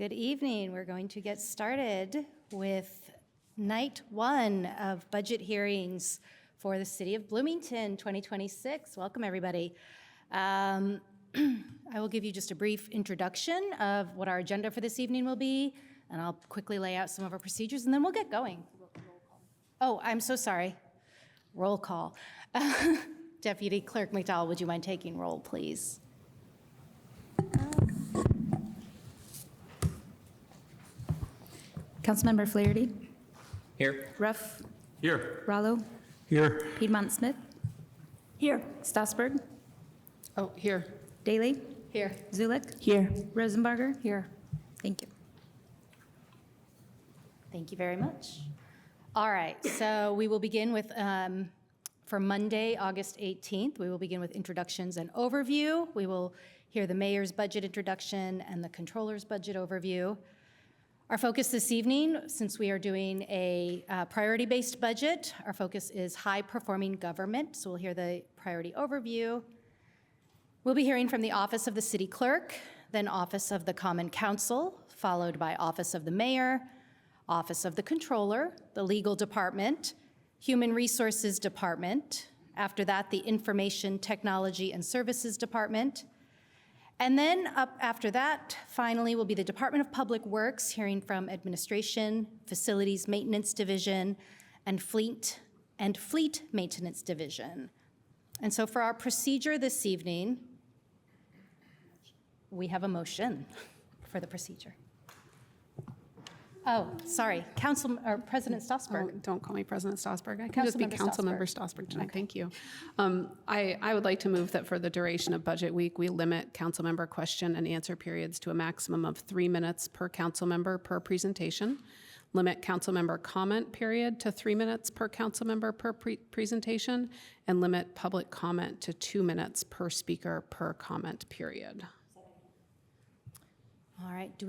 Good evening. We're going to get started with night one of budget hearings for the City of Bloomington 2026. Welcome, everybody. I will give you just a brief introduction of what our agenda for this evening will be, and I'll quickly lay out some of our procedures, and then we'll get going. Oh, I'm so sorry. Roll call. Deputy Clerk McDowell, would you mind taking roll, please? Councilmember Flaherty. Here. Ruff. Here. Rallo. Here. Piedmont Smith. Here. Stossberg. Oh, here. Daly. Here. Zulik. Here. Rosenbarger. Here. Thank you. Thank you very much. All right, so we will begin with, for Monday, August 18th, we will begin with introductions and overview. We will hear the mayor's budget introduction and the controller's budget overview. Our focus this evening, since we are doing a priority-based budget, our focus is high-performing government, so we'll hear the priority overview. We'll be hearing from the Office of the City Clerk, then Office of the Common Council, followed by Office of the Mayor, Office of the Controller, the Legal Department, Human Resources Department, after that, the Information Technology and Services Department, and then up after that, finally, will be the Department of Public Works, hearing from Administration, Facilities Maintenance Division, and Fleet Maintenance Division. And so for our procedure this evening, we have a motion for the procedure. Oh, sorry, President Stossberg. Oh, don't call me President Stossberg. I can just be Councilmember Stossberg tonight. Okay. Thank you. I would like to move that for the duration of Budget Week, we limit councilmember question and answer periods to a maximum of 3 minutes per councilmember per presentation. Limit councilmember comment period to 3 minutes per councilmember per presentation, and limit public comment to 2 minutes per speaker per comment period. All right, do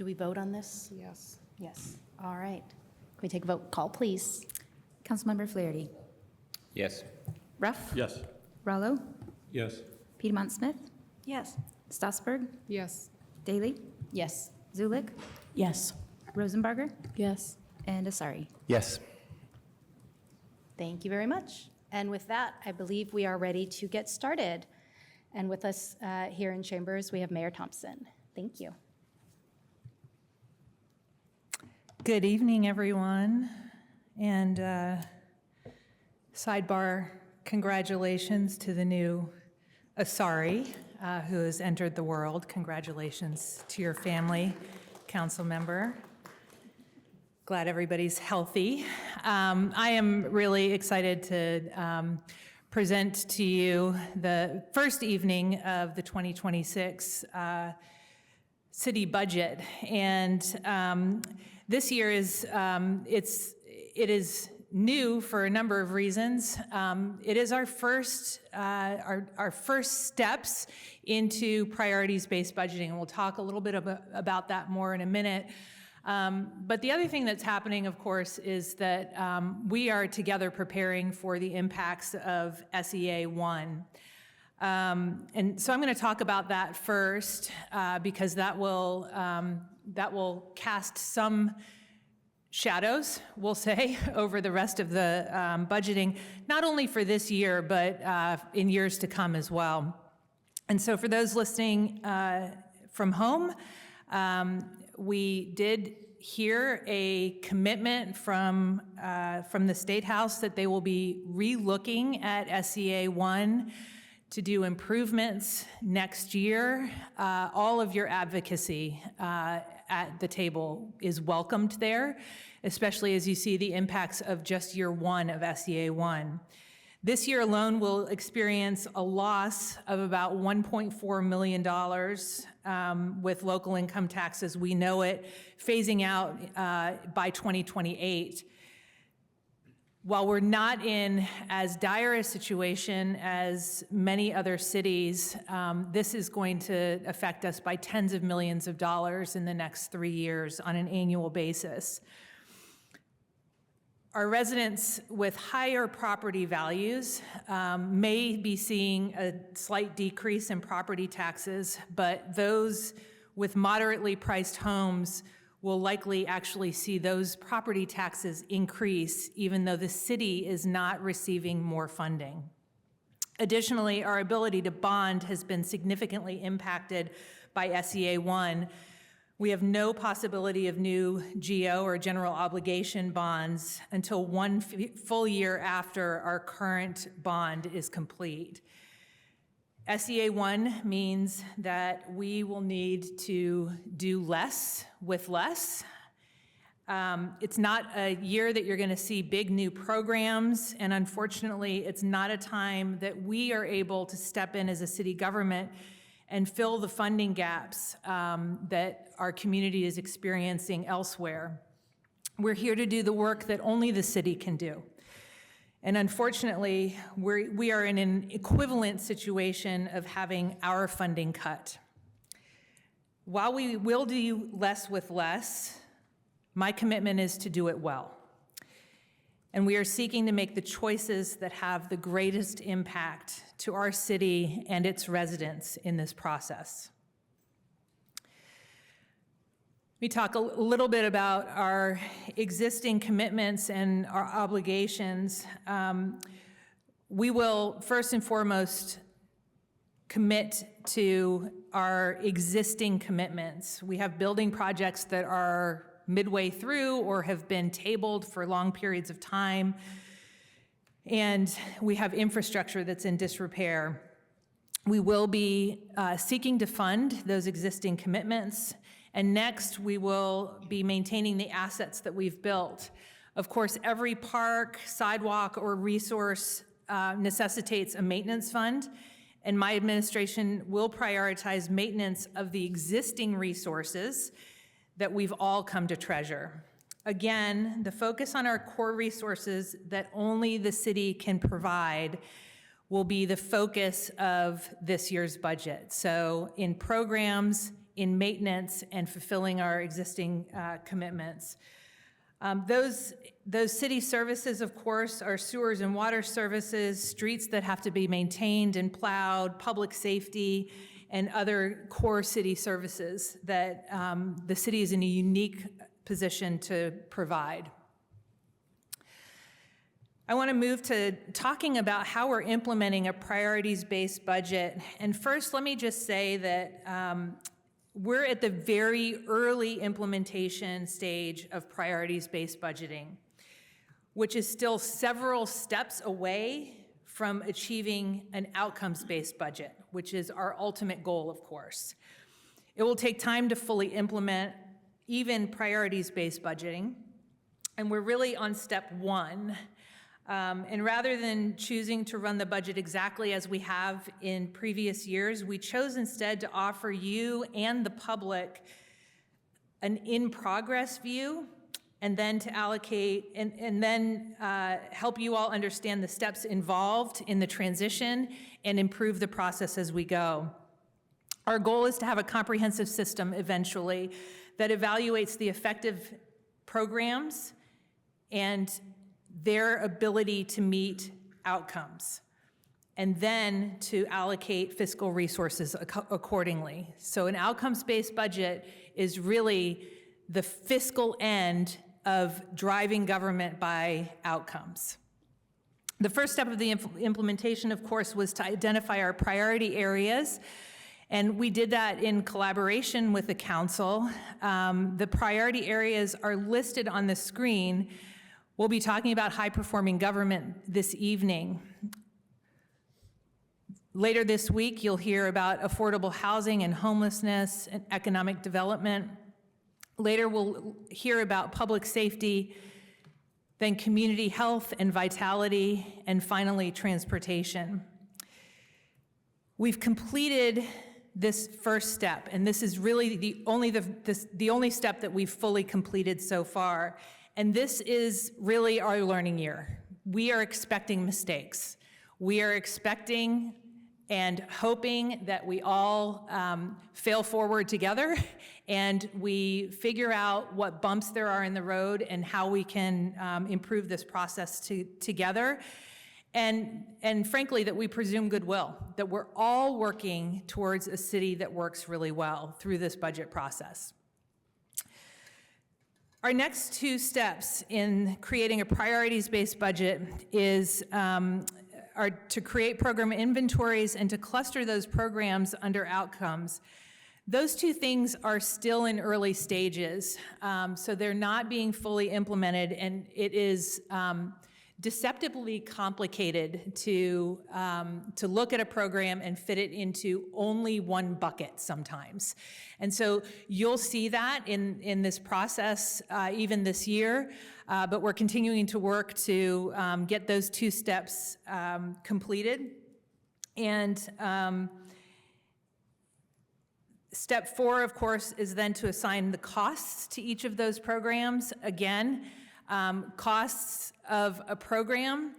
we vote on this? Yes. Yes. All right. Can we take a vote? Call, please. Councilmember Flaherty. Yes. Ruff. Yes. Rallo. Yes. Piedmont Smith. Yes. Stossberg. Yes. Daly. Yes. Zulik. Yes. Rosenbarger. Yes. And Asari. Yes. Thank you very much. And with that, I believe we are ready to get started. And with us here in Chambers, we have Mayor Thompson. Thank you. Good evening, everyone. And sidebar, congratulations to the new Asari who has entered the world. Congratulations to your family, council member. Glad everybody's healthy. I am really excited to present to you the first evening of the 2026 city budget. And this year is, it is new for a number of reasons. It is our first steps into priorities-based budgeting, and we'll talk a little bit about that more in a minute. But the other thing that's happening, of course, is that we are together preparing for the impacts of SEA 1. And so I'm going to talk about that first because that will cast some shadows, we'll say, over the rest of the budgeting, not only for this year, but in years to come as well. And so for those listening from home, we did hear a commitment from the State House that they will be re-looking at SEA 1 to do improvements next year. All of your advocacy at the table is welcomed there, especially as you see the impacts of just year one of SEA 1. This year alone, we'll experience a loss of about $1.4 million with local income tax as we know it, phasing out by 2028. While we're not in as dire a situation as many other cities, this is going to affect us by tens of millions of dollars in the next 3 years on an annual basis. Our residents with higher property values may be seeing a slight decrease in property taxes, but those with moderately priced homes will likely actually see those property taxes increase, even though the city is not receiving more funding. Additionally, our ability to bond has been significantly impacted by SEA 1. We have no possibility of new GO or general obligation bonds until one full year after our current bond is complete. SEA 1 means that we will need to do less with less. It's not a year that you're going to see big new programs, and unfortunately, it's not a time that we are able to step in as a city government and fill the funding gaps that our community is experiencing elsewhere. We're here to do the work that only the city can do. And unfortunately, we are in an equivalent situation of having our funding cut. While we will do less with less, my commitment is to do it well. And we are seeking to make the choices that have the greatest impact to our city and its residents in this process. Let me talk a little bit about our existing commitments and our obligations. We will first and foremost commit to our existing commitments. We have building projects that are midway through or have been tabled for long periods of time, and we have infrastructure that's in disrepair. We will be seeking to fund those existing commitments. And next, we will be maintaining the assets that we've built. Of course, every park, sidewalk, or resource necessitates a maintenance fund, and my administration will prioritize maintenance of the existing resources that we've all come to treasure. Again, the focus on our core resources that only the city can provide will be the focus of this year's budget. So in programs, in maintenance, and fulfilling our existing commitments. Those city services, of course, are sewers and water services, streets that have to be maintained and plowed, public safety, and other core city services that the city is in a unique position to provide. I want to move to talking about how we're implementing a priorities-based budget. And first, let me just say that we're at the very early implementation stage of priorities-based budgeting, which is still several steps away from achieving an outcomes-based budget, which is our ultimate goal, of course. It will take time to fully implement even priorities-based budgeting, and we're really on step one. And rather than choosing to run the budget exactly as we have in previous years, we chose instead to offer you and the public an in-progress view, and then to allocate and then help you all understand the steps involved in the transition and improve the process as we go. Our goal is to have a comprehensive system eventually that evaluates the effective programs and their ability to meet outcomes, and then to allocate fiscal resources accordingly. So an outcomes-based budget is really the fiscal end of driving government by outcomes. The first step of the implementation, of course, was to identify our priority areas, and we did that in collaboration with the council. The priority areas are listed on the screen. We'll be talking about high-performing government this evening. Later this week, you'll hear about affordable housing and homelessness and economic development. Later, we'll hear about public safety, then community health and vitality, and finally, transportation. We've completed this first step, and this is really the only step that we've fully completed so far. And this is really our learning year. We are expecting mistakes. We are expecting and hoping that we all fail forward together and we figure out what bumps there are in the road and how we can improve this process together. and frankly, that we presume goodwill, that we're all working towards a city that works really well through this budget process. Our next two steps in creating a priorities-based budget are to create program inventories and to cluster those programs under outcomes. Those two things are still in early stages, so they're not being fully implemented, and it is deceptively complicated to look at a program and fit it into only one bucket sometimes. And so you'll see that in this process even this year, but we're continuing to work to get those two steps completed. And step 4, of course, is then to assign the costs to each of those programs. Again, costs of a program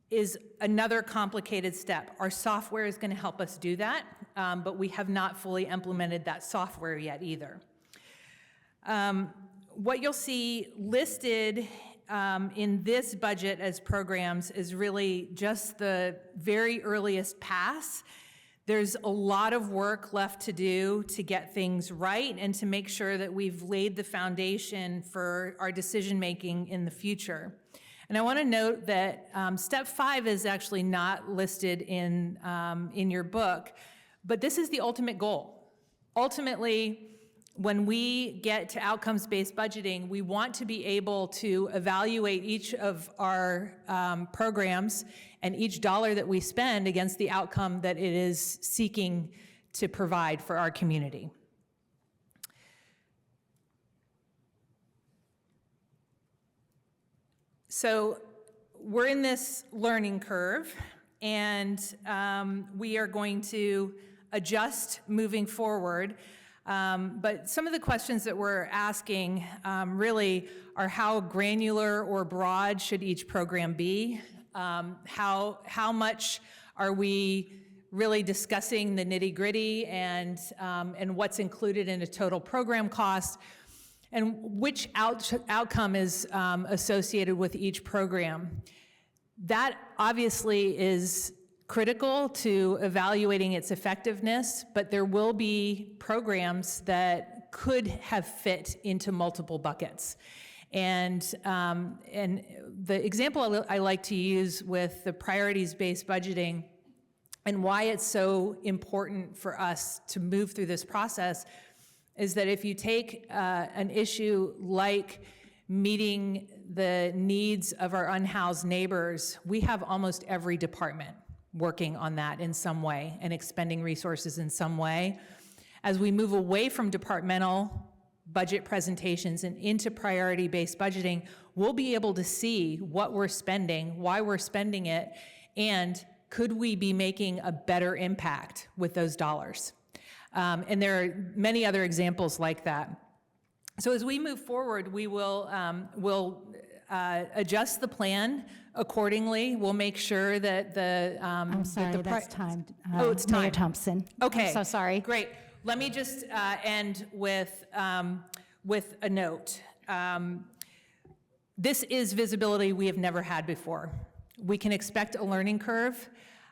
is another complicated step. Our software is going to help us do that, but we have not fully implemented that software yet either. What you'll see listed in this budget as programs is really just the very earliest pass. There's a lot of work left to do to get things right and to make sure that we've laid the foundation for our decision-making in the future. And I want to note that step 5 is actually not listed in your book, but this is the ultimate goal. Ultimately, when we get to outcomes-based budgeting, we want to be able to evaluate each of our programs and each dollar that we spend against the outcome that it is seeking to provide for our community. So we're in this learning curve, and we are going to adjust moving forward. But some of the questions that we're asking really are how granular or broad should each program be? How much are we really discussing the nitty-gritty and what's included in a total program cost? And which outcome is associated with each program? That obviously is critical to evaluating its effectiveness, but there will be programs that could have fit into multiple buckets. And the example I like to use with the priorities-based budgeting and why it's so important for us to move through this process is that if you take an issue like meeting the needs of our unhoused neighbors, we have almost every department working on that in some way and expending resources in some way. As we move away from departmental budget presentations and into priority-based budgeting, we'll be able to see what we're spending, why we're spending it, and could we be making a better impact with those dollars? And there are many other examples like that. So as we move forward, we will adjust the plan accordingly. We'll make sure that the I'm sorry, that's timed. Oh, it's Mayor timed. Thompson. Okay. I'm so sorry. Great. Let me just end with a note. This is visibility we have never had before. We can expect a learning curve.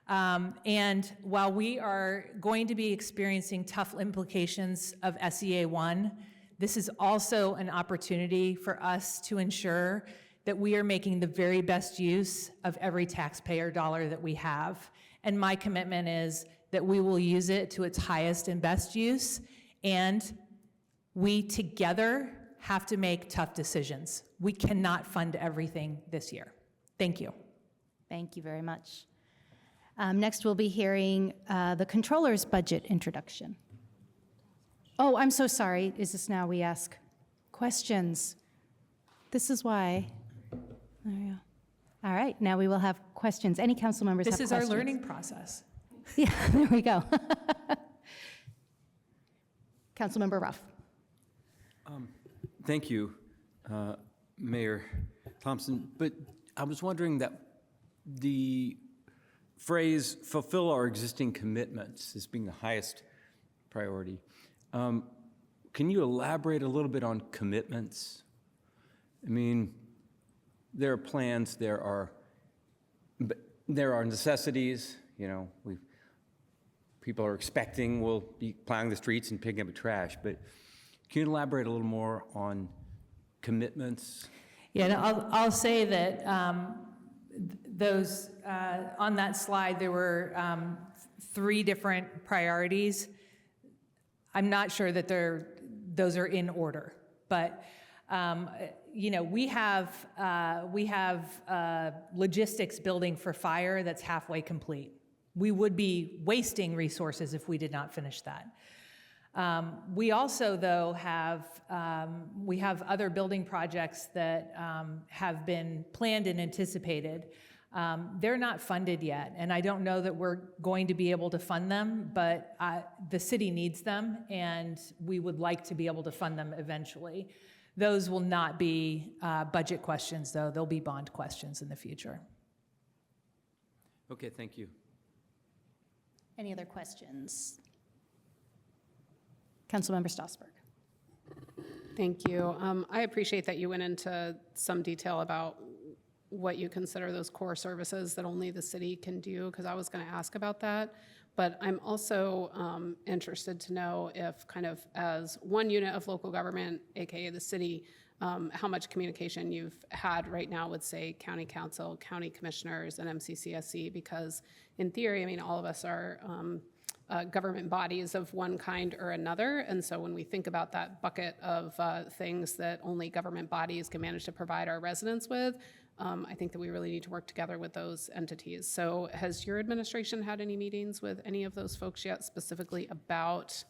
And while we are going to be experiencing tough implications of SEA 1, this is also an opportunity for us to ensure that we are making the very best use of every taxpayer dollar that we have. And my commitment is that we will use it to its highest and best use, and we together have to make tough decisions. We cannot fund everything this year. Thank you. Thank you very much. Next, we'll be hearing the controller's budget introduction. Oh, I'm so sorry. Is this now we ask questions? This is why. There we go. All right, now we will have questions. Any council members have This is questions? our learning process. Yeah, there we go. Councilmember Ruff. Thank you, Mayor Thompson. But I was wondering that the phrase "fulfill our existing commitments" as being the highest priority. Can you elaborate a little bit on commitments? I mean, there are plans, there are but there are necessities, people are expecting we'll be plowing the streets and picking up the trash, but can you elaborate a little more on commitments? Yeah, and I'll say that those, on that slide, there were 3 different priorities. I'm not sure that those are in order, but we have logistics building for fire that's halfway complete. We would be wasting resources if we did not finish that. We also, though, have other building projects that have been planned and anticipated. They're not funded yet, and I don't know that we're going to be able to fund them, but the city needs them, and we would like to be able to fund them eventually. Those will not be budget questions, though. They'll be bond questions in the future. Okay, thank you. Any other questions? Councilmember Stossberg. Thank you. I appreciate that you went into some detail about what you consider those core services that only the city can do, because I was going to ask about that. But I'm also interested to know if, kind of as one unit of local government, AKA the city, how much communication you've had right now with, say, county council, county commissioners, and MCCSC, because in theory, I mean, all of us are government bodies of one kind or another. And so when we think about that bucket of things that only government bodies can manage to provide our residents with, I think that we really need to work together with those entities. So has your administration had any meetings with any of those folks yet, specifically about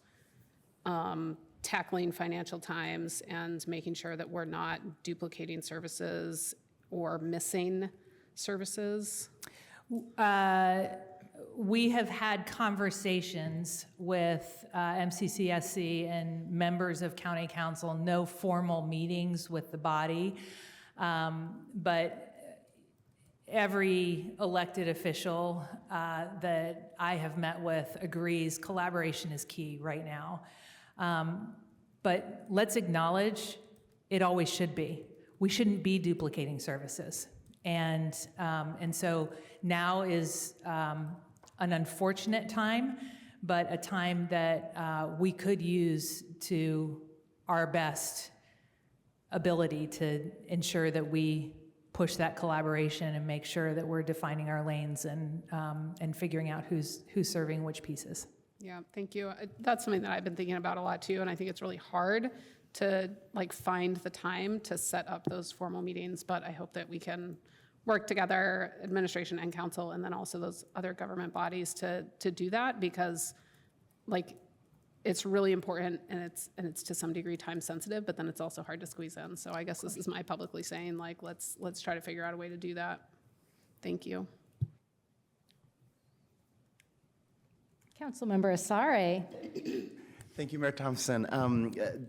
tackling financial times and making sure that we're not duplicating services or missing services? We have had conversations with MCCSC and members of county council, no formal meetings with the body, but every elected official that I have met with agrees collaboration is key right now. But let's acknowledge it always should be. We shouldn't be duplicating services. And so now is an unfortunate time, but a time that we could use to our best ability to ensure that we push that collaboration and make sure that we're defining our lanes and figuring out who's serving which pieces. Yeah, thank you. That's something that I've been thinking about a lot too, and I think it's really hard to find the time to set up those formal meetings, but I hope that we can work together, administration and council, and then also those other government bodies to do that, because it's really important, and it's to some degree time sensitive, but then it's also hard to squeeze in. So I guess this is my publicly saying, let's try to figure out a way to do that. Thank you. Councilmember Asare. Thank you, Mayor Thompson.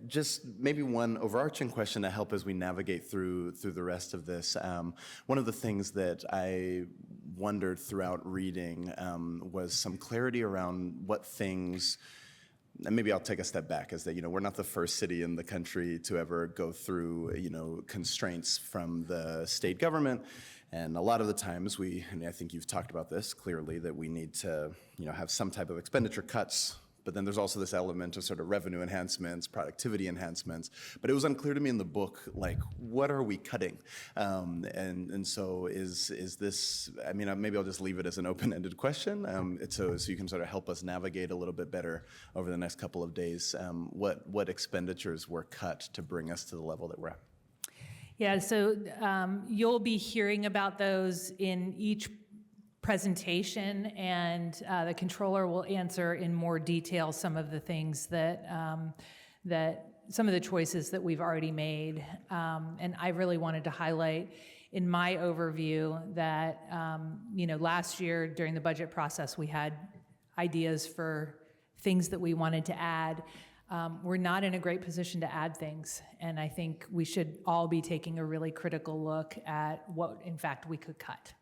Just maybe one overarching question to help as we navigate through the rest of this. One of the things that I wondered throughout reading was some clarity around what things, and maybe I'll take a step back, is that, we're not the first city in the country to ever go through, constraints from the state government. And a lot of the times and I think you've talked about this clearly, that we need to, have some type of expenditure cuts. But then there's also this element of sort of revenue enhancements, productivity enhancements. But it was unclear to me in the book, what are we cutting? And so is this, maybe I'll just leave it as an open-ended question, so you can sort of help us navigate a little bit better over the next couple of days, what expenditures were cut to bring us to the level that we're at. Yeah, so you'll be hearing about those in each presentation, and the controller will answer in more detail some of the things that some of the choices that we've already made. And I really wanted to highlight in my overview that last year during the budget process we had ideas for things that we wanted to add. We're not in a great position to add things, and I think we should all be taking a really critical look at what in fact we could cut.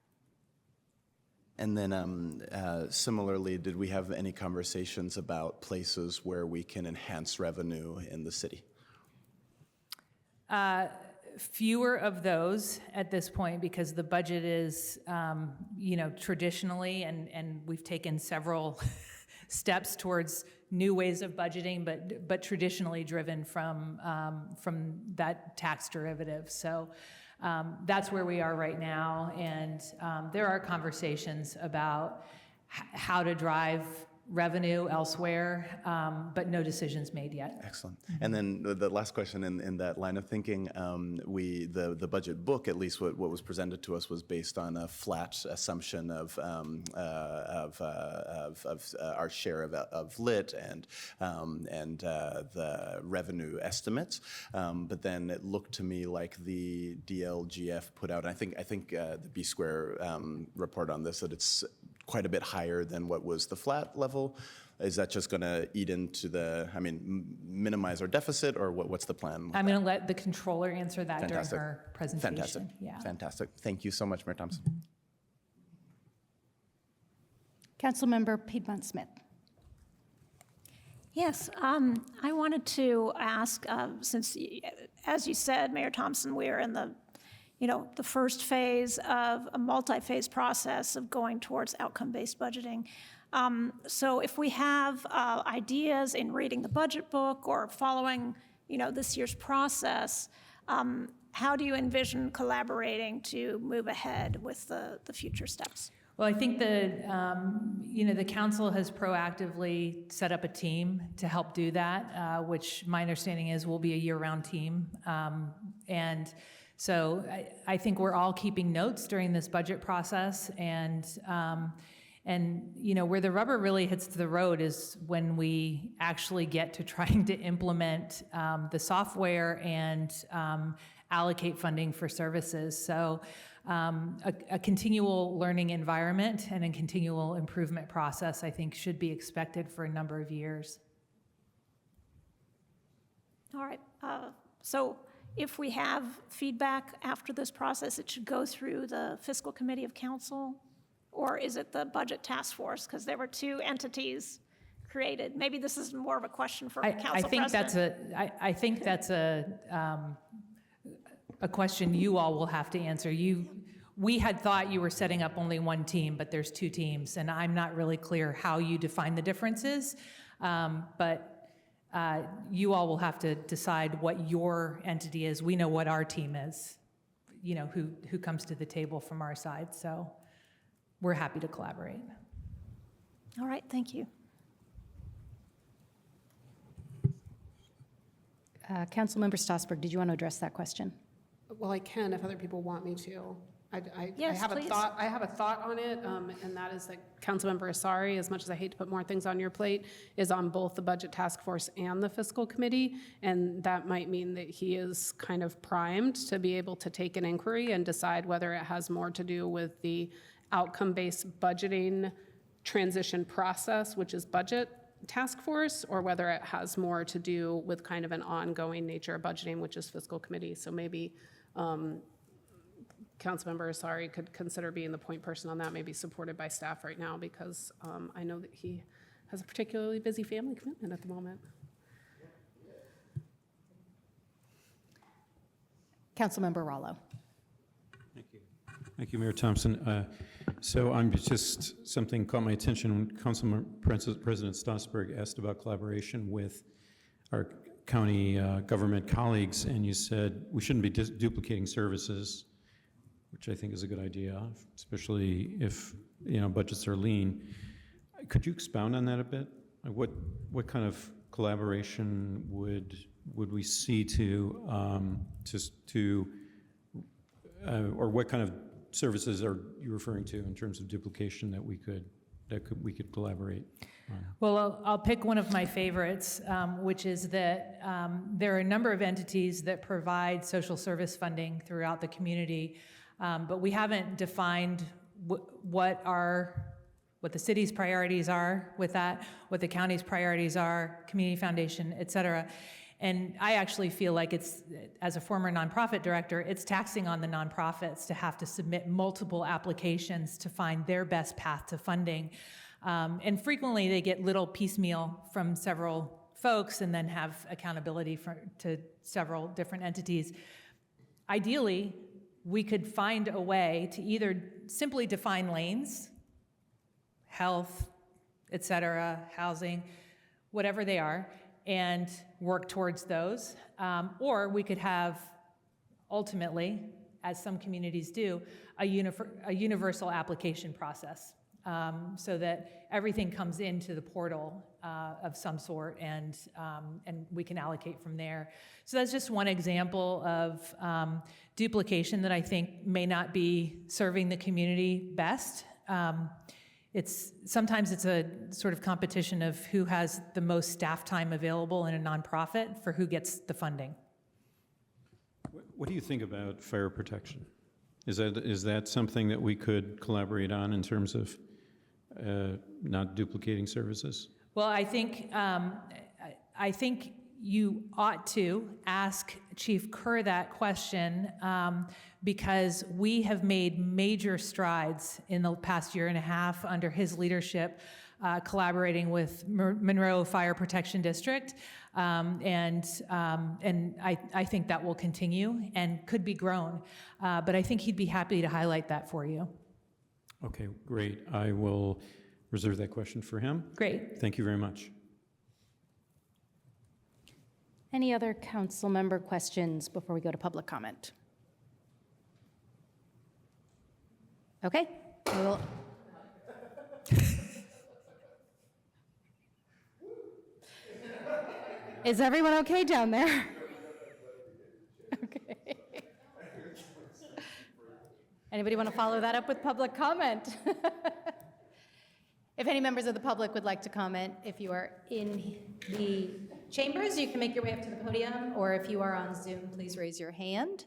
And then similarly, did we have any conversations about places where we can enhance revenue in the city? fewer of those at this point because the budget is, traditionally, and we've taken several steps towards new ways of budgeting, but traditionally driven from that tax derivative. So that's where we are right now, and there are conversations about how to drive revenue elsewhere, but no decisions made yet. Excellent. And then the last question in that line of thinking, the budget book, at least what was presented to us, was based on a flat assumption of our share of lit and the revenue estimates. But then it looked to me like the DLGF put out, I think the B Square report on this, that it's quite a bit higher than what was the flat level. Is that just going to eat into minimize our deficit, or what's the plan? I'm going to let the controller answer that Fantastic. during her presentation. Fantastic. Yeah. Fantastic. Thank you so much, Mayor Thompson. Councilmember Piedmont Smith. Yes, I wanted to ask, since, as you said, Mayor Thompson, we are in the first phase of a multi-phase process of going towards outcome-based budgeting. So if we have ideas in reading the budget book or following, this year's process, how do you envision collaborating to move ahead with the future steps? Well, I think the council has proactively set up a team to help do that, which my understanding is will be a year-round team. And so I think we're all keeping notes during this budget process, and where the rubber really hits the road is when we actually get to trying to implement the software and allocate funding for services. So a continual learning environment and a continual improvement process, I think, should be expected for a number of years. All right. So if we have feedback after this process, it should go through the Fiscal Committee of Council, or is it the Budget Task Force? Because there were two entities created. Maybe this is more of a question for Council President. I think that's a question you all will have to answer. We had thought you were setting up only one team, but there's two teams, and I'm not really clear how you define the differences. But you all will have to decide what your entity is. We know what our team is, who comes to the table from our side. So we're happy to collaborate. All right, thank you. Councilmember Stossberg, did you want to address that question? Well, I can if other people want me to. I Yes, have please. I have a thought on it, and that is that Councilmember Asari, as much as I hate to put more things on your plate, is on both the Budget Task Force and the Fiscal Committee, and that might mean that he is kind of primed to be able to take an inquiry and decide whether it has more to do with the outcome-based budgeting transition process, which is Budget Task Force, or whether it has more to do with kind of an ongoing nature of budgeting, which is Fiscal Committee. So maybe Councilmember Asari could consider being the point person on that, maybe supported by staff right now, because I know that he has a particularly busy family commitment at the moment. Councilmember Rollo. Thank you, Mayor Thompson. So I'm just, something caught my attention when Councilman President Stossberg asked about collaboration with our county government colleagues, and you said we shouldn't be duplicating services, which I think is a good idea, especially if budgets are lean. Could you expound on that a bit? What kind of collaboration would we see or what kind of services are you referring to in terms of duplication that we could collaborate on? Well, I'll pick one of my favorites, which is that there are a number of entities that provide social service funding throughout the community, but we haven't defined what the city's priorities are with that, what the county's priorities are, community foundation, et cetera. And I actually feel like it's, as a former nonprofit director, it's taxing on the nonprofits to have to submit multiple applications to find their best path to funding. And frequently they get little piecemeal from several folks and then have accountability to several different entities. ideally, we could find a way to either simply define lanes, health, et cetera, housing, whatever they are, and work towards those. Or we could have, ultimately, as some communities do, a universal application process, so that everything comes into the portal of some sort, and we can allocate from there. So that's just one example of duplication that I think may not be serving the community best. Sometimes it's a sort of competition of who has the most staff time available in a nonprofit for who gets the funding. What do you think about fire protection? Is that something that we could collaborate on in terms of not duplicating services? Well, I think you ought to ask Chief Kerr that question, because we have made major strides in the past year and a half under his leadership, collaborating with Monroe Fire Protection District, and I think that will continue and could be grown. But I think he'd be happy to highlight that for you. Okay, great. I will reserve that question for him. Great. Thank you very much. Any other council member questions before we go to public comment? Okay, we will. Is everyone okay down there? Okay. Anybody want to follow that up with public comment? If any members of the public would like to comment, if you are in the chambers, you can make your way up to the podium, or if you are on Zoom, please raise your hand.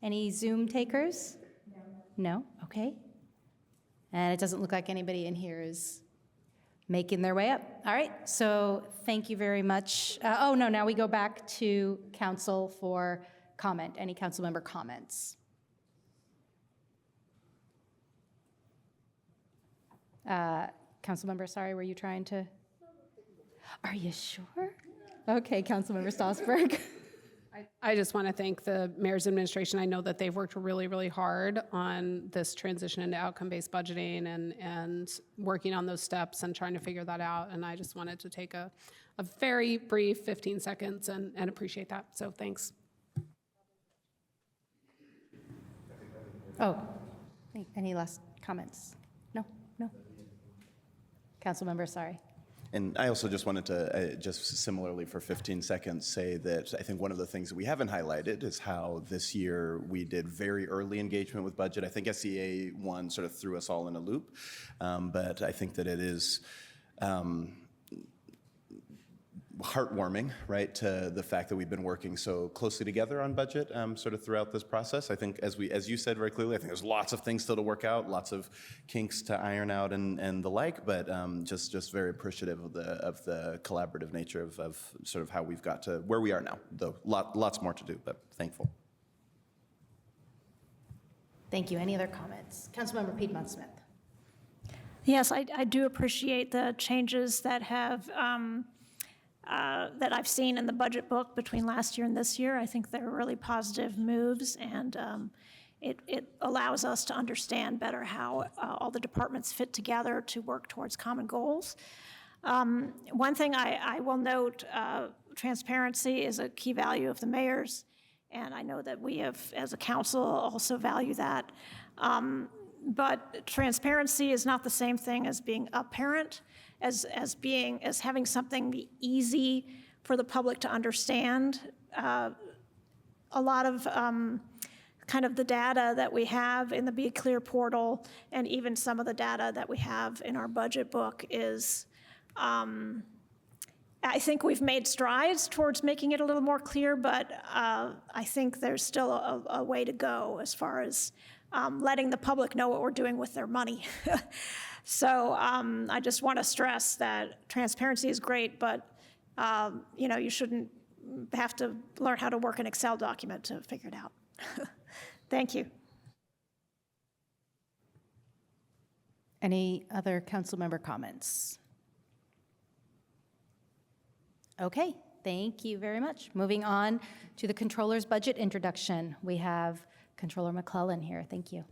Any Zoom takers? No? Okay. And it doesn't look like anybody in here is making their way up. All right, so thank you very much. Oh, no, now we go back to council for comment. Any council member comments? Councilmember, sorry, were you trying to? Are you sure? Okay, Councilmember Stossberg. I just want to thank the mayor's administration. I know that they've worked really, really hard on this transition into outcome-based budgeting and working on those steps and trying to figure that out. And I just wanted to take a very brief 15 seconds and appreciate that. So thanks. Oh, any last comments? No? Councilmember, sorry. And I also just wanted to, just similarly for 15 seconds, say that I think one of the things that we haven't highlighted is how this year we did very early engagement with budget. I think SEA 1 sort of threw us all in a loop, but I think that it is heartwarming, right, to the fact that we've been working so closely together on budget sort of throughout this process. I think, as you said very clearly, I think there's lots of things still to work out, lots of kinks to iron out and the like, but just very appreciative of the collaborative nature of sort of how we've got to where we are now, though lots more to do, but thankful. Thank you. Any other comments? Councilmember Piedmont Smith. Yes, I do appreciate the changes that have that I've seen in the budget book between last year and this year. I think they're really positive moves, and it allows us to understand better how all the departments fit together to work towards common goals. One thing I will note, transparency is a key value of the mayor's, and I know that we have, as a council, also value that. But transparency is not the same thing as being apparent, as having something be easy for the public to understand. A lot of kind of the data that we have in the Be Clear portal, and even some of the data that we have in our budget book is, I think we've made strides towards making it a little more clear, but I think there's still a way to go as far as letting the public know what we're doing with their money. So I just want to stress that transparency is great, but you shouldn't have to learn how to work an Excel document to figure it out. Thank you. Any other council member comments? Okay, Thank you very much. Moving on to the controller's budget introduction. We have Controller McClellan here. Thank you.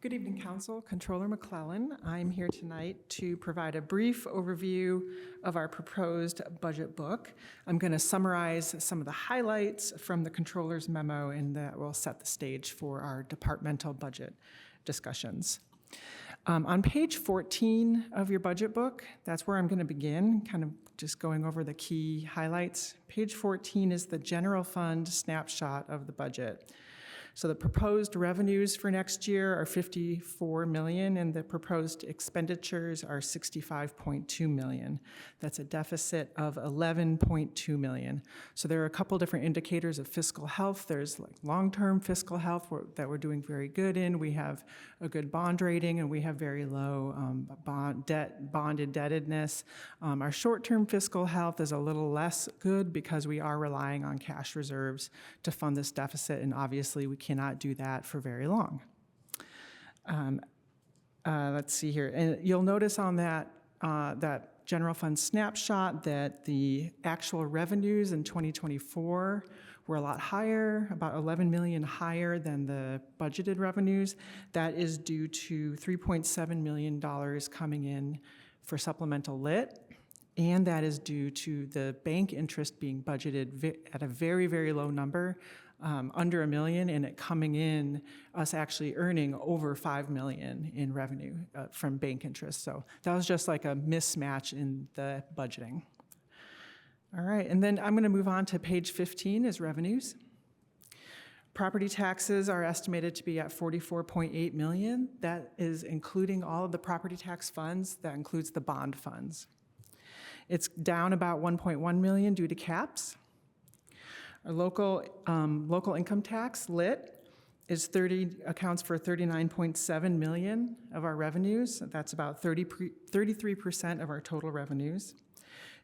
Good evening, Council. Controller McClellan. I'm here tonight to provide a brief overview of our proposed budget book. I'm going to summarize some of the highlights from the Controller's memo, and that will set the stage for our departmental budget discussions. On page 14 of your budget book, that's where I'm going to begin, kind of just going over the key highlights. Page 14 is the general fund snapshot of the budget. So the proposed revenues for next year are $54 million, and the proposed expenditures are $65.2 million. That's a deficit of $11.2 million. So there are a couple different indicators of fiscal health. There's like long-term fiscal health that we're doing very good in. We have a good bond rating, and we have very low bond indebtedness. Our short-term fiscal health is a little less good because we are relying on cash reserves to fund this deficit, and obviously we cannot do that for very long. Let's see here, and you'll notice on that that general fund snapshot that the actual revenues in 2024 were a lot higher, about 11 million higher than the budgeted revenues. That is due to $3.7 million coming in for supplemental lit, and that is due to the bank interest being budgeted at a very, very low number, under $1 million, and it coming in, us actually earning over $5 million in revenue from bank interest. So that was just like a mismatch in the budgeting. All right, and then I'm going to move on to page 15 is revenues. Property taxes are estimated to be at $44.8 million. That is including all of the property tax funds. That includes the bond funds. It's down about $1.1 million due to caps. Our local income tax, lit, accounts for $39.7 million of our revenues. That's about 33% of our total revenues.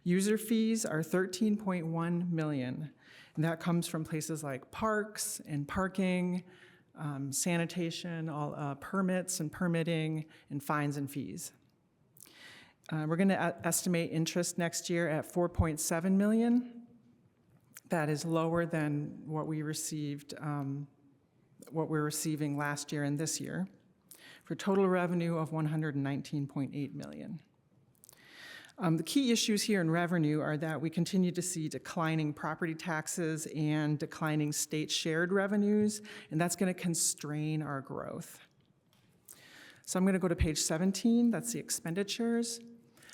User fees are $13.1 million, and that comes from places like parks and parking, sanitation, all permits and permitting, and fines and fees. We're going to estimate interest next year at $4.7 million. That is lower than what we received, what we're receiving last year and this year, for total revenue of $119.8 million. The key issues here in revenue are that we continue to see declining property taxes and declining state shared revenues, and that's going to constrain our growth. So I'm going to go to page 17, that's the expenditures.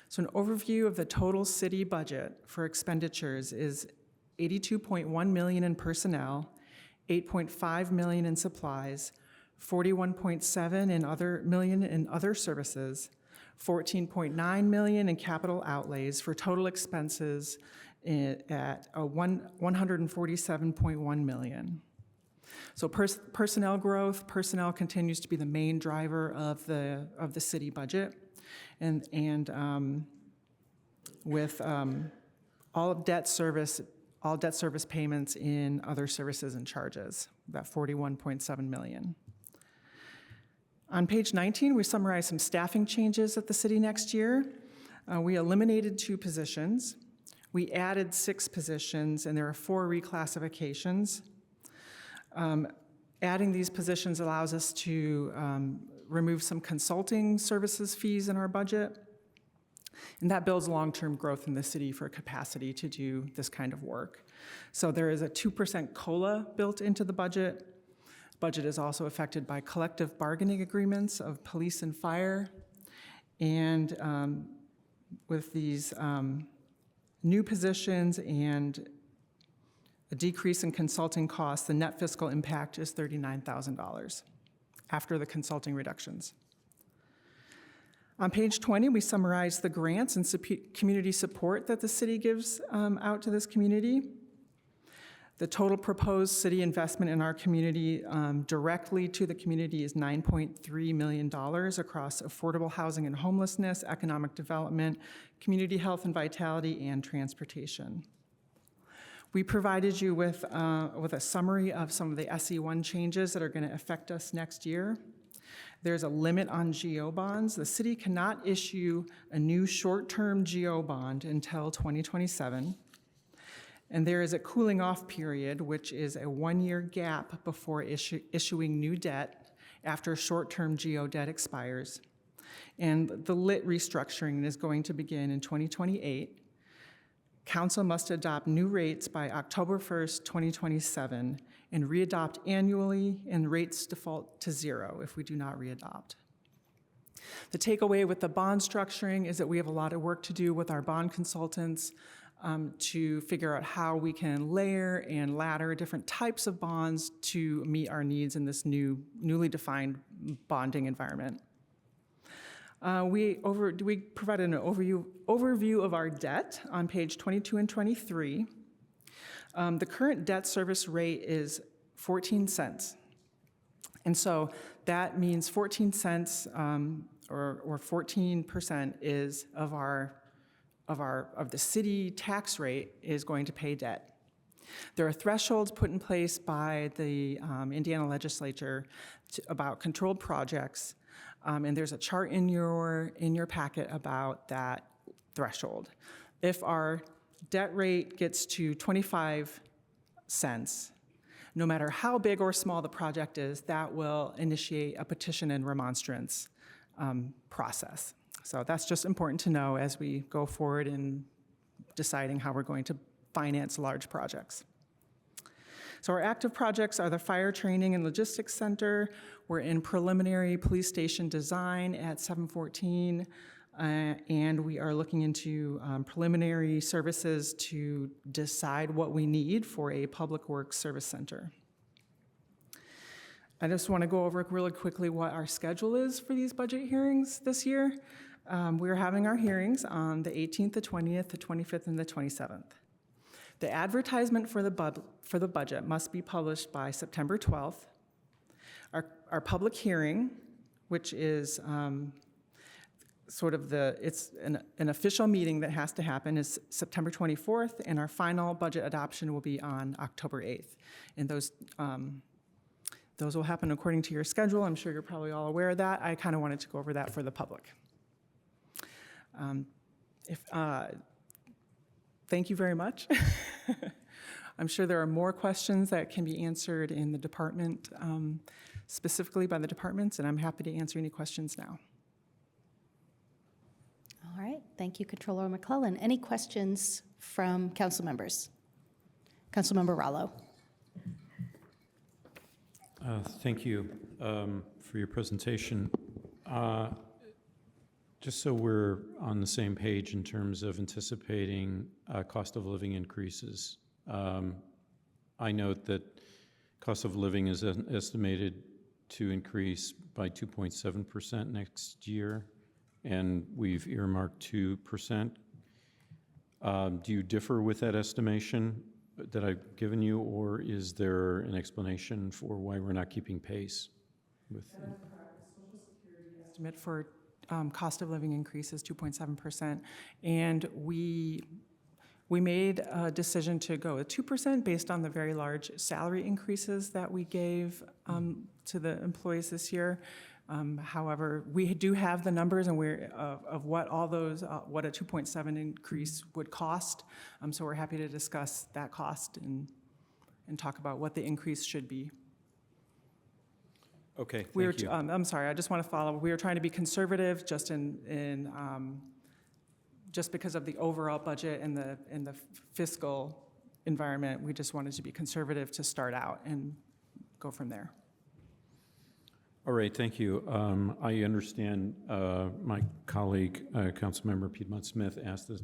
So an overview of the total city budget for expenditures is $82.1 million in personnel, $8.5 million in supplies, $41.7 million in other services, $14.9 million in capital outlays for total expenses at $147.1 million. So personnel growth, personnel continues to be the main driver of the city budget, and with all debt service payments in other services and charges, about $41.7 million. On page 19, we summarize some staffing changes at the city next year. We eliminated 2 positions. We added 6 positions, and there are 4 reclassifications. Adding these positions allows us to remove some consulting services fees in our budget, and that builds long-term growth in the city for capacity to do this kind of work. So there is a 2% COLA built into the budget. Budget is also affected by collective bargaining agreements of police and fire. And with these new positions and a decrease in consulting costs, the net fiscal impact is $39,000 after the consulting reductions. On page 20, we summarize the grants and community support that the city gives out to this community. The total proposed city investment in our community directly to the community is $9.3 million across affordable housing and homelessness, economic development, community health and vitality, and transportation. We provided you with a summary of some of the SE1 changes that are going to affect us next year. There's a limit on GO bonds. The city cannot issue a new short-term GO bond until 2027. And there is a cooling off period, which is a one-year gap before issuing new debt after short-term GO debt expires. And the lit restructuring is going to begin in 2028. Council must adopt new rates by October 1st, 2027, and readopt annually, and rates default to zero if we do not readopt. The takeaway with the bond structuring is that we have a lot of work to do with our bond consultants to figure out how we can layer and ladder different types of bonds to meet our needs in this newly defined bonding environment. We provided an overview of our debt on page 22 and 23. The current debt service rate is 14 cents. And so that means 14 cents or 14% is of the city tax rate is going to pay debt. There are thresholds put in place by the Indiana legislature about controlled projects, and there's a chart in your packet about that threshold. If our debt rate gets to 25 cents, no matter how big or small the project is, that will initiate a petition and remonstrance process. So that's just important to know as we go forward in deciding how we're going to finance large projects. So our active projects are the Fire Training and Logistics Center. We're in preliminary police station design at 714, and we are looking into preliminary services to decide what we need for a public works service center. I just want to go over really quickly what our schedule is for these budget hearings this year. We're having our hearings on the 18th, the 20th, the 25th, and the 27th. The advertisement for the budget must be published by September 12th. Our public hearing, which is it's an official meeting that has to happen, is September 24th, and our final budget adoption will be on October 8th. And those will happen according to your schedule. I'm sure you're probably all aware of that. I kind of wanted to go over that for the public. Thank you very much. I'm sure there are more questions that can be answered in the department, specifically by the departments, and I'm happy to answer any questions now. All right, thank you, Controller McClellan. Any questions from council members? Councilmember Rallo. Thank you for your presentation. Just so we're on the same page in terms of anticipating cost of living increases, I note that cost of living is estimated to increase by 2.7% next year, and we've earmarked 2%. Do you differ with that estimation that I've given you, or is there an explanation for why we're not keeping pace with it? Social Security estimate for cost of living increase is 2.7%, and we made a decision to go with 2% based on the very large salary increases that we gave to the employees this year. However, we do have the numbers and of what all those, what a 2.7 increase would cost. So we're happy to discuss that cost and talk about what the increase should be. Okay, thank you. I'm sorry, I just want to follow. We were trying to be conservative just just because of the overall budget and the fiscal environment. We just wanted to be conservative to start out and go from there. All right, thank you. I understand my colleague, Councilmember Piedmont Smith, asked this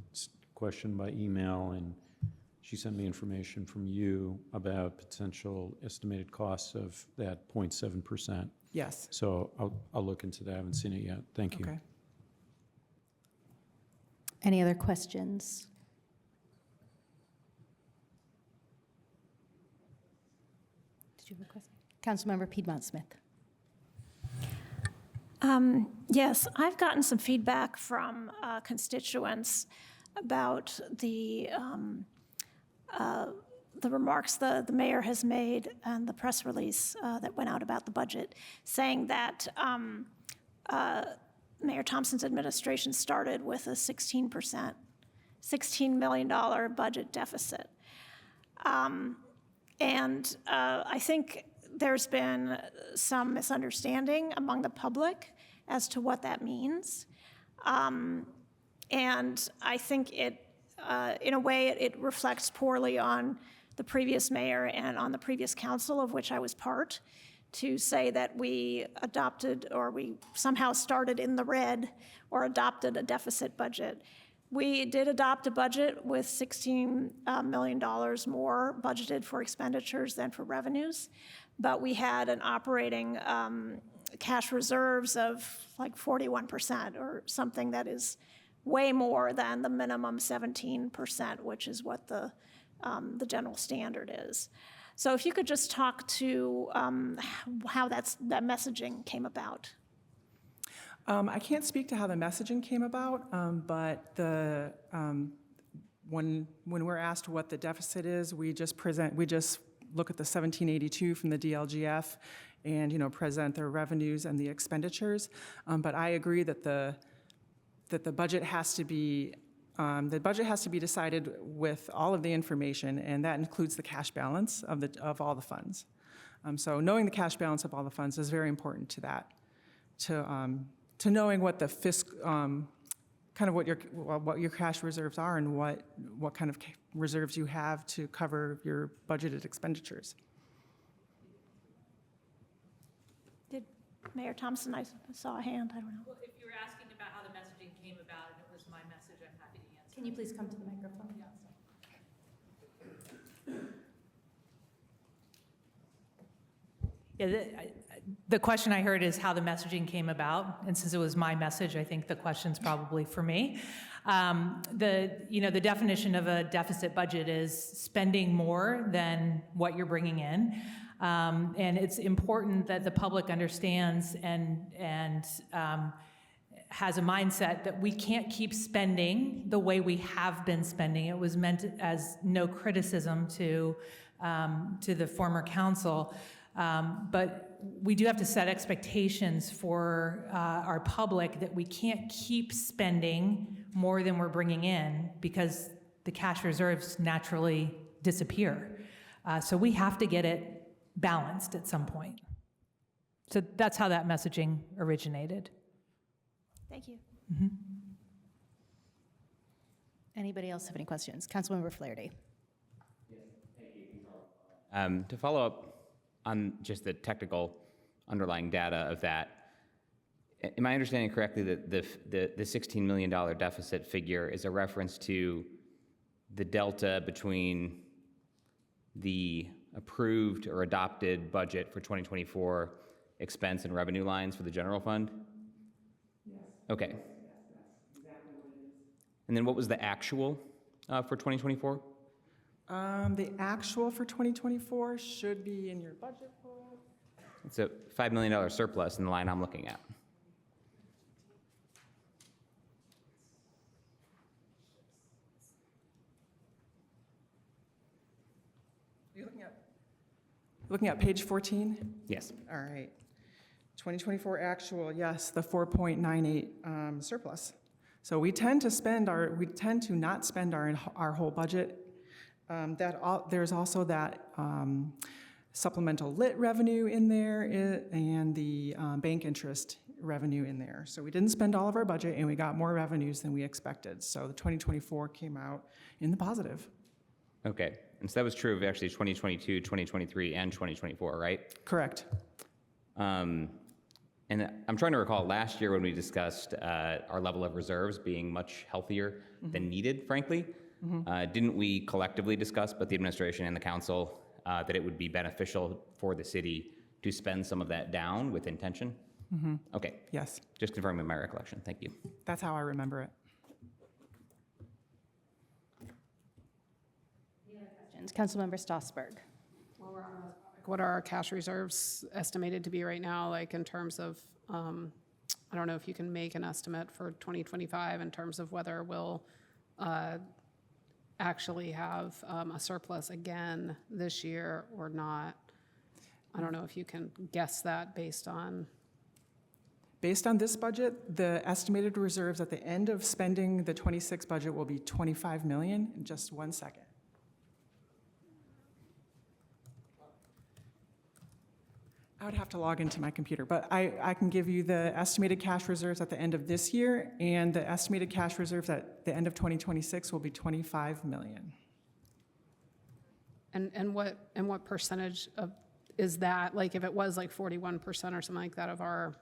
question by email, and she sent me information from you about potential estimated costs of that 0.7%. Yes. So I'll look into that. I haven't seen it yet. Thank you. Okay. Any other questions? Did you have a question? Councilmember Piedmont Smith. Yes, I've gotten some feedback from the remarks the mayor has made and the press release that went out about the budget, saying that Mayor Thompson's administration started with a 16%, $16 million budget deficit. And I think there's been some misunderstanding among the public as to what that means. And I think it, in a way, it reflects poorly on the previous mayor and on the previous council, of which I was part, to say that we adopted or we somehow started in the red or adopted a deficit budget. We did adopt a budget with $16 million more budgeted for expenditures than for revenues, but we had an operating cash reserves of like 41% or something that is way more than the minimum 17%, which is what the general standard is. So if you could just talk to how that messaging came about. I can't speak to how the messaging came about, but when we're asked what the deficit is, we just look at the 1782 from the DLGF and present their revenues and the expenditures. But I agree that the budget has to be decided with all of the information, and that includes the cash balance of all the funds. So knowing the cash balance of all the funds is very important to that, to knowing what the kind of what your cash reserves are and what kind of reserves you have to cover your budgeted expenditures. Did Mayor Thompson, I saw a hand, I don't know. Well, if you were asking about how the messaging came about and it was my message, I'm happy to answer. Can you please come to the microphone? Yeah, the question I heard is how the messaging came about, and since it was my message, I think the question's probably for me. The definition of a deficit budget is spending more than what you're bringing in, and it's important that the public understands and has a mindset that we can't keep spending the way we have been spending. It was meant as no criticism to the former council. But we do have to set expectations for our public that we can't keep spending more than we're bringing in because the cash reserves naturally disappear. So we have to get it balanced at some point. So that's how that messaging originated. Thank you. Mm-hmm. Anybody else have any questions? Councilmember Flaherty. To follow up on just the technical underlying data of that, am I understanding correctly that the $16 million deficit figure is a reference to the delta between the approved or adopted budget for 2024 expense and revenue lines for the general fund? Yes. Okay. Yes, that's exactly what it is. And then what was the actual for 2024? The actual for 2024 should be in your budget book. It's a $5 million surplus in the line I'm looking at. Are you looking at page 14? Yes. All right. 2024 actual, yes, the 4.98 surplus. So we tend to not spend our whole budget. There's also that supplemental lit revenue in there and the bank interest revenue in there. So we didn't spend all of our budget and we got more revenues than we expected. So the 2024 came out in the positive. Okay. And so that was true of actually 2022, 2023, and 2024, right? Correct. And I'm trying to recall last year when we discussed our level of reserves being much healthier than needed, frankly. Didn't we collectively discuss, both the administration and the council, that it would be beneficial for the city to spend some of that down with intention? Okay. Yes. Just confirming my recollection. Thank you. That's how I remember it. Councilmember Stossberg. What are our cash reserves estimated to be right now, like in terms of, I don't know if you can make an estimate for 2025 in terms of whether we'll actually have a surplus again this year or not. I don't know if you can guess that based on, Based on this budget, the estimated reserves at the end of spending the 26 budget will be 25 million in just 1 second. I would have to log into my computer, but I can give you the estimated cash reserves at the end of this year, and the estimated cash reserves at the end of 2026 will be 25 million. and what percentage of, is that, like if it was like 41% or something like that of our,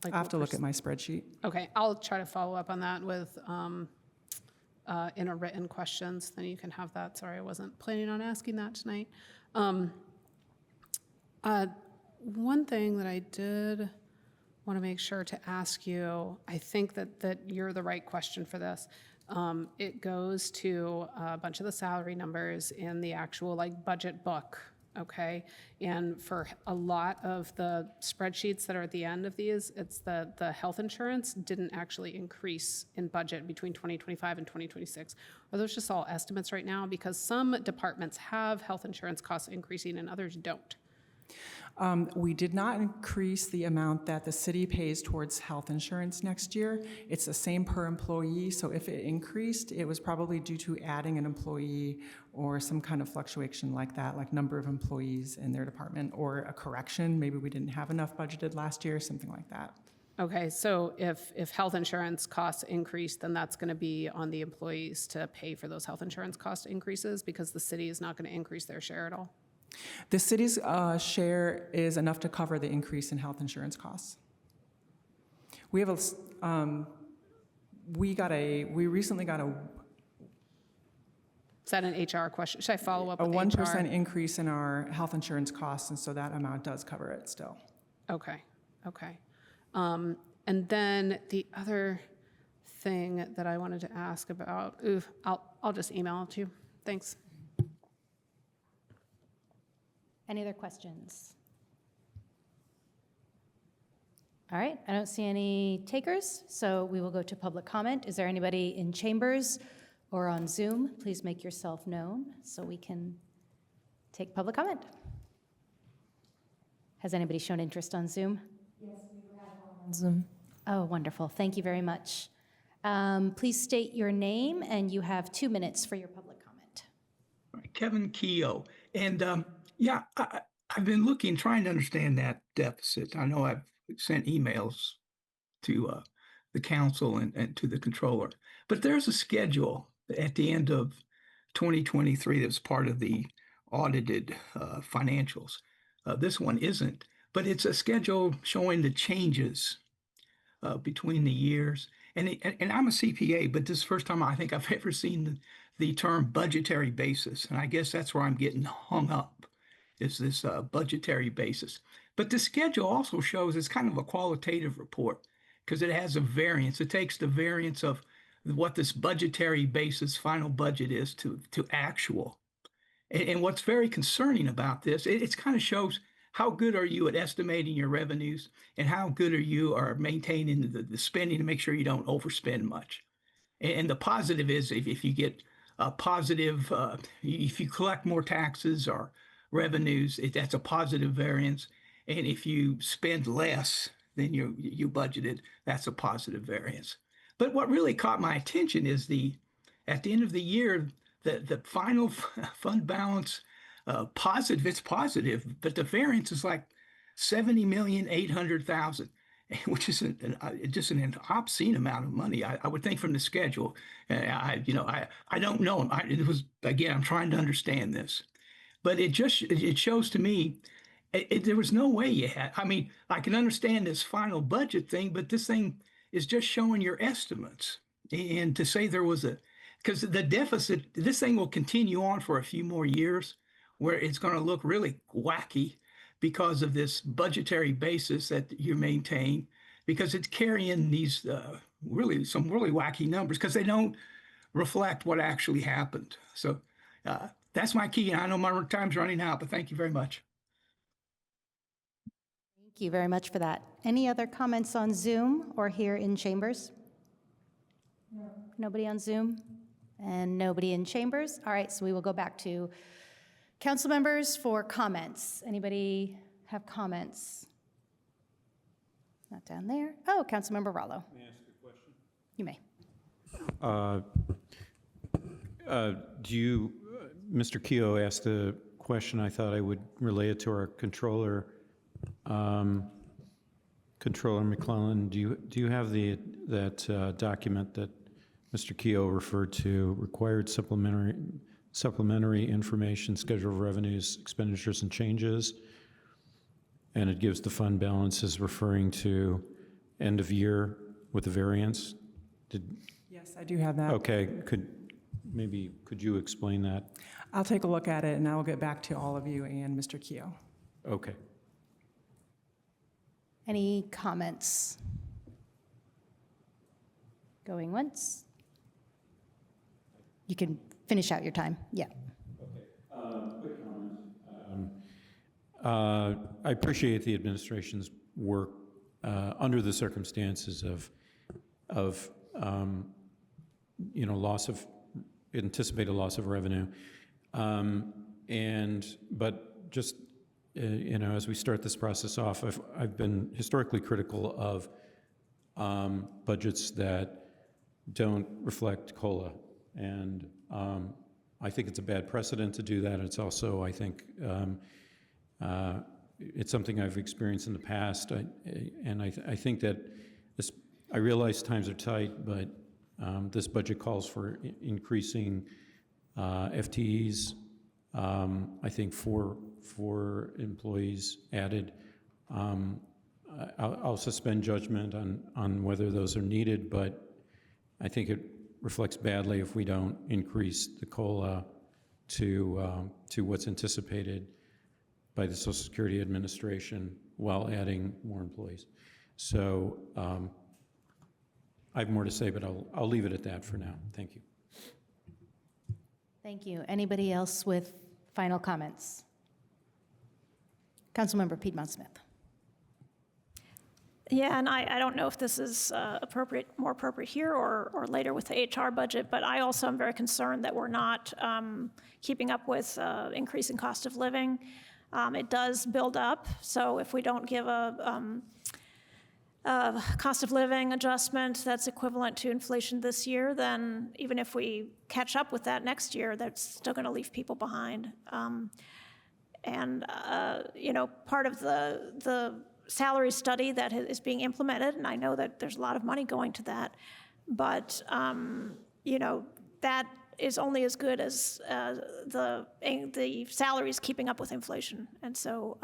like I have what to look at my spreadsheet. Okay, I'll try to follow up on that with, in a written questions, then you can have that. Sorry, I wasn't planning on asking that tonight. One thing that I did want to make sure to ask you, I think that you're the right question for this. It goes to a bunch of the salary numbers in the actual like budget book, okay? And for a lot of the spreadsheets that are at the end of these, it's the health insurance didn't actually increase in budget between 2025 and 2026. Are those just all estimates right now? Because some departments have health insurance costs increasing and others don't. We did not increase the amount that the city pays towards health insurance next year. It's the same per employee, so if it increased, it was probably due to adding an employee or some kind of fluctuation like that, like number of employees in their department, or a correction. Maybe we didn't have enough budgeted last year, something like that. Okay, so if health insurance costs increase, then that's going to be on the employees to pay for those health insurance cost increases because the city is not going to increase their share at all? The city's share is enough to cover the increase in health insurance costs. We have we recently got Is that an HR question? Should I follow up a with 1% HR? increase in our health insurance costs, and so that amount does cover it still. Okay. And then the other thing that I wanted to ask about, I'll just email it to you. Thanks. Any other questions? All right, I don't see any takers, so we will go to public comment. Is there anybody in chambers or on Zoom? Please make yourself known so we can take public comment. Has anybody shown interest on Zoom? Yes, we have one on Zoom. Oh, wonderful. Thank you very much. Please state your name, and you have 2 minutes for your public comment. All right, Kevin Keogh. And yeah, I've been trying to understand that deficit. I know I've sent emails to the council and to the controller, but there's a schedule at the end of 2023 that's part of the audited financials. This one isn't, but it's a schedule showing the changes between the years. And I'm a CPA, but this is the first time I think I've ever seen the term budgetary basis. And I guess that's where I'm getting hung up, is this budgetary basis. But the schedule also shows it's kind of a qualitative report because it has a variance. It takes the variance of what this budgetary basis final budget is to actual. And what's very concerning about this, it kind of shows how good are you at estimating your revenues and how good are you are maintaining the spending to make sure you don't overspend much. And the positive is if you get a positive, if you collect more taxes or revenues, that's a positive variance. And if you spend less than you budgeted, that's a positive variance. But what really caught my attention is at the end of the year, the final fund balance positive, it's positive, but the variance is like $70,800,000, which is just an obscene amount of money. I would think from the schedule. I don't know. It was, again, I'm trying to understand this, but it shows to me there was no way you had. I mean, I can understand this final budget thing, but this thing is just showing your estimates. And to say there was because the deficit, this thing will continue on for a few more years, where it's going to look really wacky because of this budgetary basis that you maintain, because it's carrying these some really wacky numbers because they don't reflect what actually happened. So that's my key. And I know my time's running out, but thank you very much. Thank you very much for that. Any other comments on Zoom or here in chambers? No. Nobody on Zoom? And nobody in chambers? All right, so we will go back to council members for comments. Anybody have comments? Not down there. Oh, Councilmember Rallo. May I ask a question? You may. Mr. Keogh asked a question, I thought I would relay it to our controller. Controller McClellan, do you have that document that Mr. Keogh referred to, required supplementary information, schedule of revenues, expenditures, and changes? And it gives the fund balances referring to end of year with the variance? Yes, I do have that. Okay, could you explain that? I'll take a look at it, and I will get back to all of you and Mr. Keogh. Okay. Any comments? Going once? You can finish out your time. Yeah. Quick comment. I appreciate the administration's work under the circumstances of anticipated loss of revenue, but just as we start this process off, I've been historically critical of budgets that don't reflect COLA, and I think it's a bad precedent to do that. It's also, I think, it's something I've experienced in the past, and I think that this. I realize times are tight, but this budget calls for increasing FTEs. I think four employees added. I'll suspend judgment on whether those are needed, but I think it reflects badly if we don't increase the COLA to what's anticipated by the Social Security Administration while adding more employees. So I have more to say, but I'll leave it at that for now. Thank you. Thank you. Anybody else with final comments? Councilmember Piedmont Smith. Yeah, and I don't know if this is more appropriate here or later with the HR budget, but I also am very concerned that we're not keeping up with increasing cost of living. It does build up, so if we don't give a cost of living adjustment that's equivalent to inflation this year, then even if we catch up with that next year, that's still going to leave people behind. Part of the salary study that is being implemented, and I know that there's a lot of money going to that, but that is only as good as the salaries keeping up with inflation. And so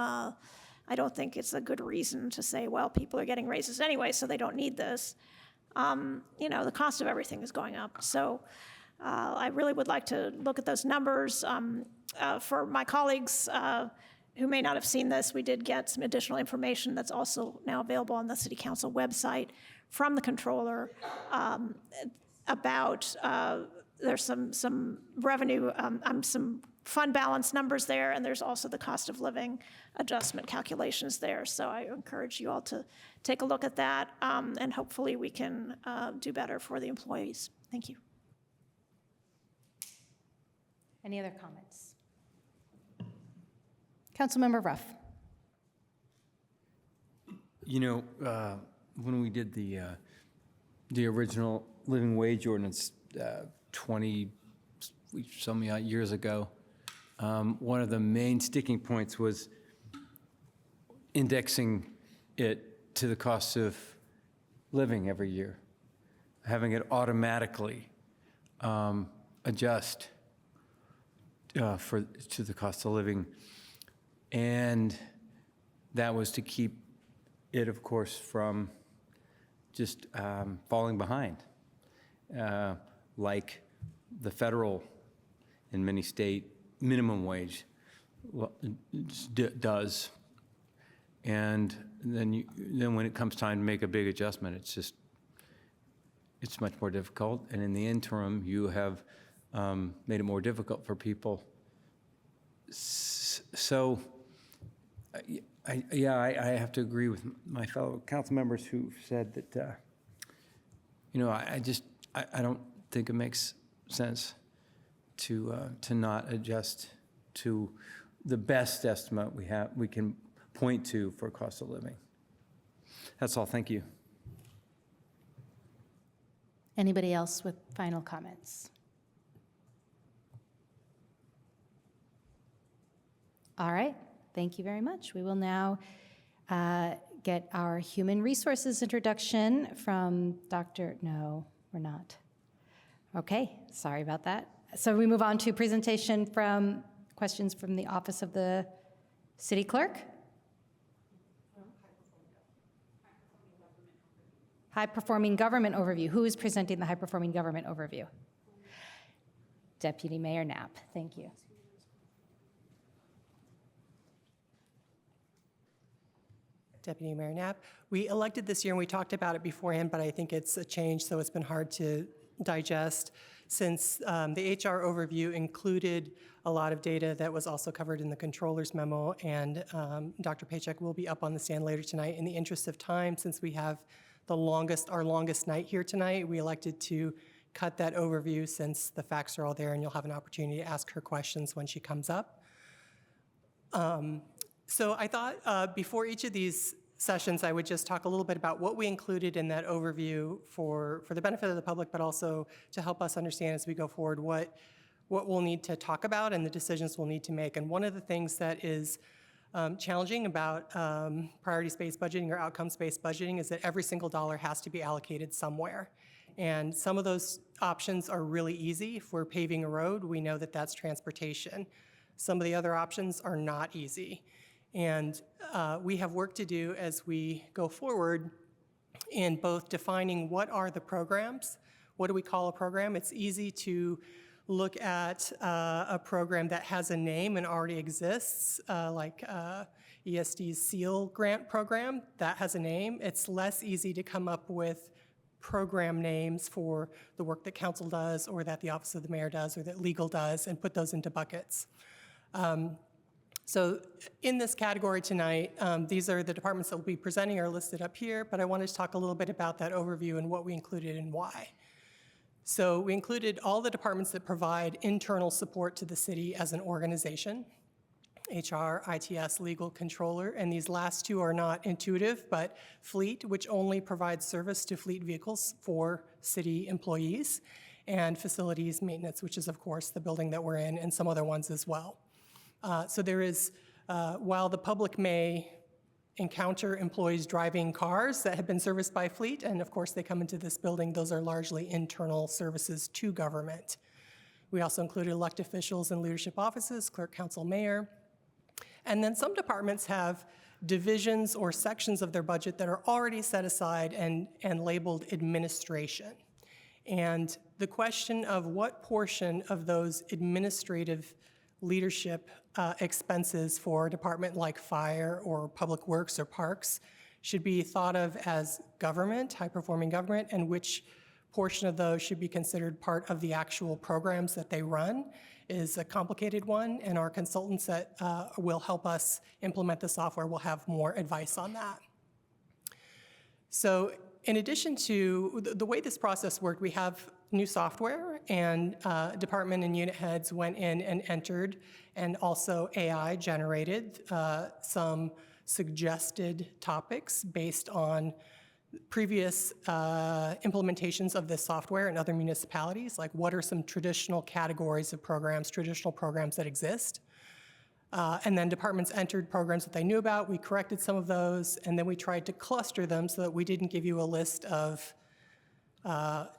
I don't think it's a good reason to say, well, people are getting raises anyway, so they don't need this. The cost of everything is going up. So I really would like to look at those numbers. For my colleagues who may not have seen this, we did get some additional information that's also now available on the City Council website from the controller about there's some revenue, some fund balance numbers there, and there's also the cost of living adjustment calculations there. So I encourage you all to take a look at that, and hopefully we can do better for the employees. Thank you. Any other comments? Councilmember Ruff. When we did the original living wage ordinance 20-some years ago, one of the main sticking points was indexing it to the cost of living every year, having it automatically adjust to the cost of living. And that was to keep it, of course, from just falling behind, like the federal and many state minimum wage does. And then when it comes time to make a big adjustment, it's much more difficult. And in the interim, you have made it more difficult for people. So, I have to agree with my fellow council members who said that, I don't think it makes sense to not adjust to the best estimate we can point to for cost of living. That's all. Thank you. Anybody else with final comments? All right, thank you very much. We will now get our human resources introduction from no, we're not. Okay, sorry about that. So we move on to presentation from questions from the Office of the City Clerk. High-performing government overview. Who is presenting the high-performing government overview? Deputy Mayor Knapp, thank you. Deputy Mayor Knapp. We elected this year, and we talked about it beforehand, but I think it's a change, so it's been hard to digest since the HR overview included a lot of data that was also covered in the controller's memo, and Dr. Paycheck will be up on the stand later tonight. In the interest of time, since we have our longest night here tonight, we elected to cut that overview since the facts are all there, and you'll have an opportunity to ask her questions when she comes up. So I thought before each of these sessions, I would just talk a little bit about what we included in that overview for the benefit of the public, but also to help us understand as we go forward what we'll need to talk about and the decisions we'll need to make. And one of the things that is challenging about priorities-based budgeting or outcomes-based budgeting is that every single dollar has to be allocated somewhere. And some of those options are really easy. If we're paving a road, we know that that's transportation. Some of the other options are not easy. And we have work to do as we go forward in both defining what are the programs, what do we call a program. It's easy to look at a program that has a name and already exists, like ESD's SEAL grant program, that has a name. It's less easy to come up with program names for the work that council does or that the Office of the Mayor does or that legal does and put those into buckets. So in this category tonight, these are the departments that will be presenting are listed up here, but I wanted to talk a little bit about that overview and what we included and why. So we included all the departments that provide internal support to the city as an organization, HR, ITS, legal, controller, and these last two are not intuitive, but fleet, which only provides service to fleet vehicles for city employees, and facilities maintenance, which is of course the building that we're in, and some other ones as well. So there is, while the public may encounter employees driving cars that have been serviced by fleet, and of course they come into this building, those are largely internal services to government. We also included elected officials and leadership offices, clerk, council, mayor. And then some departments have divisions or sections of their budget that are already set aside and labeled administration. And the question of what portion of those administrative leadership expenses for a department like fire or public works or parks should be thought of as government, high-performing government, and which portion of those should be considered part of the actual programs that they run is a complicated one, and our consultants that will help us implement the software will have more advice on that. So in addition to the way this process worked, we have new software, and department and unit heads went in and entered, and also AI generated some suggested topics based on previous implementations of this software in other municipalities, like what are some traditional categories of programs, traditional programs that exist. And then departments entered programs that they knew about. We corrected some of those, and then we tried to cluster them so that we didn't give you a list of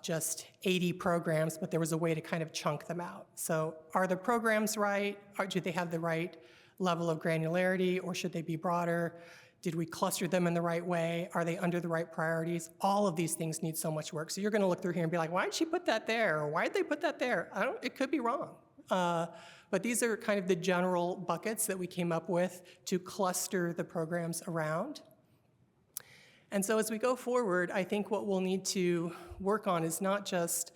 just 80 programs, but there was a way to kind of chunk them out. So are the programs right? Do they have the right level of granularity, or should they be broader? Did we cluster them in the right way? Are they under the right priorities? All of these things need so much work. So you're gonna look through here and be like, why did she put that there? Or why did they put that there? It could be wrong. But these are kind of the general buckets that we came up with to cluster the programs around. And so as we go forward, I think what we'll need to work on is not just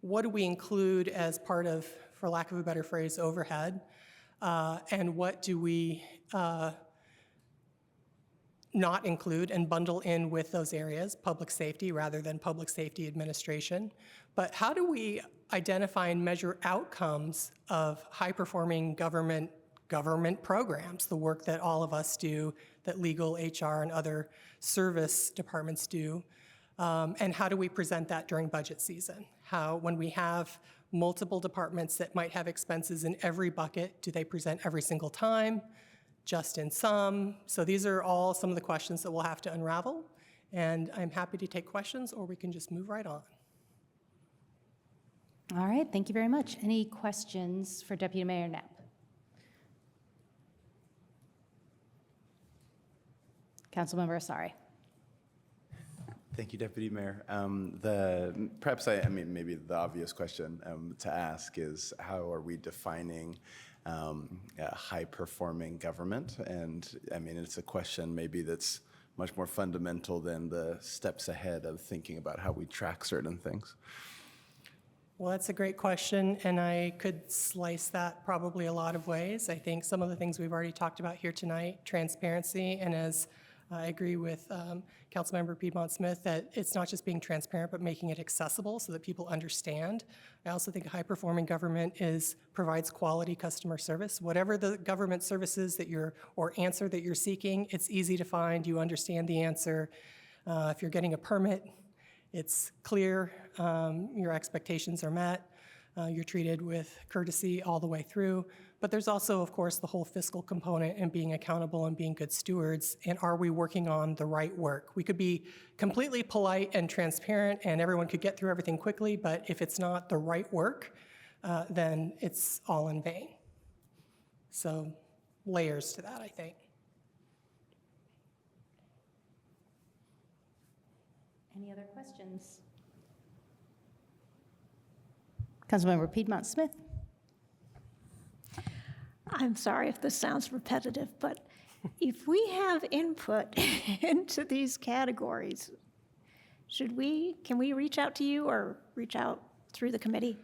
what do we include as part of, for lack of a better phrase, overhead, and what do we not include and bundle in with those areas, public safety rather than public safety administration. But how do we identify and measure outcomes of high-performing government programs, the work that all of us do, that legal, HR, and other service departments do, and how do we present that during budget season? How, when we have multiple departments that might have expenses in every bucket, do they present every single time, just in some? So these are all some of the questions that we'll have to unravel, and I'm happy to take questions, or we can just move right on. All right, thank you very much. Any questions for Deputy Mayor Knapp? Councilmember Asari. Thank you, Deputy Mayor. Perhaps maybe the obvious question to ask is, how are we defining high-performing government? And I mean, it's a question maybe that's much more fundamental than the steps ahead of thinking about how we track certain things. Well, that's a great question, and I could slice that probably a lot of ways. I think some of the things we've already talked about here tonight, transparency, and as I agree with Councilmember Piedmont-Smith that it's not just being transparent, but making it accessible so that people understand. I also think a high-performing government provides quality customer service. Whatever the government services that or answer that you're seeking, it's easy to find. You understand the answer. If you're getting a permit, it's clear, your expectations are met, you're treated with courtesy all the way through. But there's also, of course, the whole fiscal component and being accountable and being good stewards. And are we working on the right work? We could be completely polite and transparent and everyone could get through everything quickly, but if it's not the right work, then it's all in vain. So layers to that, I think. Any other questions? Councilmember Piedmont-Smith. I'm sorry if this sounds repetitive, but if we have input into these categories, can we reach out to you or reach out through the committee?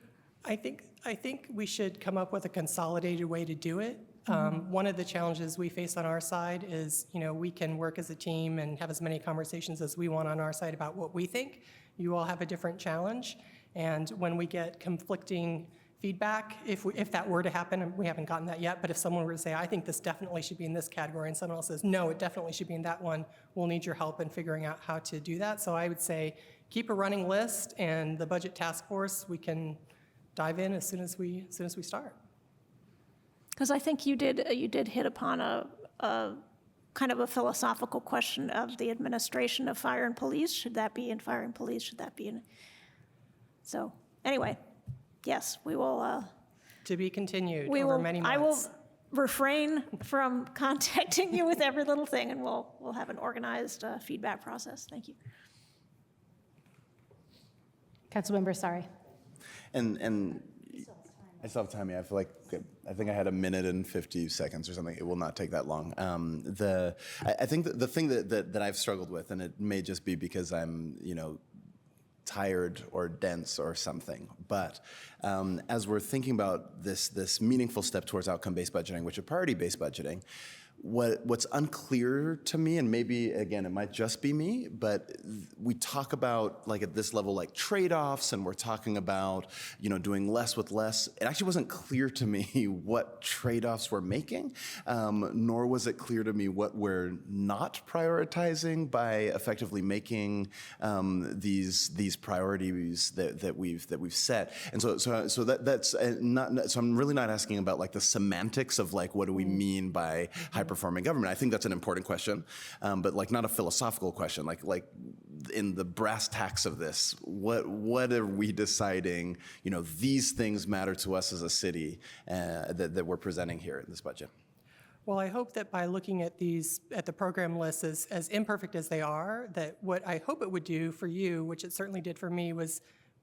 I think we should come up with a consolidated way to do it. One of the challenges we face on our side is, we can work as a team and have as many conversations as we want on our side about what we think. You all have a different challenge. And when we get conflicting feedback, if that were to happen, and we haven't gotten that yet, but if someone were to say, I think this definitely should be in this category, and someone else says, no, it definitely should be in that one, we'll need your help in figuring out how to do that. So I would say keep a running list, and the budget task force, we can dive in as soon as we start. Because I think you did hit upon a kind of a philosophical question of the administration of fire and police. Should that be in fire and police? Should that be in? So anyway, yes, we will. To be continued over many months. I will refrain from contacting you with every little thing, and we'll have an organized feedback process. Thank you. Councilmember Asari. And I still have time. Yeah, I think I had 1 minute and 50 seconds or something. It will not take that long. I think the thing that I've struggled with, and it may just be because I'm tired or dense or something, but as we're thinking about this meaningful step towards outcome-based budgeting, which is priority-based budgeting, what's unclear to me, and maybe again it might just be me, but we talk about at this level trade-offs, and we're talking about doing less with less. It actually wasn't clear to me what trade-offs we're making, nor was it clear to me what we're not prioritizing by effectively making these priorities that we've set. And so that's not. So I'm really not asking about the semantics of what do we mean by high-performing government. I think that's an important question, but not a philosophical question. Like in the brass tacks of this, what are we deciding? These things matter to us as a city that we're presenting here in this budget. Well, I hope that by looking at the program lists as imperfect as they are, that what I hope it would do for you, which it certainly did for me, was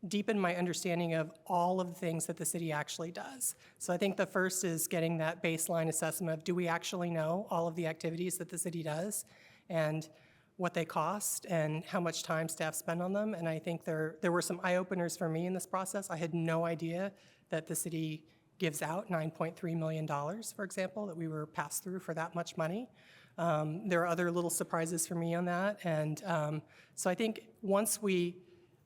deepen my understanding of all of the things that the city actually does. So I think the first is getting that baseline assessment of, do we actually know all of the activities that the city does and what they cost and how much time staff spend on them? And I think there were some eye-openers for me in this process. I had no idea that the city gives out $9.3 million, for example, that we were passed through for that much money. There are other little surprises for me on that. And so I think once we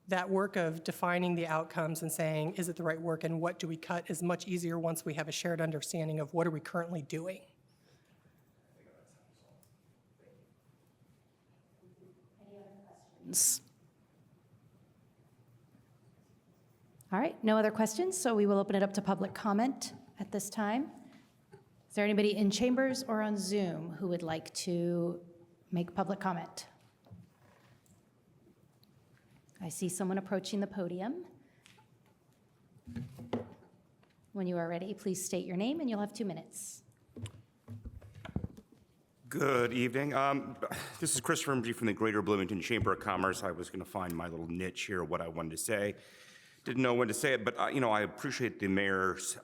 that work of defining the outcomes and saying, is it the right work and what do we cut is much easier once we have a shared understanding of what are we currently doing. All right, no other questions, so we will open it up to public comment at this time. Is there anybody in chambers or on Zoom who would like to make public comment? I see someone approaching the podium. When you are ready, please state your name and you'll have 2 minutes. Good evening. This is Christopher MG from the Greater Bloomington Chamber of Commerce. I was going to find my little niche here, what I wanted to say. Didn't know when to say it, but I appreciate the mayor's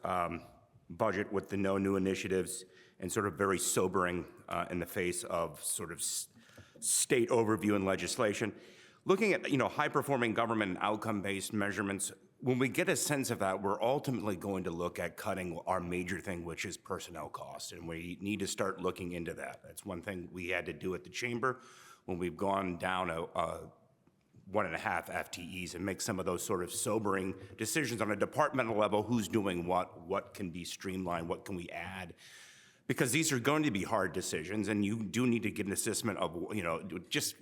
budget with the no new initiatives and sort of very sobering in the face of sort of state overview and legislation. Looking at high-performing government and outcome-based measurements, when we get a sense of that, we're ultimately going to look at cutting our major thing, which is personnel costs, and we need to start looking into that. That's one thing we had to do at the chamber when we've gone down 1.5 FTEs and make some of those sort of sobering decisions on a departmental level. Who's doing what can be streamlined, what can we add? Because these are going to be hard decisions, and you do need to get an assessment of just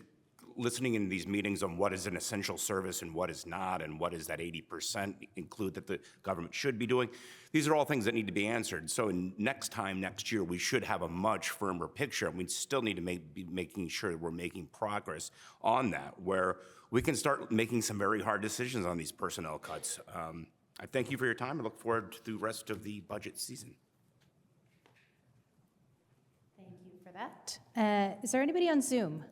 listening in these meetings on what is an essential service and what is not, and what is that 80% include that the government should be doing. These are all things that need to be answered. So next year, we should have a much firmer picture, and we still need to be making sure we're making progress on that, where we can start making some very hard decisions on these personnel cuts. I thank you for your time. I look forward to the rest of the budget season. Thank you for that. Is there anybody on Zoom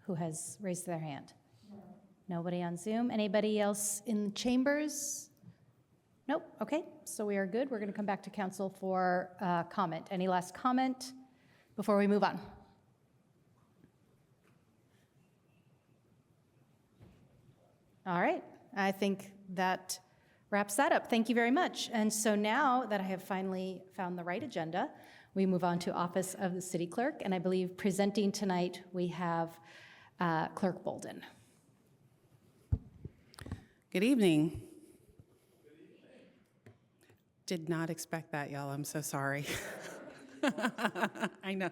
who has raised their hand? No. Nobody on Zoom? Anybody else in chambers? Nope. Okay, so we are good. We're going to come back to council for comment. Any last comment before we move on? All right, I think that wraps that up. Thank you very much. And so now that I have finally found the right agenda, we move on to Office of the City Clerk, and I believe presenting tonight we have Clerk Bolden. Good evening. Did not expect that, y'all. I'm so sorry. I know.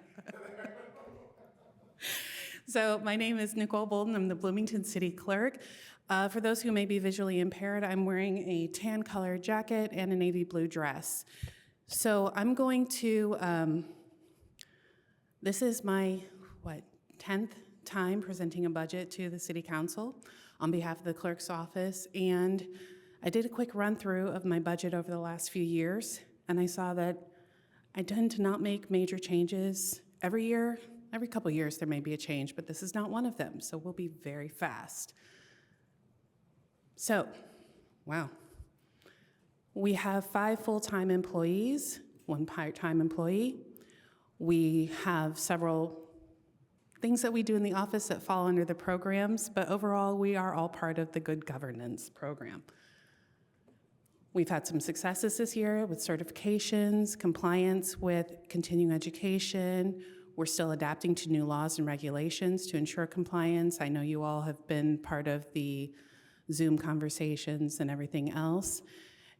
So my name is Nicole Bolden. I'm the Bloomington City Clerk. For those who may be visually impaired, I'm wearing a tan colored jacket and a navy blue dress. So I'm going to, this is my, 10th time presenting a budget to the City Council on behalf of the Clerk's Office. And I did a quick run through of my budget over the last few years, and I saw that I tend to not make major changes every year. Every couple of years there may be a change, but this is not one of them, so we'll be very fast. So, wow. We have 5 full-time employees, 1 part-time employee. We have several things that we do in the office that fall under the programs, but overall we are all part of the good governance program. We've had some successes this year with certifications, compliance with continuing education. We're still adapting to new laws and regulations to ensure compliance. I know you all have been part of the Zoom conversations and everything else.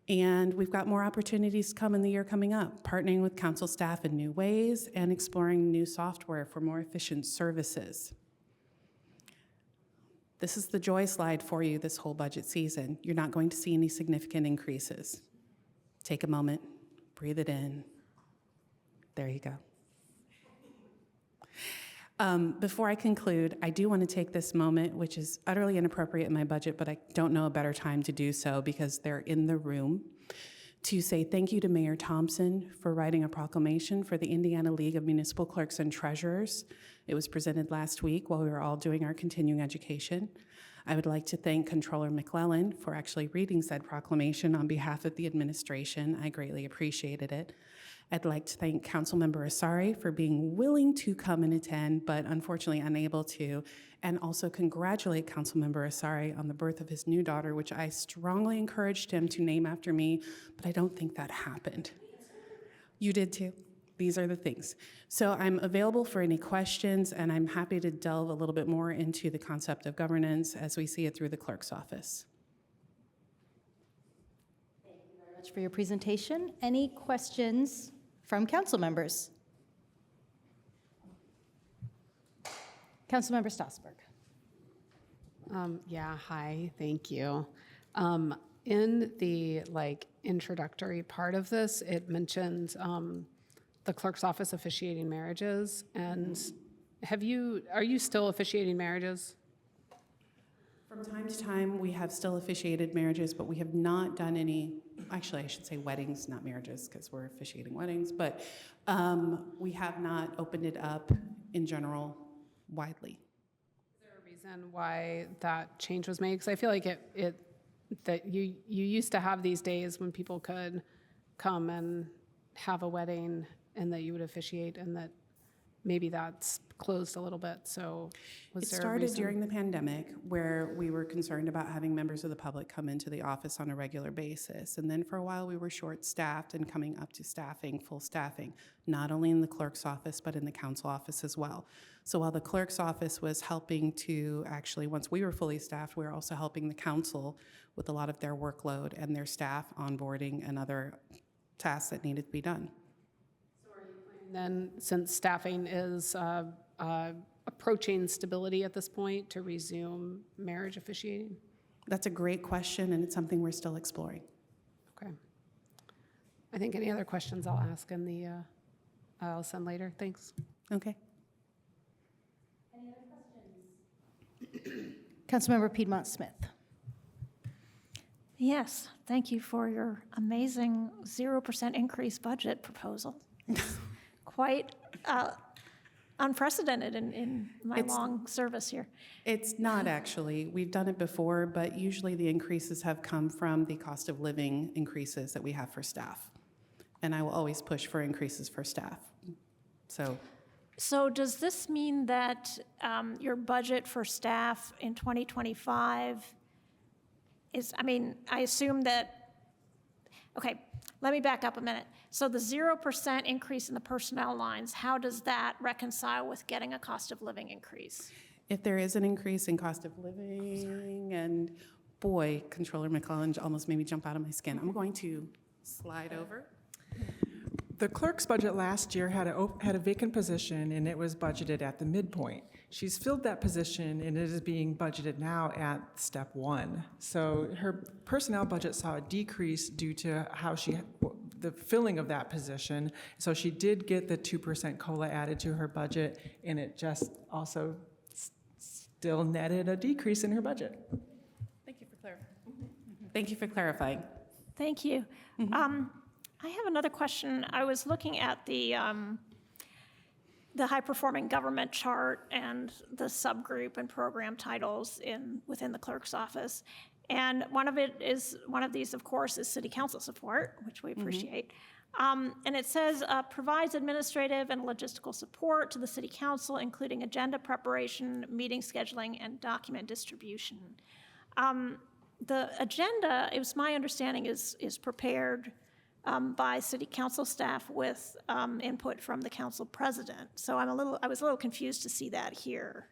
And we've got more opportunities to come in the year coming up, partnering with council staff in new ways and exploring new software for more efficient services. This is the joy slide for you this whole budget season. You're not going to see any significant increases. Take a moment, breathe it in. There you go. Before I conclude, I do want to take this moment, which is utterly inappropriate in my budget, but I don't know a better time to do so because they're in the room, to say thank you to Mayor Thompson for writing a proclamation for the Indiana League of Municipal Clerks and Treasurers. It was presented last week while we were all doing our continuing education. I would like to thank Controller McClellan for actually reading said proclamation on behalf of the administration. I greatly appreciated it. I'd like to thank Councilmember Asari for being willing to come and attend, but unfortunately unable to, and also congratulate Councilmember Asari on the birth of his new daughter, which I strongly encouraged him to name after me, but I don't think that happened. You did too? these are the things. So I'm available for any questions, and I'm happy to delve a little bit more into the concept of governance as we see it through the clerk's office. Thank you very much for your presentation. Any questions from council members? Councilmember Stossberg. Yeah, hi, thank you. In the introductory part of this, it mentioned the clerk's office officiating marriages. And are you still officiating marriages? From time to time, we have still officiated marriages, but we have not done any, actually, I should say weddings, not marriages, because we're officiating weddings, but we have not opened it up in general widely. Is there a reason why that change was made? Because I feel like that you used to have these days when people could come and have a wedding and that you would officiate, and that maybe that's closed a little bit. So It started during the pandemic, where we were concerned about having members of the public come into the office on a regular basis. And then for a while, we were short-staffed and coming up to staffing, full staffing, not only in the clerk's office, but in the council office as well. So while the clerk's office was helping to actually, once we were fully staffed, we were also helping the council with a lot of their workload and their staff onboarding and other tasks that needed to be done. So are you planning then, since staffing is approaching stability at this point, to resume marriage officiating? That's a great question, and it's something we're still exploring. Okay. I think any other questions I'll ask in the, I'll send later. Thanks. Okay. Any other questions? Councilmember Piedmont Smith. Yes, thank you for your amazing 0% increase budget proposal. It's quite unprecedented in my long service here. It's not actually. We've done it before, but usually the increases have come from the cost of living increases that we have for staff. And I will always push for increases for staff. So does this mean that your budget for staff in 2025 is, I assume that, okay, let me back up a minute. So the 0% increase in the personnel lines, how does that reconcile with getting a cost of living increase? If there is an increase in cost of living, and boy, Controller McClellan almost made me jump out of my skin. I'm going to slide over. The clerk's budget last year had a vacant position, and it was budgeted at the midpoint. She's filled that position, and it is being budgeted now at step 1. So her personnel budget saw a decrease due to the filling of that position. So she did get the 2% COLA added to her budget, and it just also still netted a decrease in her budget. Thank you for clarifying. Thank you for clarifying. Thank you. I have another question. I was looking at the high-performing government chart and the subgroup and program titles within the clerk's office. And one of these, of course, is city council support, which we appreciate. And it says, provides administrative and logistical support to the city council, including agenda preparation, meeting scheduling, and document distribution. The agenda, it was my understanding, is prepared by city council staff with input from the council president. So I was a little confused to see that here.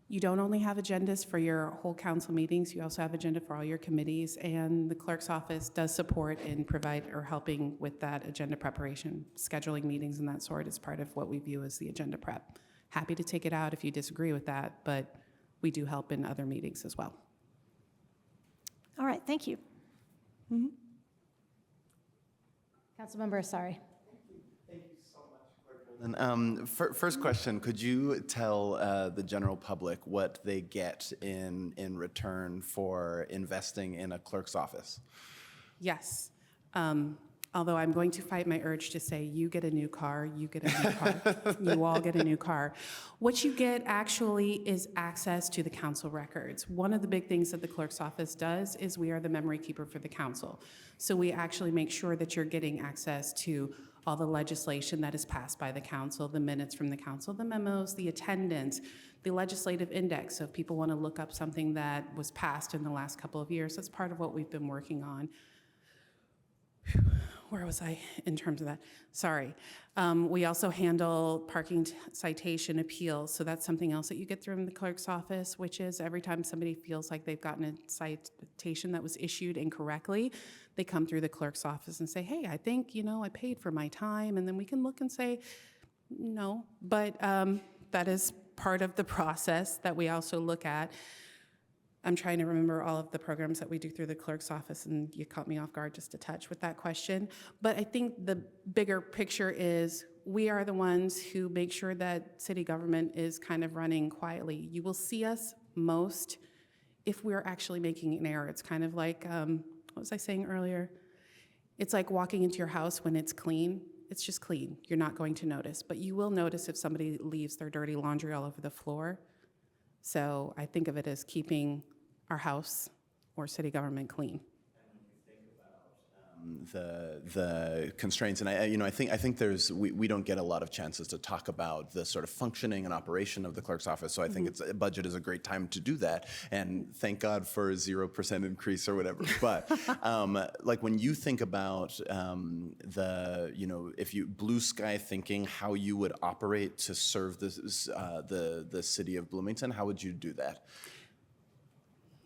You don't only have agendas for your whole council meetings, you also have agenda for all your committees, and the clerk's office does support and provide or helping with that agenda preparation, scheduling meetings and that sort is part of what we view as the agenda prep. Happy to take it out if you disagree with that, but we do help in other meetings as well. All right, thank you. Councilmember Asari. Thank you so much, Clerk. First question, could you tell the general public what they get in return for investing in a clerk's office? Yes. Although I'm going to fight my urge to say, you get a new car, you get a new car, you all get a new car. What you get actually is access to the council records. One of the big things that the clerk's office does is we are the memory keeper for the council. So we actually make sure that you're getting access to all the legislation that is passed by the council, the minutes from the council, the memos, the attendance, the legislative index. So if people want to look up something that was passed in the last couple of years, that's part of what we've been working on. where was I in terms of that? Sorry. We also handle parking citation appeals. So that's something else that you get through in the clerk's office, which is every time somebody feels like they've gotten a citation that was issued incorrectly, they come through the clerk's office and say, hey, I think, I paid for my time. And then we can look and say, no. But that is part of the process that we also look at. I'm trying to remember all of the programs that we do through the clerk's office, and you caught me off guard just a touch with that question. But I think the bigger picture is we are the ones who make sure that city government is kind of running quietly. You will see us most if we're actually making an error. It's kind of like, what was I saying earlier? It's like walking into your house when it's clean. It's just clean. You're not going to notice. But you will notice if somebody leaves their dirty laundry all over the floor. So I think of it as keeping our house or city government clean. The constraints, and I think we don't get a lot of chances to talk about the sort of functioning and operation of the clerk's office. So I think budget is a great time to do that, and thank God for a 0% increase or whatever. But like when you think about if you blue sky thinking how you would operate to serve the city of Bloomington, how would you do that?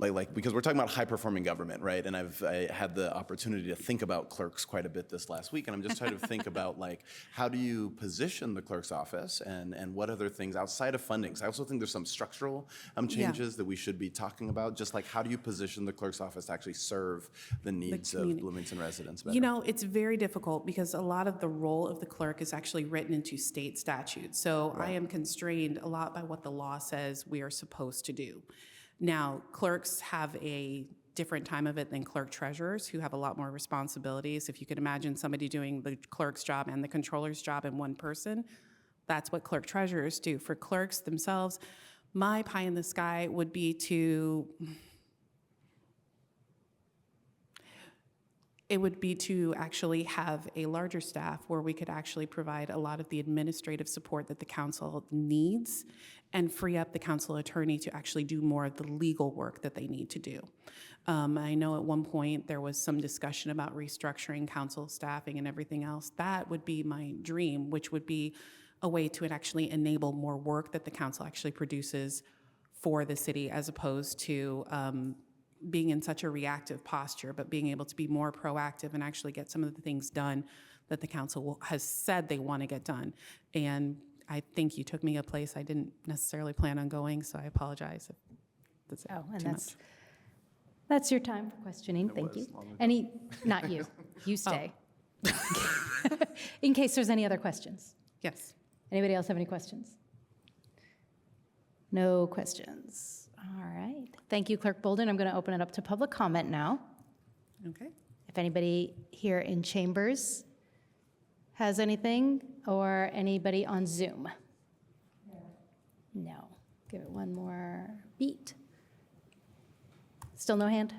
Like because we're talking about high-performing government, right? And I had the opportunity to think about clerks quite a bit this last week, and I'm just trying to think about like how do you position the clerk's office and what other things outside of funding? So I also think there's some structural changes that we should be talking about. Just like how do you position the clerk's office to actually serve the needs of Bloomington residents better? It's very difficult because a lot of the role of the clerk is actually written into state statutes. So I am constrained a lot by what the law says we are supposed to do. Now, clerks have a different time of it than clerk treasurers who have a lot more responsibilities. If you could imagine somebody doing the clerk's job and the controller's job in one person, that's what clerk treasurers do. For clerks themselves, my pie in the sky would be to actually have a larger staff where we could actually provide a lot of the administrative support that the council needs and free up the council attorney to actually do more of the legal work that they need to do. I know at one point there was some discussion about restructuring council staffing and everything else. That would be my dream, which would be a way to actually enable more work that the council actually produces for the city as opposed to being in such a reactive posture, but being able to be more proactive and actually get some of the things done that the council has said they want to get done. And I think you took me a place I didn't necessarily plan on going, so I apologize if that's too much. That's your time for questioning. Thank you. Not you. You stay. In case there's any other questions. Yes. Anybody else have any questions? No questions. All right. Thank you, Clerk Bolden. I'm going to open it up to public comment now. Okay. If anybody here in chambers has anything, or anybody on Zoom? No. Give it one more beat. Still no hand?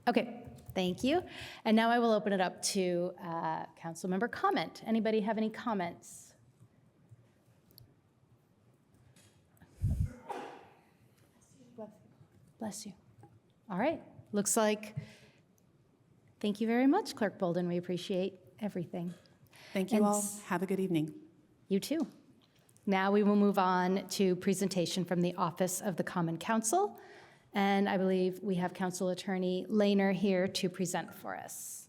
Okay, thank you. And now I will open it up to council member comment. Anybody have any comments? Bless you. All right, looks like, thank you very much, Clerk Bolden. We appreciate everything. Thank you all. Have a good evening. You too. Now we will move on to presentation from the Office of the Common Council. And I believe we have Council Attorney Lehner here to present for us.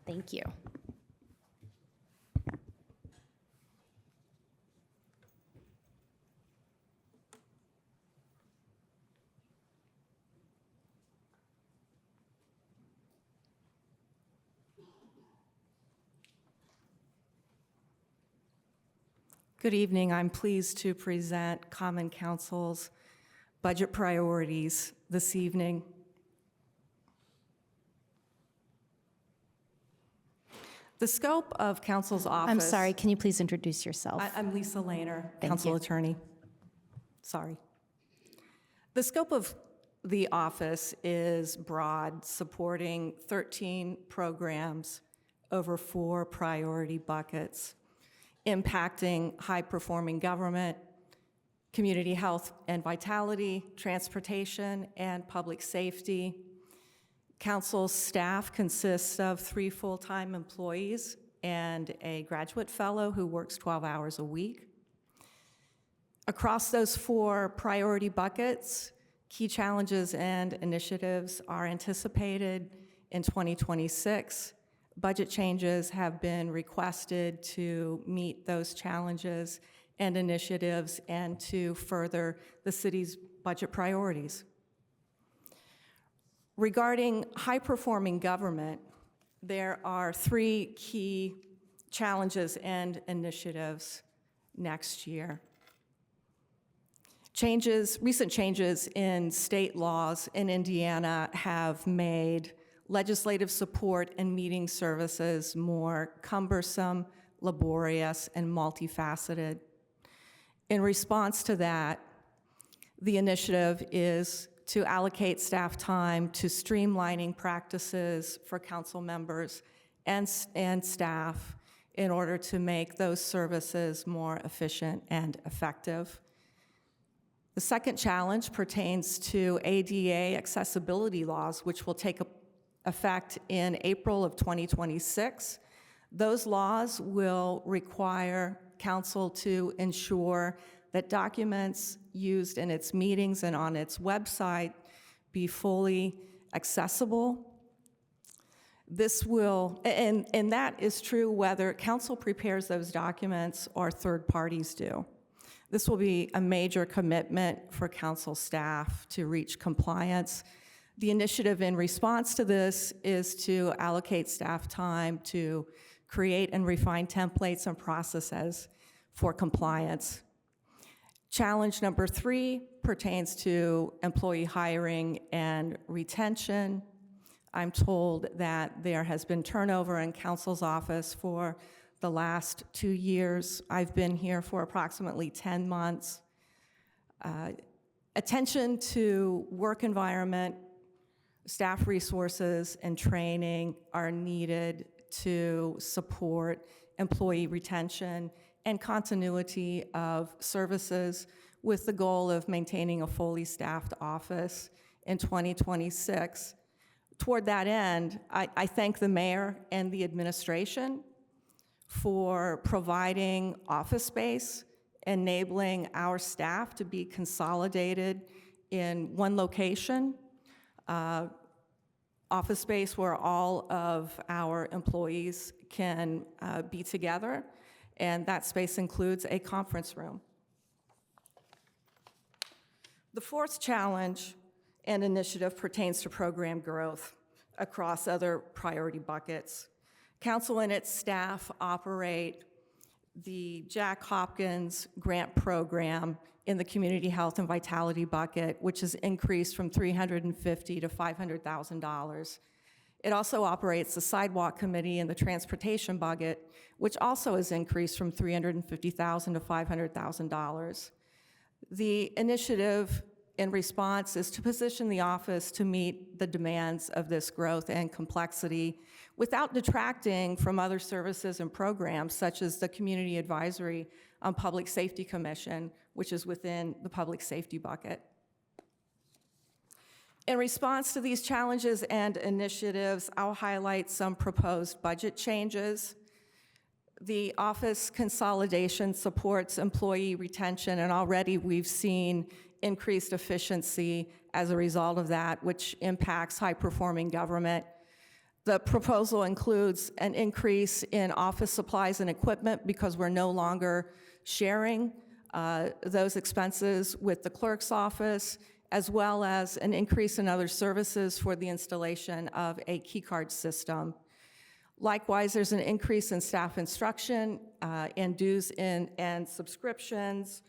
Thank you. Good evening. I'm pleased to present Common Council's budget priorities this evening. The scope of Council's office... I'm sorry, can you please introduce yourself? I'm Lisa Lehner, Thank Council you. Attorney. Sorry. The scope of the office is broad, supporting 13 programs over 4 priority buckets, impacting high-performing government, community health and vitality, transportation, and public safety, Council staff consists of 3 full-time employees and a graduate fellow who works 12 hours a week. Across those 4 priority buckets, key challenges and initiatives are anticipated in 2026. Budget changes have been requested to meet those challenges and initiatives and to further the city's budget priorities. Regarding high-performing government, there are 3 key challenges and initiatives next year. Recent changes in state laws in Indiana have made legislative support and meeting services more cumbersome, laborious, and multifaceted. In response to that, the initiative is to allocate staff time to streamlining practices for council members and staff in order to make those services more efficient and effective. The second challenge pertains to ADA accessibility laws, which will take effect in April of 2026. Those laws will require council to ensure that documents used in its meetings and on its website be fully accessible. This will, and that is true whether council prepares those documents or third parties do. This will be a major commitment for council staff to reach compliance. The initiative in response to this is to allocate staff time to create and refine templates and processes for compliance. Challenge number 3 pertains to employee hiring and retention. I'm told that there has been turnover in council's office for the last 2 years. I've been here for approximately 10 months. Attention to work environment, staff resources, and training are needed to support employee retention and continuity of services with the goal of maintaining a fully staffed office in 2026. Toward that end, I thank the mayor and the administration for providing office space, enabling our staff to be consolidated in one location, office space where all of our employees can be together, and that space includes a conference room. The 4th challenge and initiative pertains to program growth across other priority buckets. Council and its staff operate the Jack Hopkins Grant Program in the Community Health and Vitality bucket, which has increased from $350,000 to $500,000. It also operates the Sidewalk Committee in the Transportation bucket, which also has increased from $350,000 to $500,000. The initiative in response is to position the office to meet the demands of this growth and complexity without detracting from other services and programs such as the Community Advisory on Public Safety Commission, which is within the Public Safety bucket. In response to these challenges and initiatives, I'll highlight some proposed budget changes. The office consolidation supports employee retention, and already we've seen increased efficiency as a result of that, which impacts high-performing government. The proposal includes an increase in office supplies and equipment because we're no longer sharing those expenses with the clerk's office, as well as an increase in other services for the installation of a key card system. Likewise, there's an increase in staff instruction and dues and subscriptions,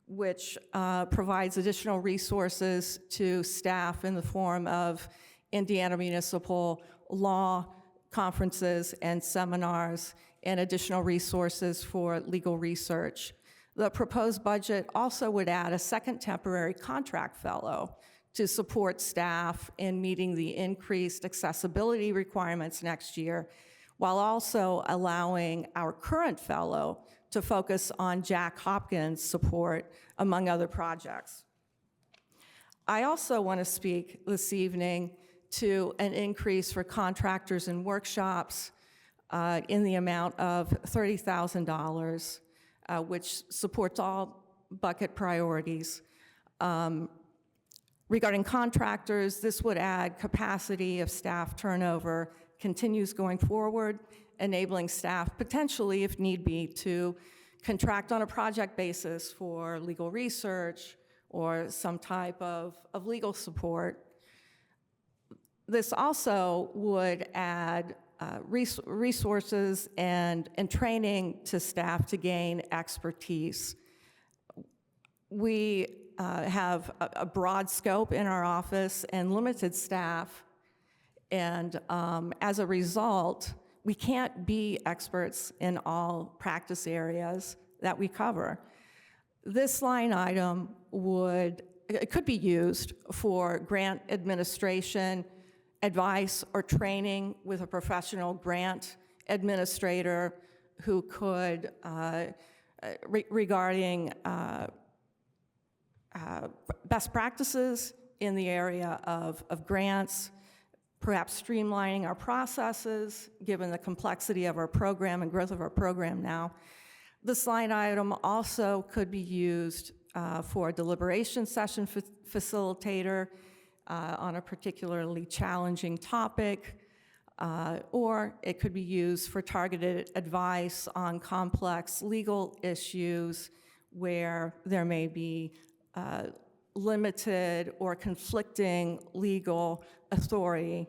which provides additional resources to staff in the form of Indiana municipal law conferences and seminars, and additional resources for legal research. The proposed budget also would add a second temporary contract fellow to support staff in meeting the increased accessibility requirements next year, while also allowing our current fellow to focus on Jack Hopkins support, among other projects. I also want to speak this evening to an increase for contractors and workshops in the amount of $30,000, which supports all bucket priorities. Regarding contractors, this would add capacity if staff turnover continues going forward, enabling staff potentially, if need be, to contract on a project basis for legal research or some type of legal support. This also would add resources and training to staff to gain expertise. We have a broad scope in our office and limited staff, and as a result, we can't be experts in all practice areas that we cover. This line item could be used for grant administration, advice, or training with a professional grant administrator who could, regarding best practices in the area of grants, perhaps streamlining our processes, given the complexity of our program and growth of our program now. This line item also could be used for a deliberation session facilitator on a particularly challenging topic, or it could be used for targeted advice on complex legal issues where there may be limited or conflicting legal authority.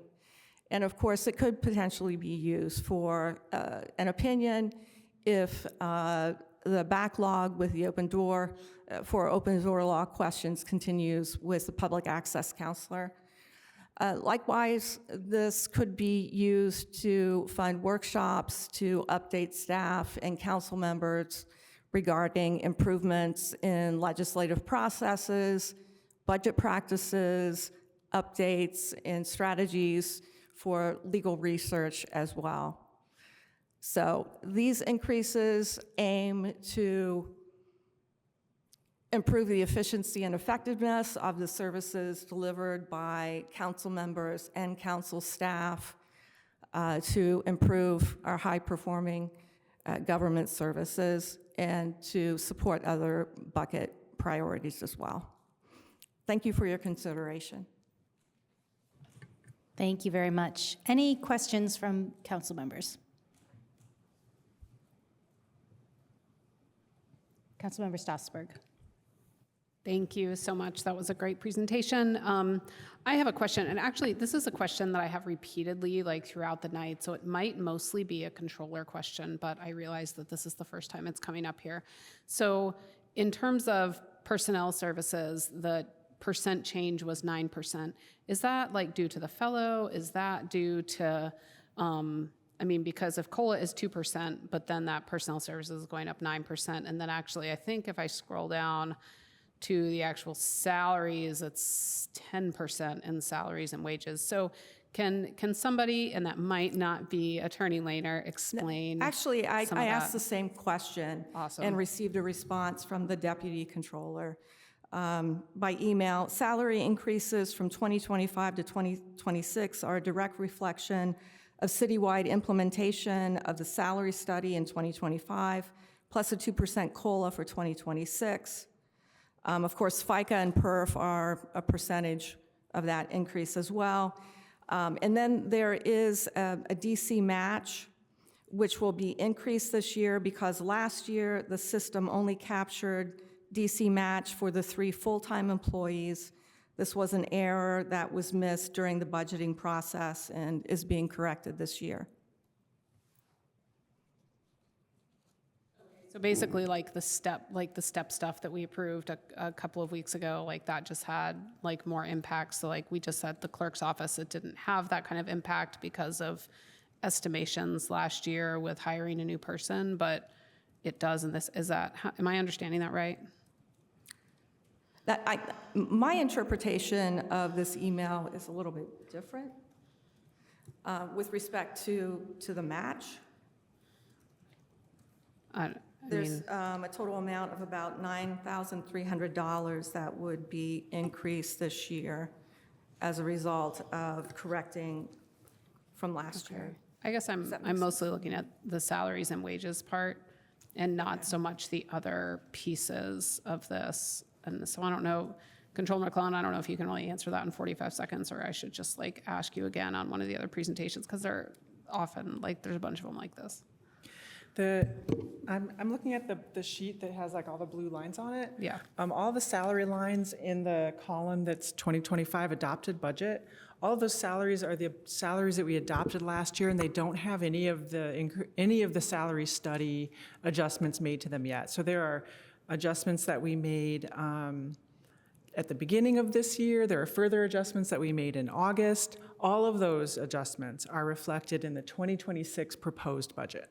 And of course, it could potentially be used for an opinion if the backlog with the open door, for open door law questions continues with the public access counselor. Likewise, this could be used to fund workshops to update staff and council members regarding improvements in legislative processes, budget practices, updates, and strategies for legal research as well. So these increases aim to improve the efficiency and effectiveness of the services delivered by council members and council staff to improve our high-performing government services and to support other bucket priorities as well. Thank you for your consideration. Thank you very much. Any questions from council members? Councilmember Stossberg. Thank you so much. That was a great presentation. I have a question, and actually, this is a question that I have repeatedly, like throughout the night, so it might mostly be a controller question, but I realize that this is the first time it's coming up here. So in terms of personnel services, the percent change was 9%. Is that like due to the fellow? Is that due to, I mean, because if COLA is 2%, but then that personnel services is going up 9%, and then actually, I think if I scroll down to the actual salaries, it's 10% in salaries and wages. So can somebody, and that might not be Attorney Lehner, explain? Actually, I some of asked that? the same question Awesome. and received a response from the Deputy Controller by email. Salary increases from 2025 to 2026 are a direct reflection of citywide implementation of the salary study in 2025, plus a 2% COLA for 2026. Of course, FICA and PERF are a percentage of that increase as well. And then there is a DC match, which will be increased this year because last year the system only captured DC match for the 3 full-time employees. This was an error that was missed during the budgeting process and is being corrected this year. So basically, like the step stuff that we approved a couple of weeks ago, like that just had like more impact. So like we just said, the clerk's office, it didn't have that kind of impact because of estimations last year with hiring a new person, but it does in this. Am I understanding that right? My interpretation of this email is a little bit different with respect to the match. There's a total amount of about $9,300 that would be increased this year as a result of correcting from last year. I guess I'm mostly looking at the salaries and wages part and not so much the other pieces of this. And so I don't know, Controller McClellan, I don't know if you can really answer that in 45 seconds, or I should just like ask you again on one of the other presentations, because they're often, like, there's a bunch of them like this. I'm looking at the sheet that has like all the blue lines on it. Yeah. All the salary lines in the column that's 2025 adopted budget, all of those salaries are the salaries that we adopted last year, and they don't have any of the salary study adjustments made to them yet. So there are adjustments that we made at the beginning of this year. There are further adjustments that we made in August. All of those adjustments are reflected in the 2026 proposed budget.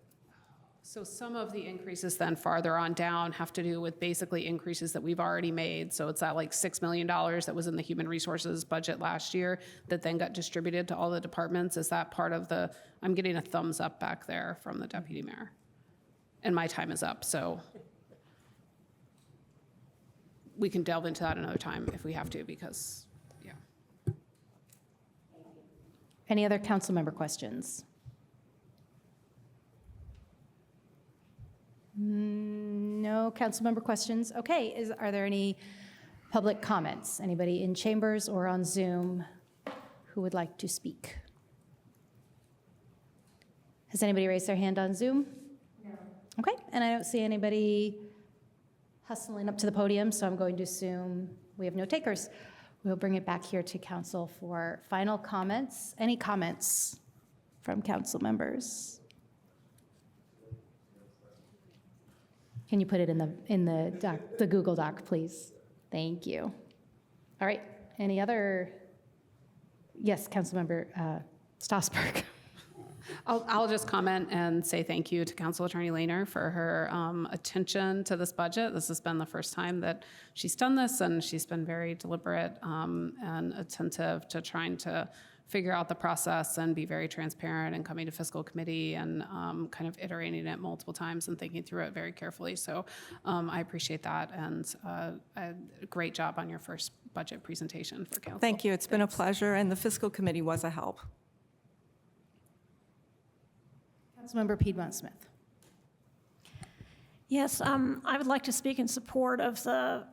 So some of the increases then farther on down have to do with basically increases that we've already made. So it's that like $6 million that was in the human resources budget last year that then got distributed to all the departments. Is that part of the, I'm getting a thumbs up back there from the deputy mayor. And my time is up, so we can delve into that another time if we have to, because, yeah. Any other council member questions? No council member questions. Okay, are there any public comments? Anybody in chambers or on Zoom who would like to speak? Has anybody raised their hand on Zoom? No. Okay, and I don't see anybody hustling up to the podium, so I'm going to assume we have no takers. We'll bring it back here to council for final comments. Any comments from council members? Can you put it in the doc, the Google Doc, please? Thank you. All right. Any other? Yes, Councilmember Strasburg. I'll just comment and say thank you to Council Attorney Lehner for her attention to this budget. This has been the first time that she's done this, and she's been very deliberate and attentive to trying to figure out the process and be very transparent and coming to fiscal committee and kind of iterating it multiple times and thinking through it very carefully. So I appreciate that, and a great job on your first budget presentation for council. Thank you. It's been a pleasure, and the fiscal committee was a help. Councilmember Piedmont-Smith. Yes, I would like to speak in support of the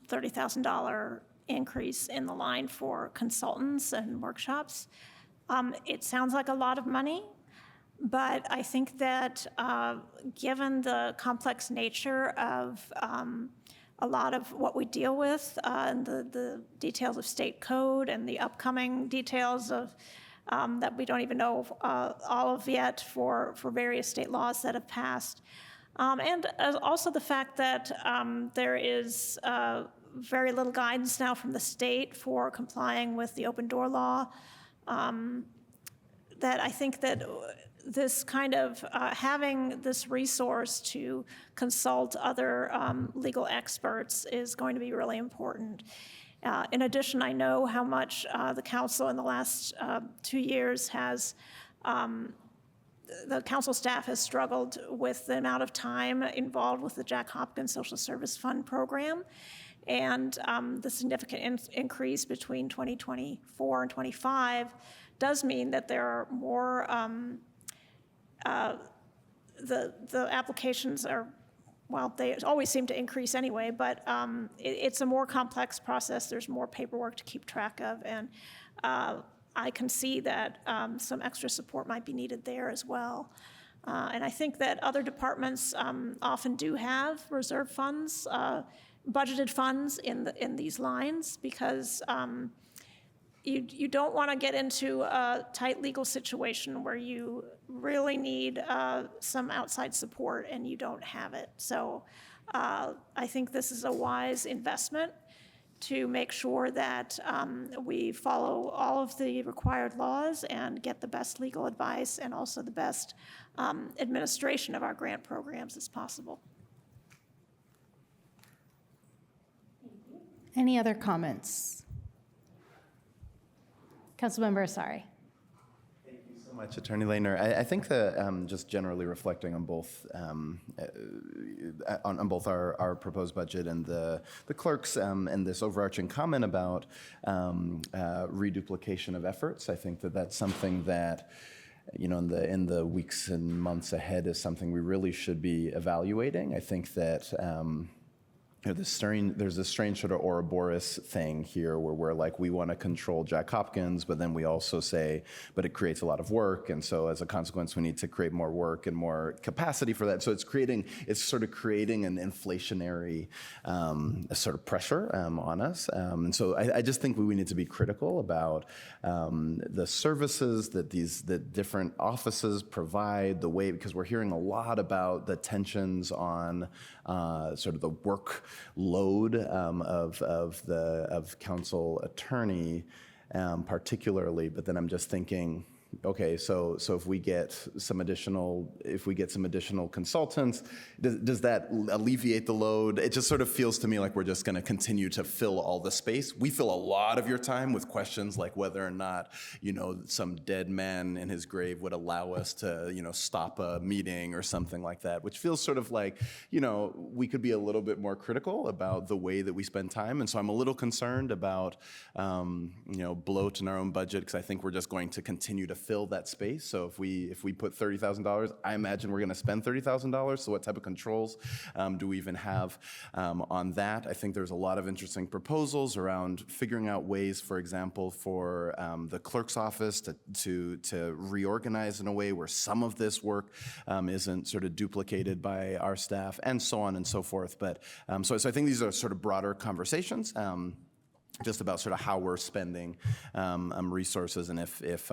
$30,000 increase in the line for consultants and workshops. It sounds like a lot of money, but I think that given the complex nature of a lot of what we deal with, and the details of state code and the upcoming details of that we don't even know all of yet for various state laws that have passed. And also the fact that there is very little guidance now from the state for complying with the open door law, that I think that this kind of having this resource to consult other legal experts is going to be really important. In addition, I know how much the council in the last 2 years has, the council staff has struggled with the amount of time involved with the Jack Hopkins Social Service Fund program, and the significant increase between 2024 and 25 does mean that there are more, the applications are, well, they always seem to increase anyway, but it's a more complex process. There's more paperwork to keep track of, and I can see that some extra support might be needed there as well. And I think that other departments often do have reserve funds, budgeted funds in these lines, because you don't want to get into a tight legal situation where you really need some outside support and you don't have it. So I think this is a wise investment to make sure that we follow all of the required laws and get the best legal advice and also the best administration of our grant programs as possible. Any other comments? Councilmember Asari. Thank you so much, Attorney Lehner. I think that just generally reflecting on both on both our proposed budget and the clerks and this overarching comment about reduplication of efforts, I think that that's something that, you know, in the weeks and months ahead is something we really should be evaluating. I think that you know, there's this strange sort of Ouroboros thing here where we're like, we want to control Jack Hopkins, but then we also say, but it creates a lot of work. And so as a consequence, we need to create more work and more capacity for that. So it's sort of creating an inflationary sort of pressure on us. And so I just think we need to be critical about the services that different offices provide, the way, because we're hearing a lot about the tensions on sort of the workload of council attorney, particularly. But then I'm just thinking, okay, so if we get some additional consultants, does that alleviate the load? It just sort of feels to me like we're just going to continue to fill all the space. We fill a lot of your time with questions like whether or not, you know, some dead man in his grave would allow us to, you know, stop a meeting or something like that, which feels sort of like, you know, we could be a little bit more critical about the way that we spend time. And so I'm a little concerned about, you know, bloat in our own budget, because I think we're just going to continue to fill that space. So if we put $30,000, I imagine we're going to spend $30,000. So what type of controls do we even have on that? I think there's a lot of interesting proposals around figuring out ways, for example, for the clerk's office to reorganize in a way where some of this work isn't sort of duplicated by our staff, and so on and so forth. But so I think these are sort of broader conversations. Just about sort of how we're spending resources, and if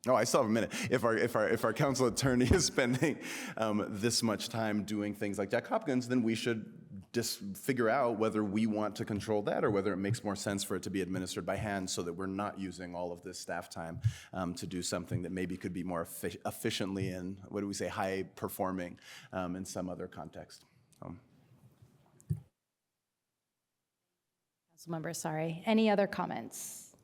oh, I still have a minute. If our council attorney is spending this much time doing things like Jack Hopkins, then we should just figure out whether we want to control that or whether it makes more sense for it to be administered by hand, so that we're not using all of this staff time to do something that maybe could be more efficiently and, what do we say, high performing in some other context. Councilmember, sorry. Any other comments?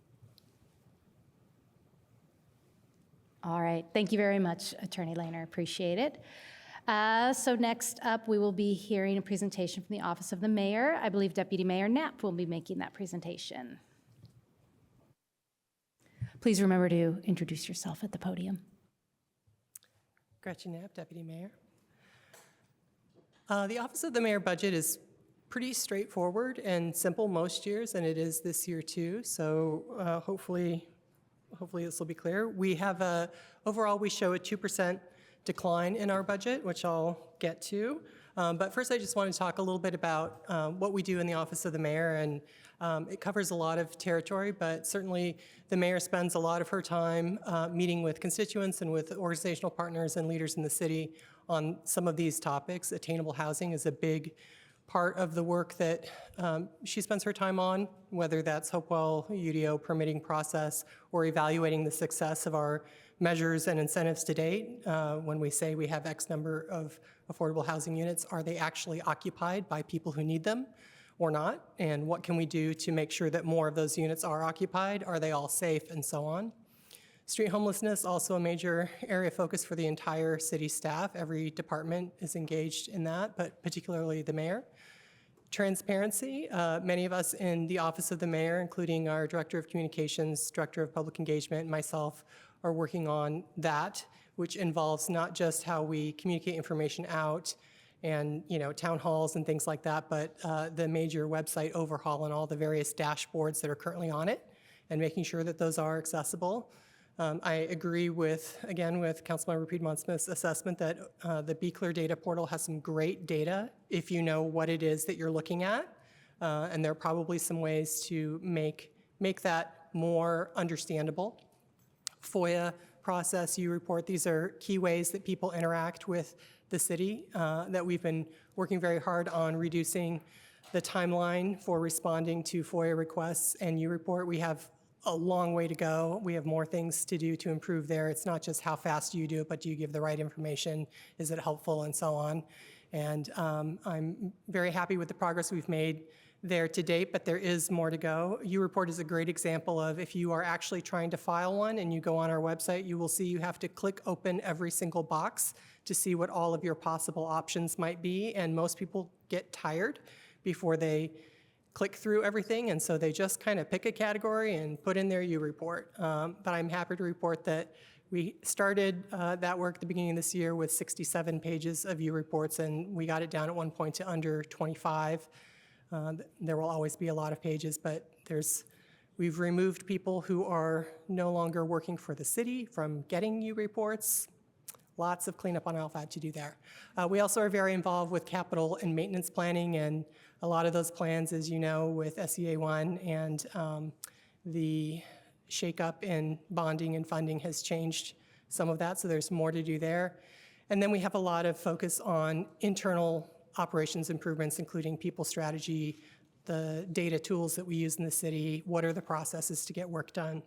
All right. Thank you very much, Attorney Lehner. Appreciate it. So next up, we will be hearing a presentation from the Office of the Mayor. I believe Deputy Mayor Knapp will be making that presentation. Please remember to introduce yourself at the podium. Gretchen Knapp, Deputy Mayor. The Office of the Mayor budget is pretty straightforward and simple most years, and it is this year too. So hopefully this will be clear. We have overall we show a 2% decline in our budget, which I'll get to. But first, I just want to talk a little bit about what we do in the Office of the Mayor, and it covers a lot of territory, but certainly the mayor spends a lot of her time meeting with constituents and with organizational partners and leaders in the city on some of these topics. Attainable housing is a big part of the work that she spends her time on, whether that's Hopewell UDO permitting process or evaluating the success of our measures and incentives to date. When we say we have X number of affordable housing units, are they actually occupied by people who need them or not? And what can we do to make sure that more of those units are occupied? Are they all safe, and so on? Street homelessness, also a major area of focus for the entire city staff. Every department is engaged in that, but particularly the mayor. Transparency, many of us in the Office of the Mayor, including our Director of Communications, Director of Public Engagement, and myself, are working on that, which involves not just how we communicate information out and, you know, town halls and things like that, but the major website overhaul and all the various dashboards that are currently on it, and making sure that those are accessible. I agree with Councilmember Piedmont-Smith's assessment that the Be Clear data portal has some great data if you know what it is that you're looking at, and there are probably some ways to make that more understandable. FOIA process, U-report, these are key ways that people interact with the city that we've been working very hard on reducing the timeline for responding to FOIA requests and U-report. We have a long way to go. We have more things to do to improve there. It's not just how fast do you do it, but do you give the right information? Is it helpful, and so on? And I'm very happy with the progress we've made there to date, but there is more to go. U-Report is a great example of if you are actually trying to file one and you go on our website, you will see you have to click open every single box to see what all of your possible options might be, and most people get tired before they click through everything, and so they just kind of pick a category and put in their U-Report. But I'm happy to report that we started that work at the beginning of this year with 67 pages of U-Reports, and we got it down at one point to under 25. There will always be a lot of pages, but we've removed people who are no longer working for the city from getting U-Reports. Lots of cleanup on Alpha to do there. We also are very involved with capital and maintenance planning, and a lot of those plans, as you know, with SEA 1 and the shakeup in bonding and funding has changed some of that, so there's more to do there. And then we have a lot of focus on internal operations improvements, including people strategy, the data tools that we use in the city, what are the processes to get work done.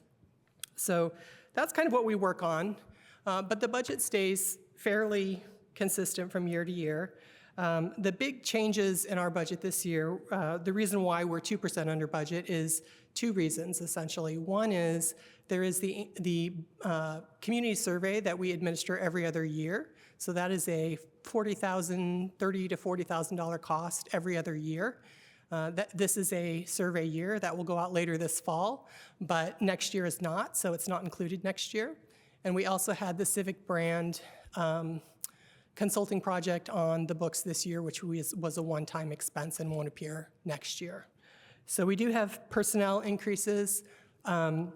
So that's kind of what we work on, but the budget stays fairly consistent from year to year. The big changes in our budget this year, the reason why we're 2% under budget is two reasons, essentially. One is there is the community survey that we administer every other year. So that is a $30,000 to $40,000 cost every other year. This is a survey year that will go out later this fall, but next year is not, so it's not included next year. And we also had the Civic Brand consulting project on the books this year, which was a one-time expense and won't appear next year. So we do have personnel increases, and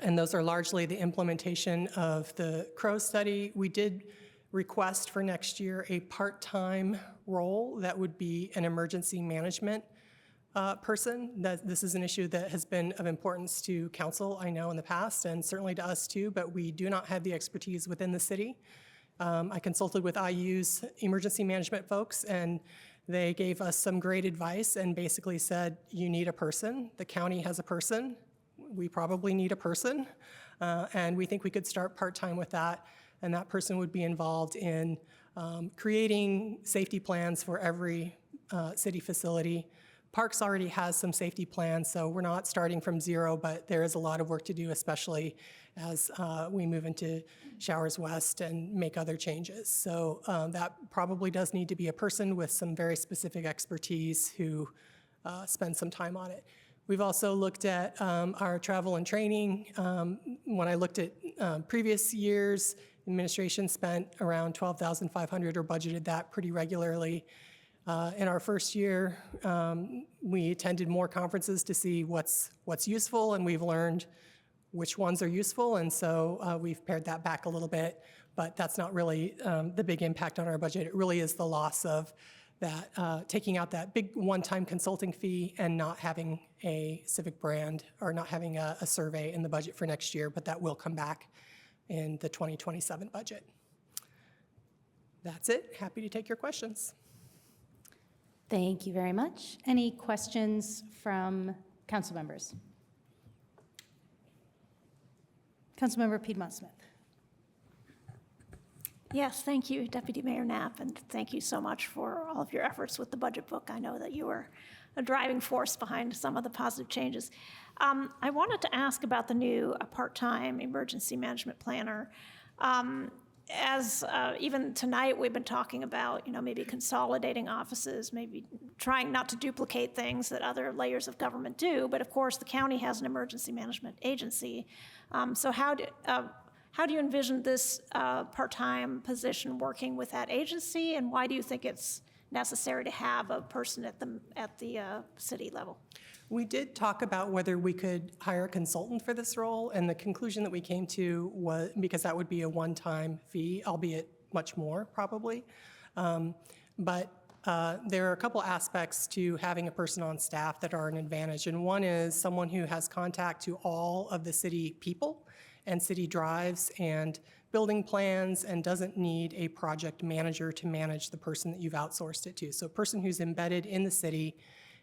those are largely the implementation of the CROW study. We did request for next year a part-time role that would be an emergency management person. This is an issue that has been of importance to council, I know, in the past, and certainly to us too, but we do not have the expertise within the city. I consulted with IU's emergency management folks, and they gave us some great advice and basically said, you need a person. The county has a person. We probably need a person, and we think we could start part-time with that, and that person would be involved in creating safety plans for every city facility. Parks already has some safety plans, so we're not starting from zero, but there is a lot of work to do, especially as we move into Showers West and make other changes. So that probably does need to be a person with some very specific expertise who spends some time on it. We've also looked at our travel and training. When I looked at previous years, administration spent around $12,500 or budgeted that pretty regularly. In our first year, we attended more conferences to see what's useful, and we've learned which ones are useful, and so we've pared that back a little bit, but that's not really the big impact on our budget. It really is the loss of that, taking out that big one-time consulting fee and not having a civic brand or not having a survey in the budget for next year, but that will come back in the 2027 budget. That's it. Happy to take your questions. Thank you very much. Any questions from council members? Councilmember Piedmont-Smith. Yes, thank you, Deputy Mayor Knapp, and thank you so much for all of your efforts with the budget book. I know that you were a driving force behind some of the positive changes. I wanted to ask about the new part-time emergency management planner. Even tonight, we've been talking about, maybe consolidating offices, maybe trying not to duplicate things that other layers of government do. But of course, the county has an emergency management agency. So how do you envision this part-time position working with that agency, and why do you think it's necessary to have a person at the city level? We did talk about whether we could hire a consultant for this role, and the conclusion that we came to was, because that would be a one-time fee, albeit much more probably. But there are a couple aspects to having a person on staff that are an advantage, and one is someone who has contact to all of the city people and city drives and building plans and doesn't need a project manager to manage the person that you've outsourced it to. So a person who's embedded in the city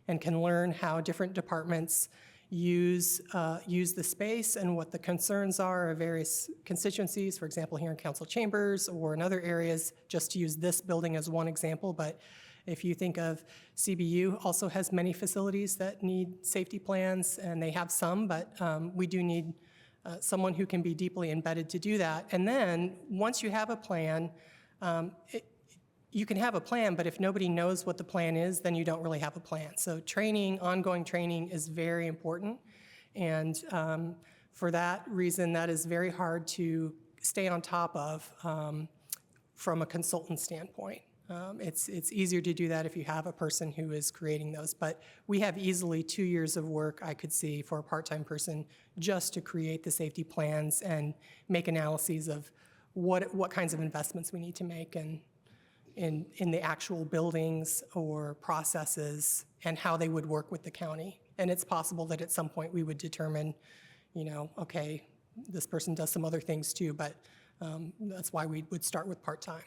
and can learn how different departments use the space and what the concerns are of various constituencies, for example, here in council chambers or in other areas, just to use this building as one example. But If you think of CBU, also has many facilities that need safety plans, and they have some, but we do need someone who can be deeply embedded to do that. And then, once you have a plan, you can have a plan, but if nobody knows what the plan is, then you don't really have a plan. So training, ongoing training is very important. And for that reason, that is very hard to stay on top of from a consultant standpoint. It's easier to do that if you have a person who is creating those. But we have easily 2 years of work, I could see, for a part-time person just to create the safety plans and make analyses of what kinds of investments we need to make in the actual buildings or processes and how they would work with the county. And it's possible that at some point we would determine, okay, this person does some other things too, but that's why we would start with part-time.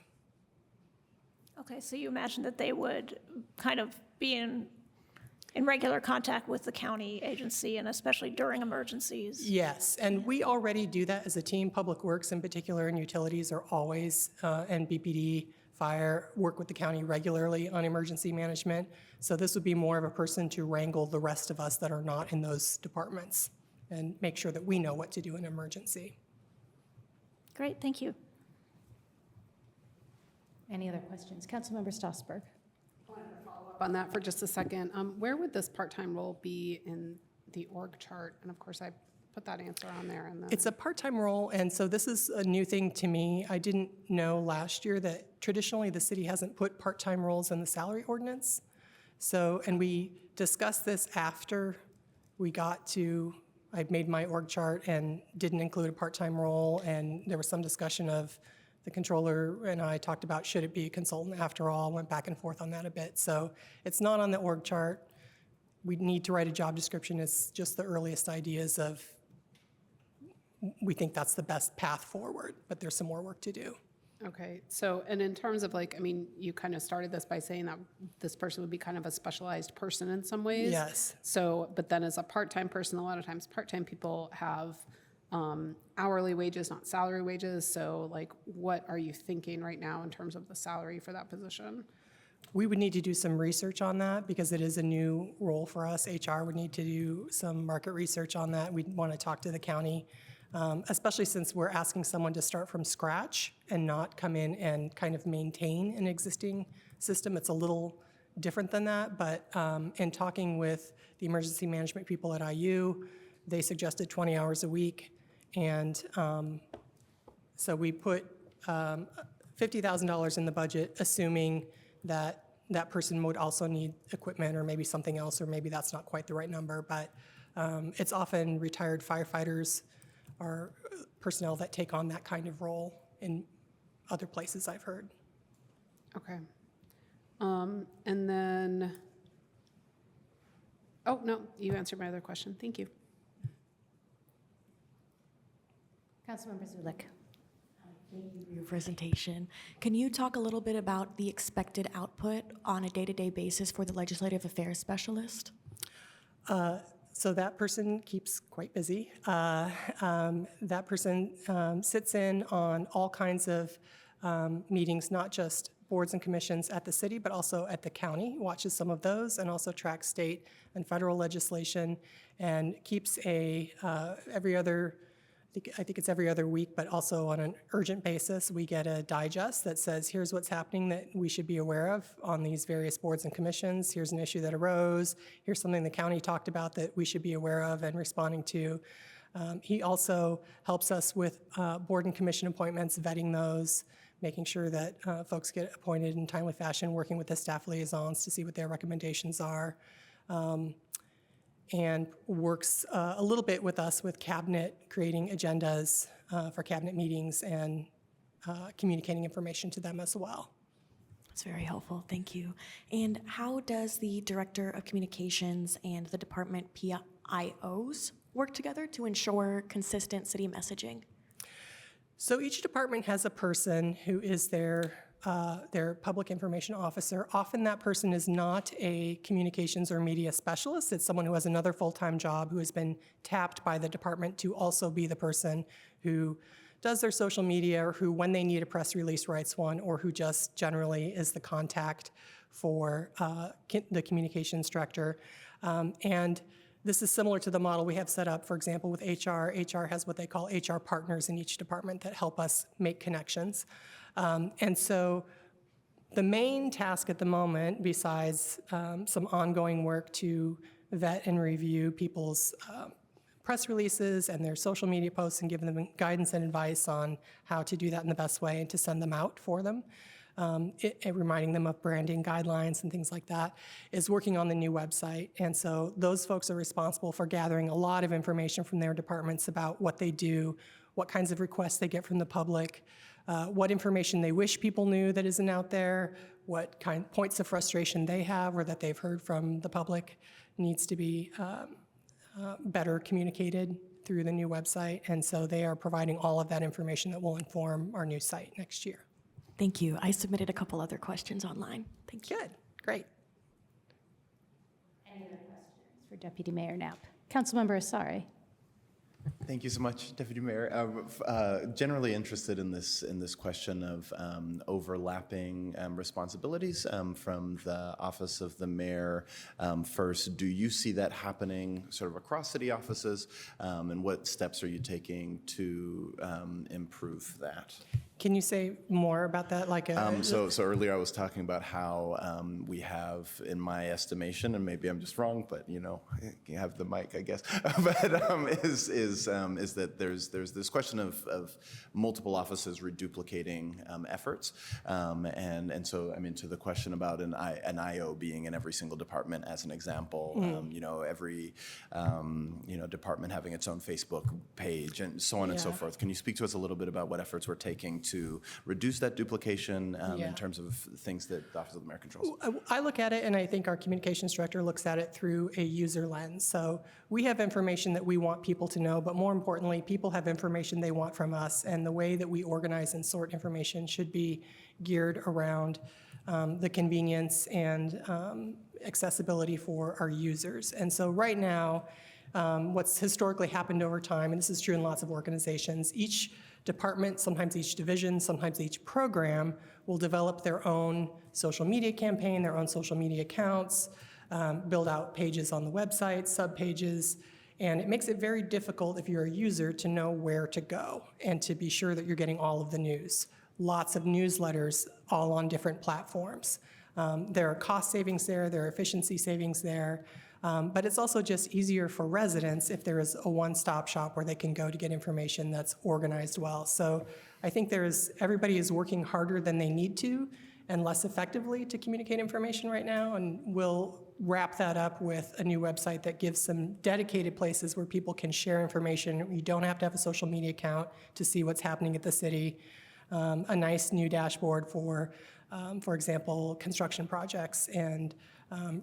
Okay, so you imagine that they would kind of be in regular contact with the county agency, and especially during emergencies? Yes, and we already do that as a team. Public Works in particular and utilities are always, and BPD, fire, work with the county regularly on emergency management. So this would be more of a person to wrangle the rest of us that are not in those departments and make sure that we know what to do in an emergency. Great, thank you. Any other questions? Councilmember Stossberg. Up on that for just a second. Where would this part-time role be in the org chart? And of course, I put that answer on there. And It's a part-time role, and so this is a new thing to me. I didn't know last year that traditionally the city hasn't put part-time roles in the salary ordinance. So, and we discussed this after we got to, I made my org chart and didn't include a part-time role, and there was some discussion of the controller and I talked about should it be a consultant after all, went back and forth on that a bit. So it's not on the org chart. We need to write a job description. It's just the earliest ideas of, we think that's the best path forward, but there's some more work to do. Okay, so, and in terms of you kind of started this by saying that this person would be kind of a specialized person in some ways. Yes. So, but then as a part-time person, a lot of times part-time people have hourly wages, not salary wages. So what are you thinking right now in terms of the salary for that position? We would need to do some research on that because it is a new role for us. HR would need to do some market research on that. We'd want to talk to the county, especially since we're asking someone to start from scratch and not come in and kind of maintain an existing system. It's a little different than that, but in talking with the emergency management people at IU, they suggested 20 hours a week. And so we put $50,000 in the budget, assuming that that person would also need equipment or maybe something else, or maybe that's not quite the right number. But it's often retired firefighters or personnel that take on that kind of role in other places I've heard. Okay. And then, oh, no, you answered my other question. Thank you. Councilmember Zulik. Thank you for your presentation. Can you talk a little bit about the expected output on a day-to-day basis for the Legislative Affairs Specialist? So that person keeps quite busy. That person sits in on all kinds of meetings, not just boards and commissions at the city, but also at the county, watches some of those, and also tracks state and federal legislation, and keeps I think it's every other week, but also on an urgent basis, we get a digest that says, here's what's happening that we should be aware of on these various boards and commissions. Here's an issue that arose. Here's something the county talked about that we should be aware of and responding to. He also helps us with board and commission appointments, vetting those, making sure that folks get appointed in timely fashion, working with the staff liaisons to see what their recommendations are. And works a little bit with us with cabinet, creating agendas for cabinet meetings and communicating information to them as well. That's very helpful, thank you. And how does the Director of Communications and the department PIOs work together to ensure consistent city messaging? So each department has a person who is their public information officer. Often that person is not a communications or media specialist. It's someone who has another full-time job who has been tapped by the department to also be the person who does their social media, or who, when they need a press release, writes one, or who just generally is the contact for the communications director. And this is similar to the model we have set up, for example, with HR. HR has what they call HR partners in each department that help us make connections. And so the main task at the moment, besides some ongoing work to vet and review people's press releases and their social media posts and give them guidance and advice on how to do that in the best way and to send them out for them, reminding them of branding guidelines and things like that, is working on the new website. And so those folks are responsible for gathering a lot of information from their departments about what they do, what kinds of requests they get from the public, what information they wish people knew that isn't out there, what kind points of frustration they have or that they've heard from the public needs to be better communicated through the new website. And so they are providing all of that information that will inform our new site next year. Thank you. I submitted a couple other questions online. Thank you. Good, great. Any other questions for Deputy Mayor Knapp? Councilmember Asari. Thank you so much, Deputy Mayor. Generally interested in this question of overlapping responsibilities from the Office of the Mayor. First, do you see that happening sort of across city offices, and what steps are you taking to improve that? Can you say more about that? So earlier I was talking about how we have, in my estimation, and maybe I'm just wrong, but you have the mic, I guess. But is that there's this question of multiple offices reduplicating efforts, and so I mean to the question about an IO being in every single department as an example, every department having its own Facebook page and so on and so forth. Can you speak to us a little bit about what efforts we're taking to reduce that duplication in terms of things that the Office of the Mayor controls? I look at it, and I think our communications director looks at it through a user lens. So we have information that we want people to know, but more importantly, people have information they want from us, and the way that we organize and sort information should be geared around the convenience and accessibility for our users. And so right now, what's historically happened over time, and this is true in lots of organizations, each department, sometimes each division, sometimes each program will develop their own social media campaign, their own social media accounts, build out pages on the website, sub-pages, and it makes it very difficult if you're a user to know where to go and to be sure that you're getting all of the news. Lots of newsletters all on different platforms. There are cost savings there are efficiency savings there, but it's also just easier for residents if there is a one-stop shop where they can go to get information that's organized well. So I think everybody is working harder than they need to and less effectively to communicate information right now, and we'll wrap that up with a new website that gives some dedicated places where people can share information. You don't have to have a social media account to see what's happening at the city. A nice new dashboard for example, construction projects and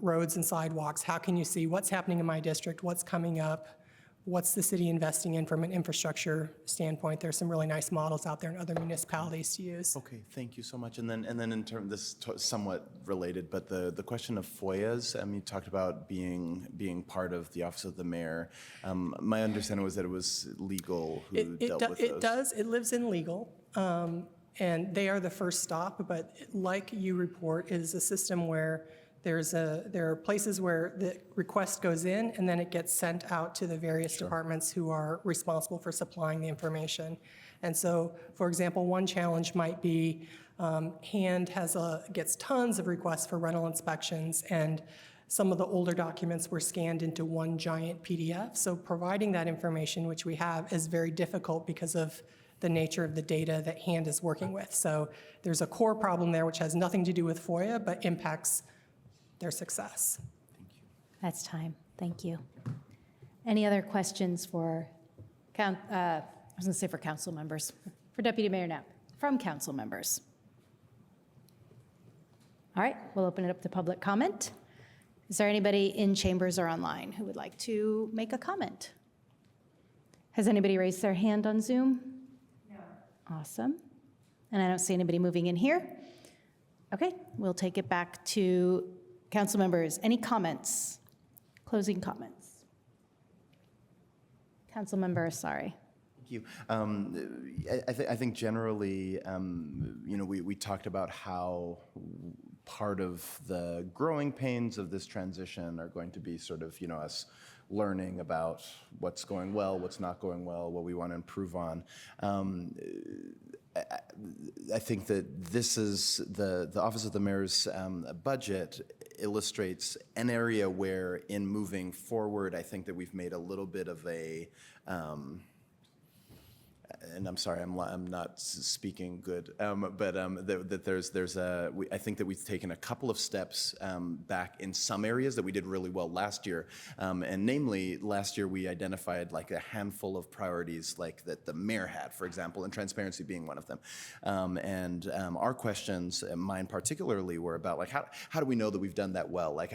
roads and sidewalks. How can you see what's happening in my district, what's coming up, what's the city investing in from an infrastructure standpoint? There's some really nice models out there in other municipalities to use. Okay, thank you so much. And then in terms, this somewhat related, but the question of FOIAs. You talked about being part of the Office of the Mayor. My understanding was that it was legal who dealt with those. It does. It lives in legal. And they are the first stop, but like you report, it is a system where there are places where the request goes in and then it gets sent out to the various departments who are responsible for supplying the information. And so, for example, one challenge might be HAND gets tons of requests for rental inspections, and some of the older documents were scanned into one giant PDF. So providing that information, which we have, is very difficult because of the nature of the data that HAND is working with. So there's a core problem there which has nothing to do with FOIA, but impacts their success. Thank you. That's time. Thank you. Any other questions for, for council members, for Deputy Mayor Knapp, from council members? All right, we'll open it up to public comment. Is there anybody in chambers or online who would like to make a comment? Has anybody raised their hand on Zoom? No. Awesome. And I don't see anybody moving in here. Okay, we'll take it back to council members. Any comments? Closing comments. Councilmember Asari. you. I think generally, we talked about how part of the growing pains of this transition are going to be sort of, us learning about what's going well, what's not going well, what we want to improve on. I think that this is the Office of the Mayor's budget illustrates an area where in moving forward, I think that we've made a little bit of a, and I'm sorry, I'm not speaking good, but that I think that we've taken a couple of steps back in some areas that we did really well last year, and namely last year we identified like a handful of priorities like that the mayor had, for example, and transparency being one of them, and our questions, mine particularly, were about like how do we know that we've done that well, like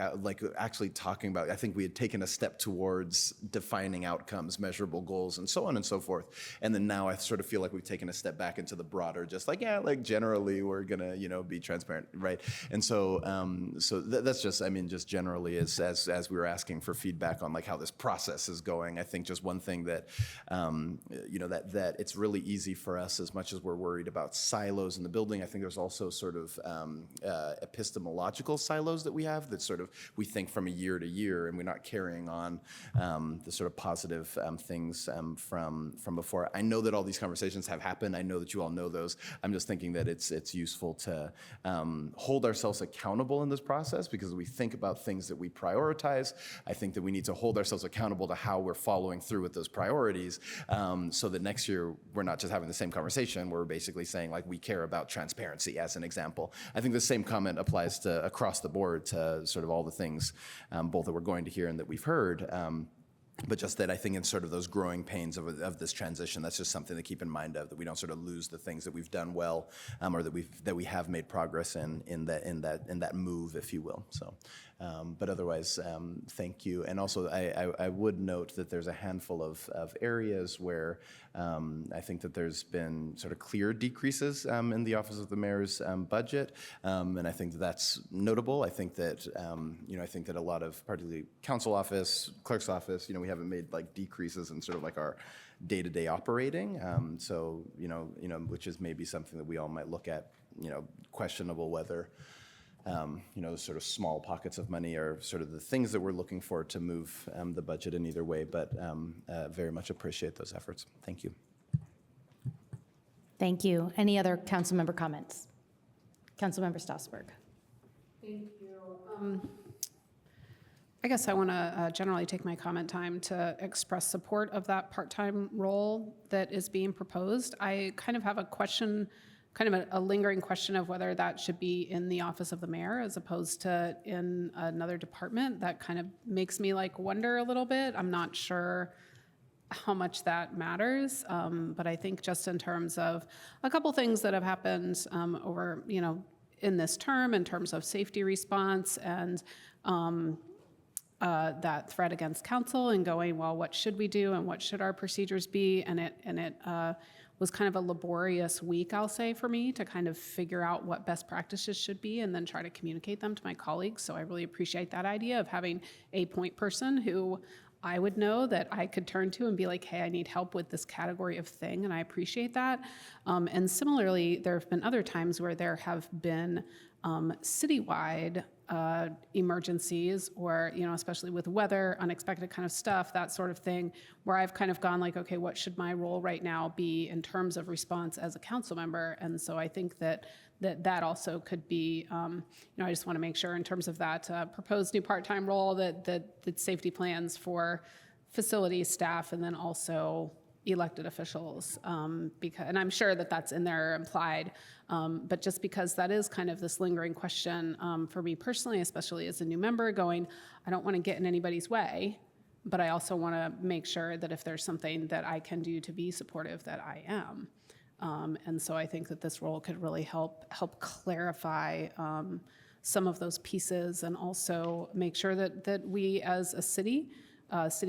actually talking about, I think we had taken a step towards defining outcomes, measurable goals, and so on and so forth, and then now I sort of feel like we've taken a step back into the broader, just like, like generally we're gonna, be transparent, right? And so, that's just, just generally as we were asking for feedback on like how this process is going, I think just one thing that, that it's really easy for us, as much as we're worried about silos in the building, I think there's also sort of epistemological silos that we have that sort of, we think from a year to year, and we're not carrying on the sort of positive things from before. I know that all these conversations have happened. I know that you all know those. I'm just thinking that it's useful to hold ourselves accountable in this process, because we think about things that we prioritize. I think that we need to hold ourselves accountable to how we're following through with those priorities, so that next year we're not just having the same conversation. We're basically saying like we care about transparency as an example. I think the same comment applies to across the board to sort of all the things both that we're going to hear and that we've heard. But just that I think in sort of those growing pains of this transition, that's just something to keep in mind of, that we don't sort of lose the things that we've done well, or that we have made progress in that move, if you will. So, but otherwise, thank you. And also, I would note that there's a handful of areas where I think that there's been sort of clear decreases in the Office of the Mayor's budget, and I think that's notable. I think that I think that a lot of, particularly council office, clerk's office, we haven't made like decreases in sort of like our day-to-day operating. So which is maybe something that we all might look at. Questionable whether. Sort of small pockets of money are sort of the things that we're looking for to move the budget in either way, but very much appreciate those efforts. Thank you. Thank you. Any other council member comments? Councilmember Stossberg. Thank you. I guess I want to generally take my comment time to express support of that part-time role that is being proposed. I kind of have a question, kind of a lingering question of whether that should be in the Office of the Mayor as opposed to in another department. That kind of makes me like wonder a little bit. I'm not sure how much that matters, but I think just in terms of a couple things that have happened over, in this term, in terms of safety response and that threat against council, and going, well, what should we do and what should our procedures be? And it was kind of a laborious week, I'll say, for me to kind of figure out what best practices should be and then try to communicate them to my colleagues. So I really appreciate that idea of having a point person who I would know that I could turn to and be like, hey, I need help with this category of thing, and I appreciate that. And similarly, there have been other times where there have been citywide emergencies, or, especially with weather, unexpected kind of stuff, that sort of thing, where I've kind of gone like, okay, what should my role right now be in terms of response as a council member? And so I think that also could be, I just want to make sure in terms of that proposed new part-time role that safety plans for facility staff and then also elected officials, and I'm sure that that's in there implied, but just because that is kind of this lingering question for me personally, especially as a new member, going, I don't want to get in anybody's way, but I also want to make sure that if there's something that I can do to be supportive, that I am. And so I think that this role could really help clarify some of those pieces, and also make sure that we as a city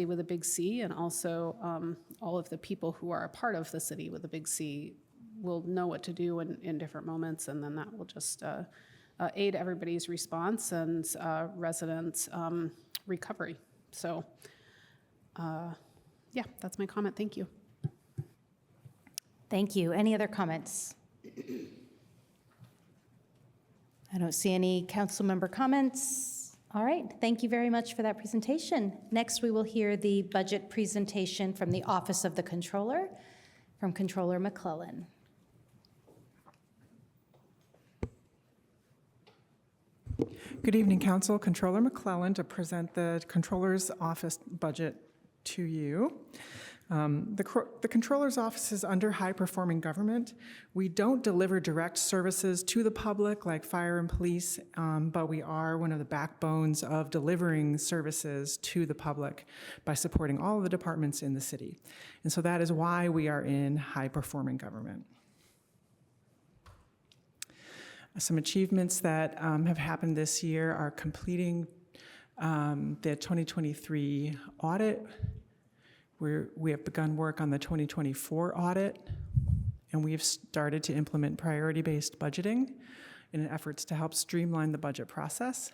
with a big C, and also all of the people who are a part of the city with a big C will know what to do in different moments, and then that will just aid everybody's response and residents' recovery. So yeah, that's my comment. Thank you. Thank you. Any other comments? I don't see any council member comments. All right, thank you very much for that presentation. Next, we will hear the budget presentation from the Office of the Controller, from Controller McClellan. Good evening, Council. Controller McClellan to present the Controller's Office budget to you. The Controller's Office is under high-performing government. We don't deliver direct services to the public like fire and police, but we are one of the backbones of delivering services to the public by supporting all of the departments in the city. And so that is why we are in high-performing government. Some achievements that have happened this year are completing the 2023 audit. We have begun work on the 2024 audit, and we have started to implement priority-based budgeting in efforts to help streamline the budget process.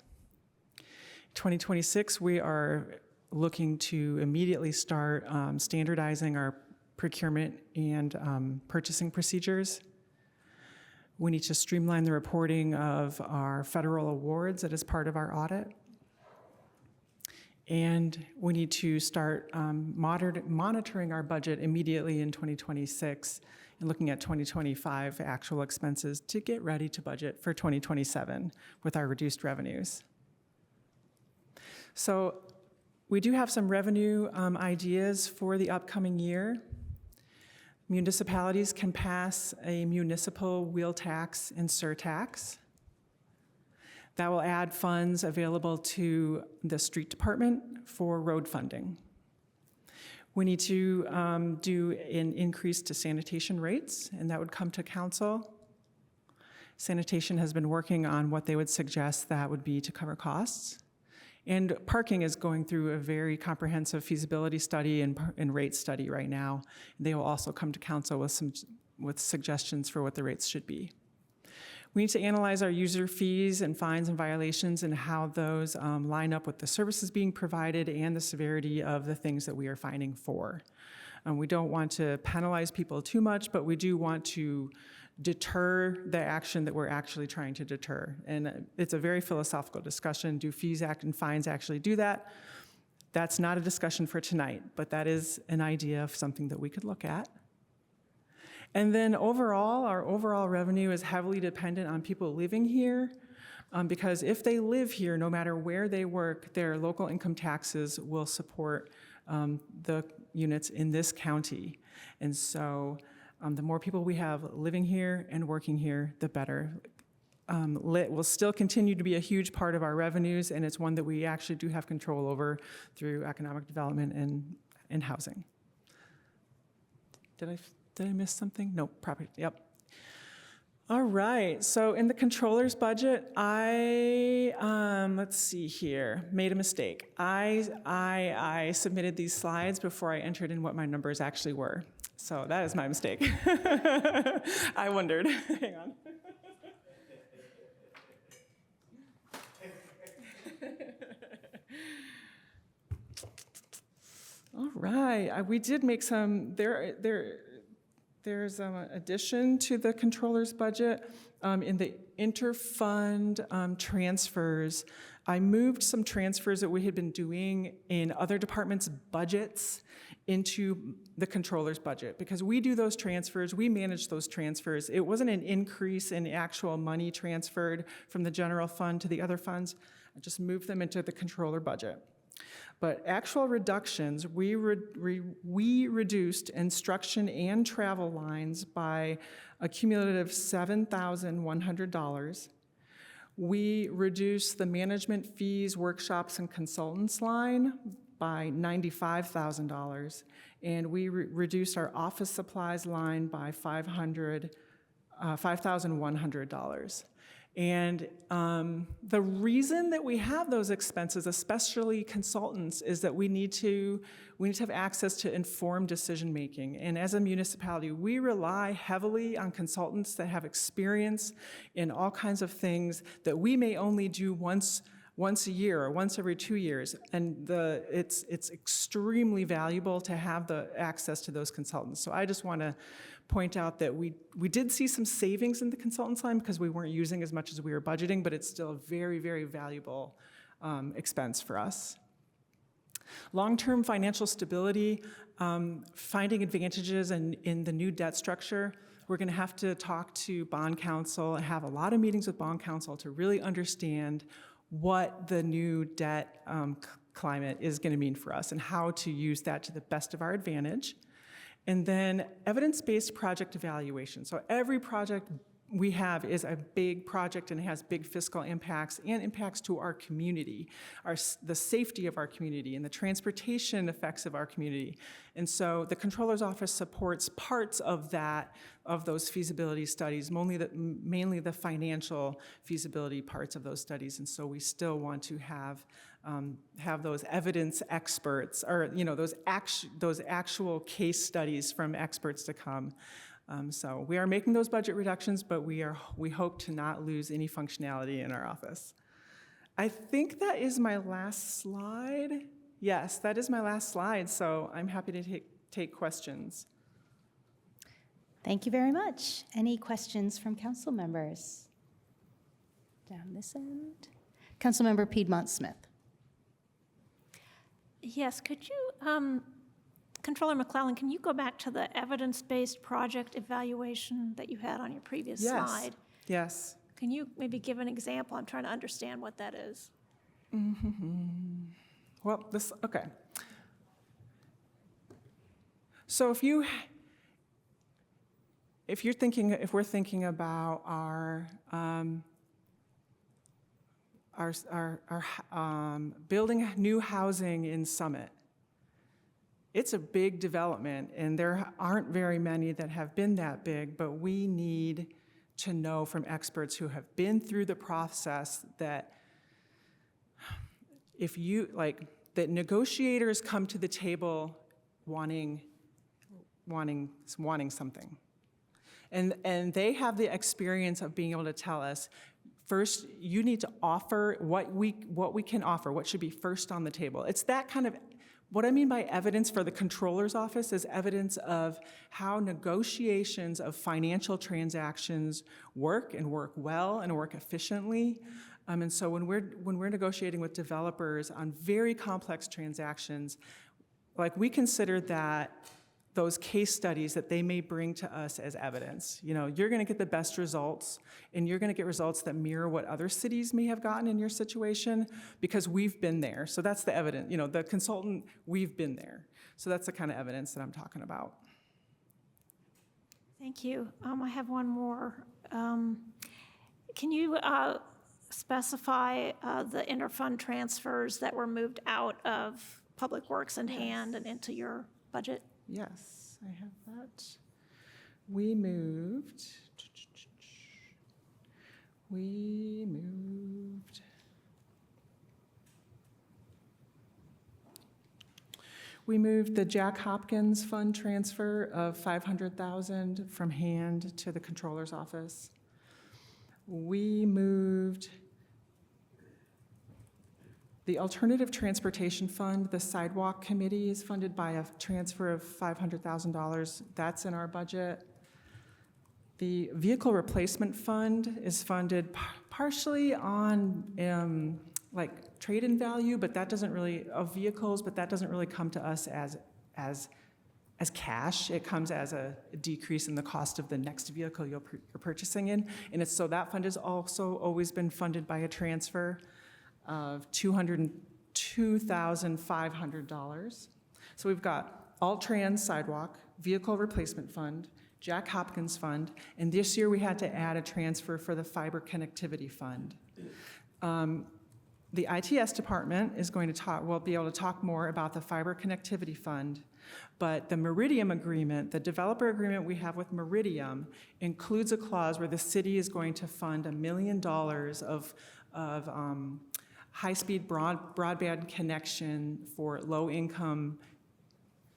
2026, we are looking to immediately start standardizing our procurement and purchasing procedures. We need to streamline the reporting of our federal awards that is part of our audit. And we need to start monitoring our budget immediately in 2026 and looking at 2025 actual expenses to get ready to budget for 2027 with our reduced revenues. So we do have some revenue ideas for the upcoming year. Municipalities can pass a municipal wheel tax and surtax. That will add funds available to the street department for road funding. We need to do an increase to sanitation rates, and that would come to council. Sanitation has been working on what they would suggest that would be to cover costs. And parking is going through a very comprehensive feasibility study and rate study right now. They will also come to council with suggestions for what the rates should be. We need to analyze our user fees and fines and violations and how those line up with the services being provided and the severity of the things that we are fining for. We don't want to penalize people too much, but we do want to deter the action that we're actually trying to deter. And it's a very philosophical discussion. Do fees and fines actually do that? That's not a discussion for tonight, but that is an idea of something that we could look at. And then overall, our overall revenue is heavily dependent on people living here because if they live here, no matter where they work, their local income taxes will support the units in this county. And so the more people we have living here and working here, the better. Lit will still continue to be a huge part of our revenues, and it's one that we actually do have control over through economic development and housing. Did I miss something? No, property, yep. All right, so in the controller's budget, let's see here, made a mistake. I submitted these slides before I entered in what my numbers actually were. So that is my mistake. I wondered, hang on. All right, we did make some, there's an addition to the controller's budget in the interfund transfers. I moved some transfers that we had been doing in other departments' budgets into the controller's budget because we do those transfers, we manage those transfers. It wasn't an increase in actual money transferred from the general fund to the other funds. I just moved them into the controller budget. But actual reductions, we reduced instruction and travel lines by a cumulative $7,100. We reduced the management fees, workshops, and consultants line by $95,000. And we reduced our office supplies line by $5,100. And the reason that we have those expenses, especially consultants, is that we need to have access to informed decision-making. And as a municipality, we rely heavily on consultants that have experience in all kinds of things that we may only do once once a year or once every 2 years. And it's extremely valuable to have the access to those consultants. So I just want to point out that we did see some savings in the consultants line because we weren't using as much as we were budgeting, but it's still a very, very valuable expense for us. Long-term financial stability, finding advantages in the new debt structure. We're going to have to talk to bond counsel and have a lot of meetings with bond counsel to really understand what the new debt climate is going to mean for us and how to use that to the best of our advantage. And then evidence-based project evaluation. So every project we have is a big project and it has big fiscal impacts and impacts to our community, the safety of our community and the transportation effects of our community. And so the Controller's Office supports parts of those feasibility studies, mainly the financial feasibility parts of those studies. And so we still want to have those evidence experts, or those actual case studies from experts to come. So we are making those budget reductions, but we hope to not lose any functionality in our office. I think that is my last slide. Yes, that is my last slide, so I'm happy to take questions. Thank you very much. Any questions from council members? Down this end. Councilmember Piedmont Smith. Yes, could you, Controller McClellan, can you go back to the evidence-based project evaluation that you had on your previous slide? Yes. Can you maybe give an example? I'm trying to understand what that is. Well, okay. So if we're thinking about our building new housing in Summit, it's a big development, and there aren't very many that have been that big, but we need to know from experts who have been through the process that that negotiators come to the table wanting something. And they have the experience of being able to tell us, first, you need to offer what we can offer, what should be first on the table. It's that kind of, what I mean by evidence for the Controller's Office is evidence of how negotiations of financial transactions work and work well and work efficiently. And so when we're negotiating with developers on very complex transactions, we consider that those case studies that they may bring to us as evidence. You're going to get the best results, and you're going to get results that mirror what other cities may have gotten in your situation because we've been there. So that's the evidence. The consultant, we've been there. So that's the kind of evidence that I'm talking about. Thank you. I have one more. Can you specify the interfund transfers that were moved out of Public Works and hand and into your budget? Yes, I have that. We moved the Jack Hopkins fund transfer of $500,000 from hand to the Controller's Office. We moved the Alternative Transportation Fund. The Sidewalk Committee is funded by a transfer of $500,000. That's in our budget. The Vehicle Replacement Fund is funded partially on trade-in value, but that doesn't really, of vehicles, but that doesn't really come to us as cash. It comes as a decrease in the cost of the next vehicle you're purchasing in. And so that fund has also always been funded by a transfer of $202,500. So we've got Alt-Trans Sidewalk, Vehicle Replacement Fund, Jack Hopkins Fund, and this year we had to add a transfer for the Fiber Connectivity Fund. The ITS department will be able to talk more about the Fiber Connectivity Fund, but the Meridium agreement, the developer agreement we have with Meridium, includes a clause where the city is going to fund $1 million of high-speed broadband connection for low-income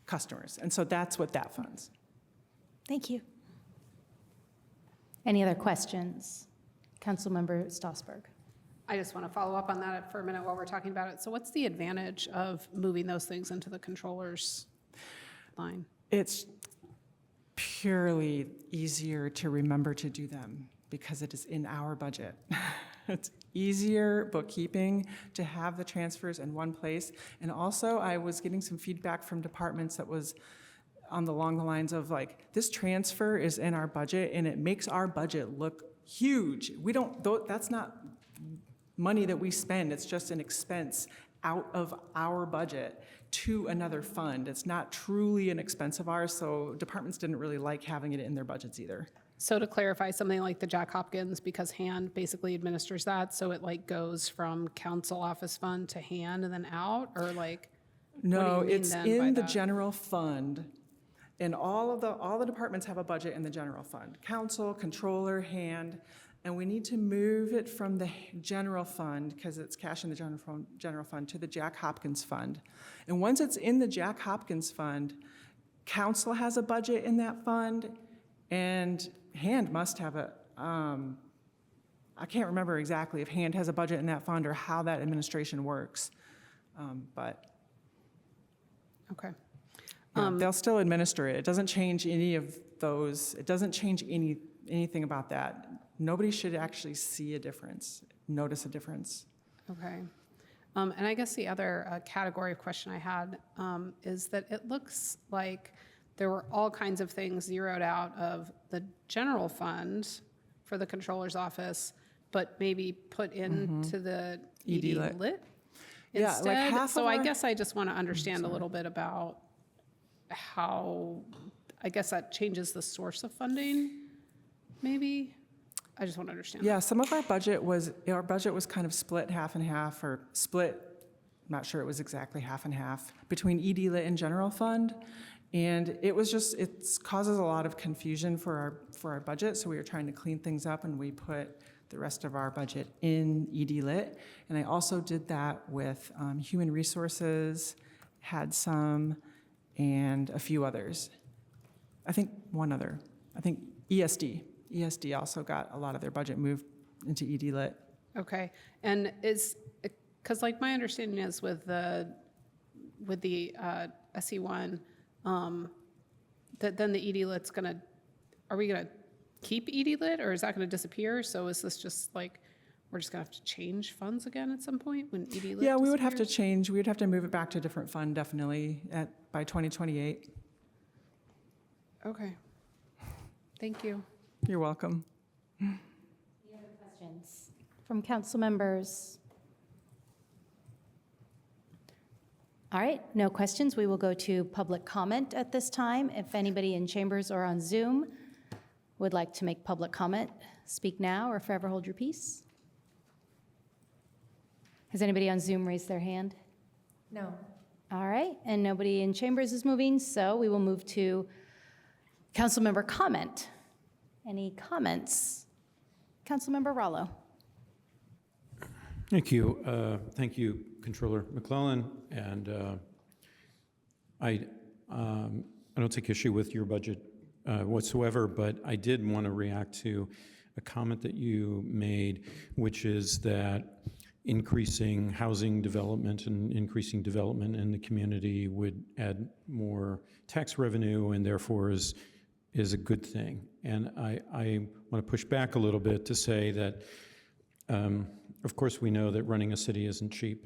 customers. And so that's what that funds. Thank you. Any other questions? Councilmember Stossberg. I just want to follow up on that for a minute while we're talking about it. So what's the advantage of moving those things into the controller's line? It's purely easier to remember to do them because it is in our budget. It's easier bookkeeping to have the transfers in one place. And also, I was getting some feedback from departments that was along the lines of like, this transfer is in our budget and it makes our budget look huge. That's not money that we spend, it's just an expense out of our budget to another fund. It's not truly an expense of ours, so departments didn't really like having it in their budgets either. So to clarify, something like the Jack Hopkins, because hand basically administers that, so it like goes from council office fund to hand and then out, or like? No, what do you mean it's then by in the that? general fund, and all the departments have a budget in the general fund. Council, controller, hand, and we need to move it from the general fund, because it's cash in the general fund, to the Jack Hopkins fund. And once it's in the Jack Hopkins fund, council has a budget in that fund, and hand must have a, I can't remember exactly if hand has a budget in that fund or how that administration works, but. Okay. Yeah, they'll still administer it. It doesn't change any of those. It doesn't change anything about that. Nobody should actually see a difference, notice a difference. Okay. And I guess the other category of question I had is that it looks like there were all kinds of things zeroed out of the general fund for the controller's office, but maybe put into the ED Lit Yeah, instead. like half so of I our- guess I just want to understand a little bit about how, I guess that changes the source of funding, maybe? I just want to understand. Yeah, some of our budget was kind of split half and half, or split, I'm not sure it was exactly half and half, between ED Lit and general fund. And it causes a lot of confusion for our budget, so we were trying to clean things up, and we put the rest of our budget in ED Lit. And I also did that with human resources, had some, and a few others. I think one other. I think ESD. ESD also got a lot of their budget moved into ED Lit. Okay, and because like my understanding is with the SE1, that then the ED Lit's gonna, are we gonna keep ED Lit, or is that gonna disappear? So is this just like, we're just gonna have to change funds again at some point when ED Lit Yeah, we would have to disappears? change. We would have to move it back to a different fund, definitely, by 2028. Okay, thank you. You're welcome. Any other questions from council members? All right, no questions. We will go to public comment at this time. If anybody in chambers or on Zoom would like to make public comment, speak now or forever hold your peace. Has anybody on Zoom raised their hand? No. All right, and nobody in chambers is moving, so we will move to council member comment. Any comments? Councilmember Rallo. Thank you. Thank you, Controller McClellan. And I don't take issue with your budget whatsoever, but I did want to react to a comment that you made, which is that increasing housing development and increasing development in the community would add more tax revenue and therefore is a good thing. And I want to push back a little bit to say that, of course, we know that running a city isn't cheap.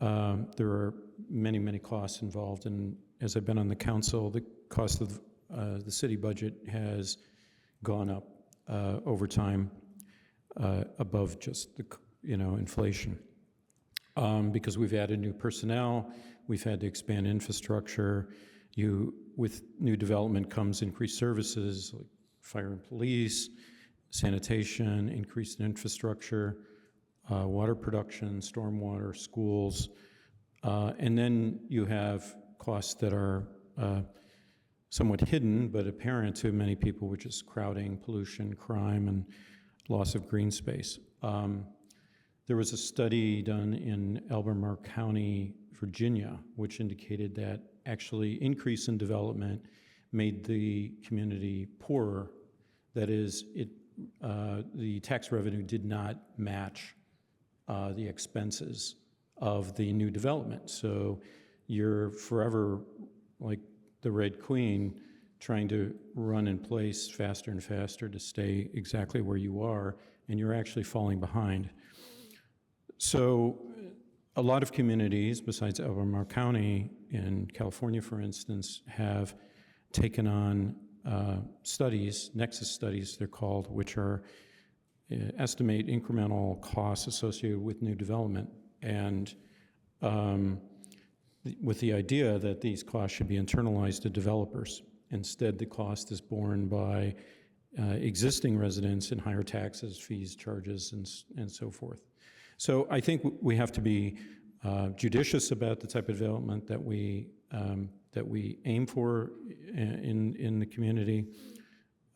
There are many, many costs involved. And as I've been on the council, the cost of the city budget has gone up over time above just the inflation. Because we've added new personnel, we've had to expand infrastructure. With new development comes increased services like fire and police, sanitation, increased infrastructure, water production, stormwater, schools. And then you have costs that are somewhat hidden but apparent to many people, which is crowding, pollution, crime, and loss of green space. There was a study done in Albemarle County, Virginia, which indicated that actually increase in development made the community poorer. That is, the tax revenue did not match the expenses of the new development. So you're forever, like the Red Queen, trying to run in place faster and faster to stay exactly where you are, and you're actually falling behind. So a lot of communities, besides Albemarle County in California, for instance, have taken on studies, nexus studies they're called, which are estimate incremental costs associated with new development, and with the idea that these costs should be internalized to developers. Instead, the cost is borne by existing residents in higher taxes, fees, charges, and so forth. So I think we have to be judicious about the type of development that we aim for in the community.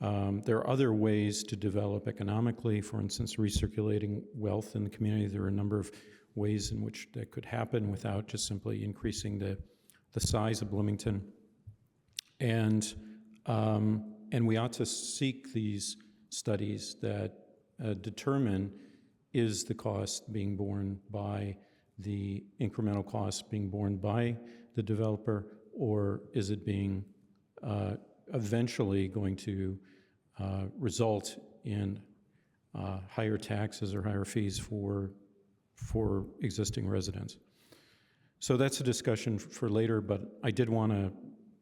There are other ways to develop economically, for instance, recirculating wealth in the community. There are a number of ways in which that could happen without just simply increasing the size of Bloomington. And we ought to seek these studies that determine, is the cost being borne by the incremental costs being borne by the developer, or is it being eventually going to result in higher taxes or higher fees for existing residents? So that's a discussion for later, but I did want to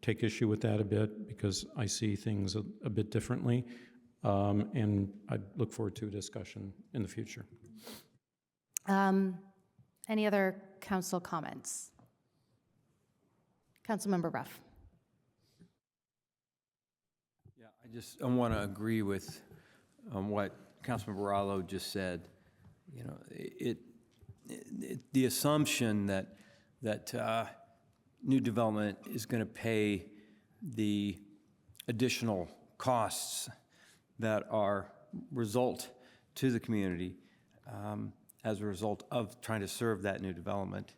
take issue with that a bit because I see things a bit differently, and I look forward to a discussion in the future. Any other council comments? Councilmember Ruff. Yeah, I want to agree with what Councilmember Barallo just said. You know, the assumption that new development is going to pay the additional costs that are result to the community as a result of trying to serve that new development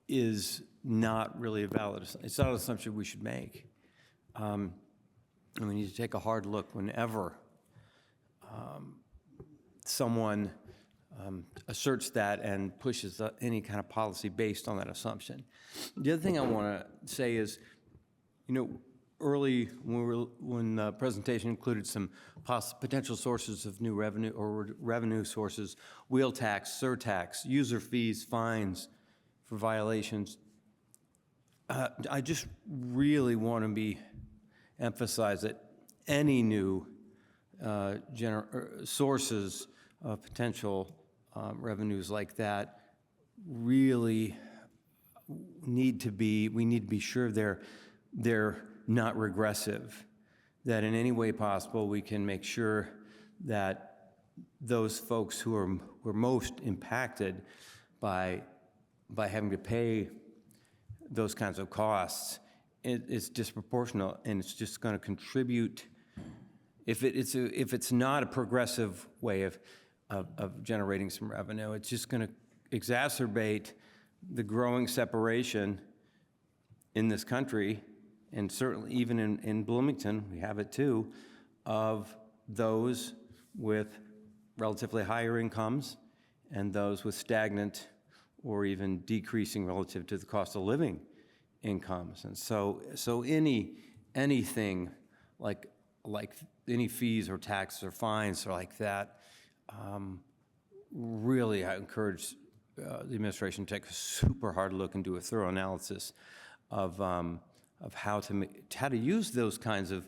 is not really a valid, it's not an assumption we should make. And we need to take a hard look whenever someone asserts that and pushes any kind of policy based on that assumption. The other thing I want to say is, you know, early when the presentation included some potential sources of new revenue or revenue sources, wheel tax, surtax, user fees, fines for violations. I just really want to emphasize that any new sources of potential revenues like that really we need to be sure they're not regressive, that in any way possible we can make sure that those folks who are most impacted by having to pay those kinds of costs, it's disproportionate, and it's just going to contribute. If it's not a progressive way of generating some revenue, it's just going to exacerbate the growing separation in this country, and certainly even in Bloomington, we have it too, of those with relatively higher incomes and those with stagnant or even decreasing relative to the cost of living incomes. And so anything like any fees or taxes or fines or like that, really I encourage the administration to take a super hard look and do a thorough analysis of how to use those kinds of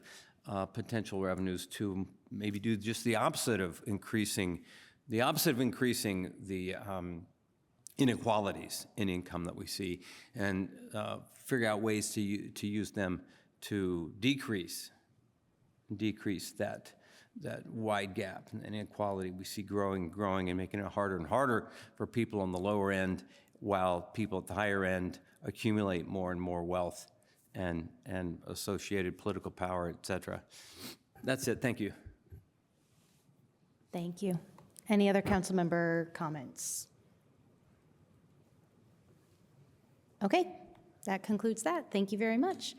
potential revenues to maybe do just the opposite of increasing the inequalities in income that we see, and figure out ways to use them to decrease that wide gap and inequality we see growing and making it harder and harder for people on the lower end, while people at the higher end accumulate more and more wealth and associated political power, et cetera. That's it. Thank you. Thank you. Any other council member comments? Okay, that concludes that. Thank you very much.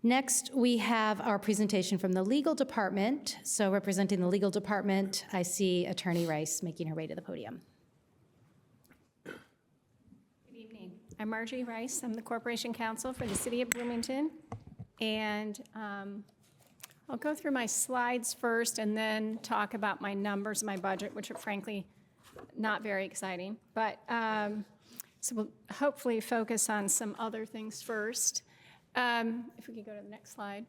Next, we have our presentation from the legal department. So representing the legal department, I see Attorney Rice making her way to the podium. Good evening. I'm Margie Rice. I'm the Corporation Counsel for the City of Bloomington. And I'll go through my slides first and then talk about my numbers, my budget, which are frankly not very exciting. But so we'll hopefully focus on some other things first. If we could go to the next slide.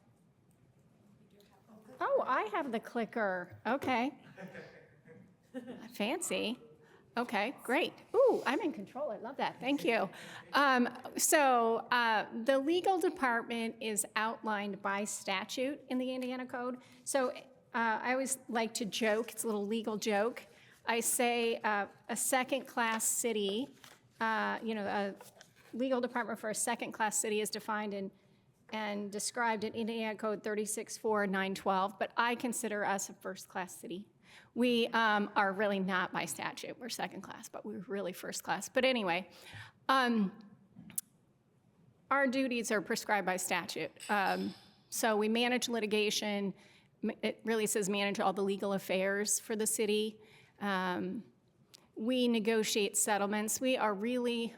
Oh, I have the clicker. Okay. Fancy. Okay, great. Ooh, I'm in control. I love that. Thank you. The legal department is outlined by statute in the Indiana Code. So I always like to joke, it's a little legal joke. I say a second-class city, a legal department for a second-class city is defined and described in Indiana Code 364912, but I consider us a first-class city. We are really not by statute. We're second class, but we're really first class. But anyway, our duties are prescribed by statute. So we manage litigation. It really says manage all the legal affairs for the city. We negotiate settlements. We are really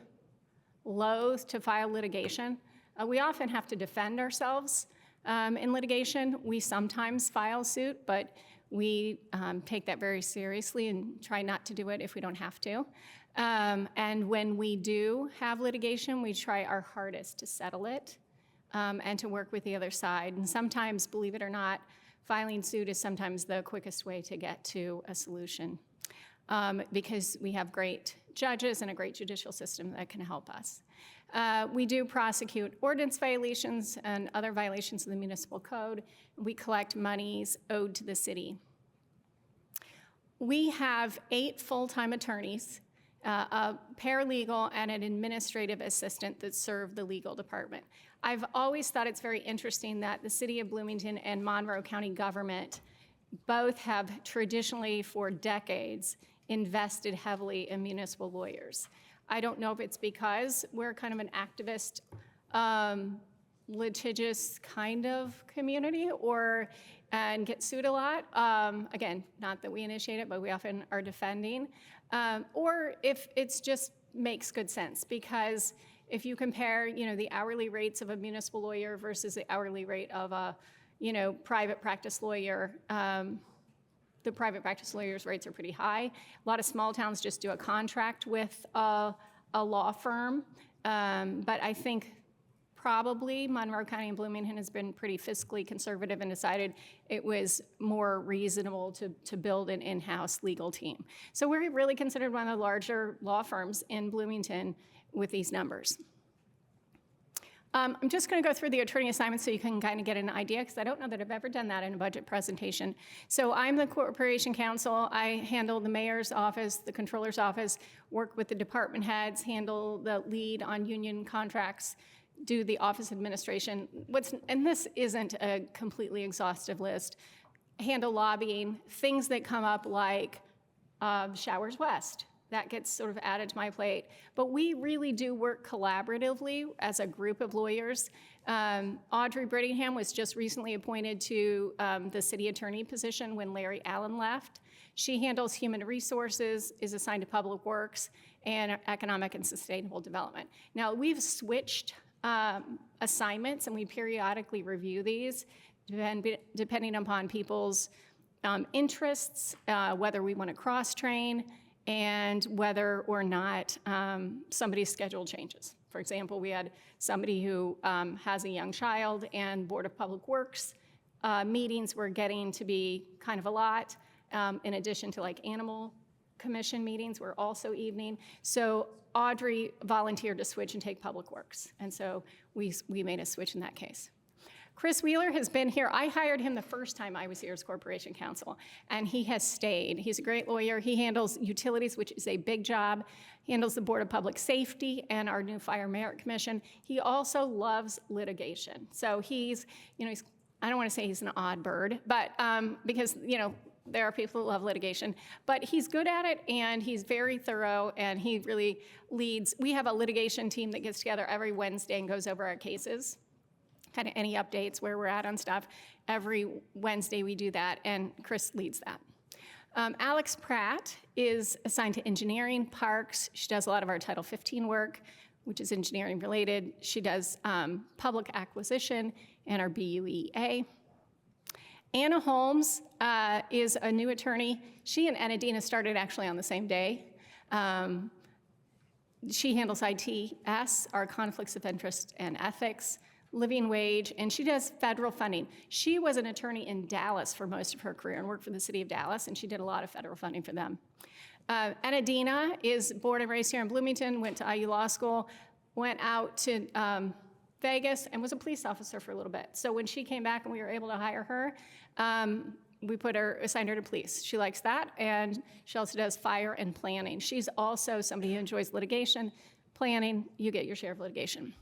loath to file litigation. We often have to defend ourselves in litigation. We sometimes file suit, but we take that very seriously and try not to do it if we don't have to. And when we do have litigation, we try our hardest to settle it and to work with the other side. And sometimes, believe it or not, filing suit is sometimes the quickest way to get to a solution because we have great judges and a great judicial system that can help us. We do prosecute ordinance violations and other violations of the municipal code. We collect monies owed to the city. We have 8 full-time attorneys, a paralegal, and an administrative assistant that serve the legal department. I've always thought it's very interesting that the City of Bloomington and Monroe County government both have traditionally, for decades, invested heavily in municipal lawyers. I don't know if it's because we're kind of an activist, litigious kind of community and get sued a lot. Again, not that we initiate it, but we often are defending. Or if it's just makes good sense, because if you compare, the hourly rates of a municipal lawyer versus the hourly rate of a, private practice lawyer, the private practice lawyers' rates are pretty high. A lot of small towns just do a contract with a law firm, but I think probably Monroe County and Bloomington has been pretty fiscally conservative and decided it was more reasonable to build an in-house legal team. So we're really considered one of the larger law firms in Bloomington with these numbers. I'm just going to go through the attorney assignments so you can kind of get an idea, because I don't know that I've ever done that in a budget presentation. So I'm the Corporation Counsel. I handle the mayor's office, the controller's office, work with the department heads, handle the lead on union contracts, do the office administration. And this isn't a completely exhaustive list. Handle lobbying, things that come up like Showers West. That gets sort of added to my plate. But we really do work collaboratively as a group of lawyers. Audrey Brittingham was just recently appointed to the city attorney position when Larry Allen left. She handles human resources, is assigned to public works, and economic and sustainable development. Now, we've switched assignments, and we periodically review these depending upon people's interests, whether we want to cross-train, and whether or not somebody's schedule changes. For example, we had somebody who has a young child, and Board of Public Works meetings were getting to be kind of a lot, in addition to like Animal Commission meetings were also evening. So Audrey volunteered to switch and take Public Works, and so we made a switch in that case. Chris Wheeler has been here. I hired him the first time I was here as Corporation Counsel, and he has stayed. He's a great lawyer. He handles utilities, which is a big job. He handles the Board of Public Safety and our new Fire Merit Commission. He also loves litigation. So he's, I don't want to say he's an odd bird, but because, there are people who love litigation, but he's good at it, and he's very thorough, and he really leads. We have a litigation team that gets together every Wednesday and goes over our cases. kind of any updates where we're at on stuff. Every Wednesday we do that, and Chris leads that. Alex Pratt is assigned to engineering, parks. She does a lot of our Title 15 work, which is engineering related. She does public acquisition and our BUEA. Anna Holmes is a new attorney. She and Enadina started actually on the same day. She handles ITS, our conflicts of interest and ethics, living wage, and she does federal funding. She was an attorney in Dallas for most of her career and worked for the city of Dallas, and she did a lot of federal funding for them. Enadina is born and raised here in Bloomington, went to IU Law School, went out to Vegas, and was a police officer for a little bit. So when she came back and we were able to hire her, we assigned her to police. She likes that, and she also does fire and planning. She's also somebody who enjoys litigation, planning. You get your share of litigation.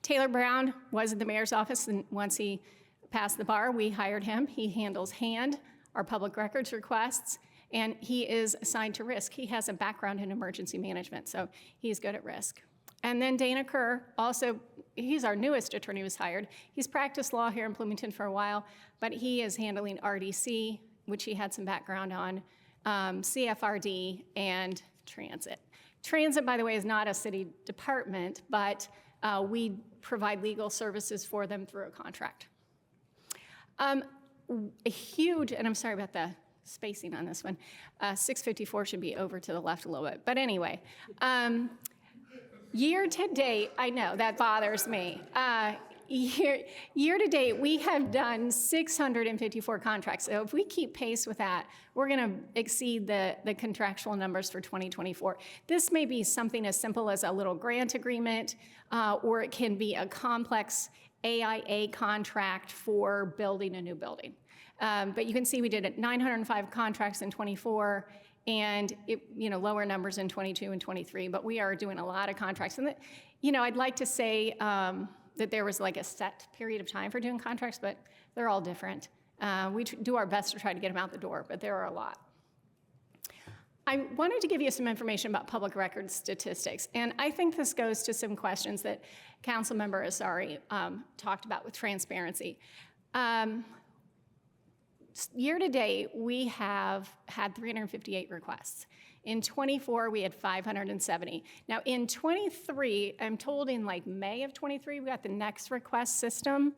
Taylor Brown was in the mayor's office, and once he passed the bar, we hired him. He handles our public records requests, and he is assigned to risk. He has a background in emergency management, so he's good at risk. And then Dana Kerr, also, he's our newest attorney who was hired. He's practiced law here in Bloomington for a while, but he is handling RDC, which he had some background on, CFRD, and transit. Transit, by the way, is not a city department, but we provide legal services for them through a contract. A huge, and I'm sorry about the spacing on this one, 654 should be over to the left a little bit. But anyway, year to date, I know that bothers me. Year to date, we have done 654 contracts. So if we keep pace with that, we're going to exceed the contractual numbers for 2024. This may be something as simple as a little grant agreement, or it can be a complex AIA contract for building a new building. But you can see we did 905 contracts in 24, and lower numbers in 22 and 23. But we are doing a lot of contracts, and I'd like to say that there was like a set period of time for doing contracts, but they're all different. We do our best to try to get them out the door, but there are a lot. I wanted to give you some information about public records statistics, and I think this goes to some questions that Councilmember Asari talked about with transparency. Year to date, we have had 358 requests. In 24, we had 570. Now in 23, I'm told in like May of 23, we got the next request system.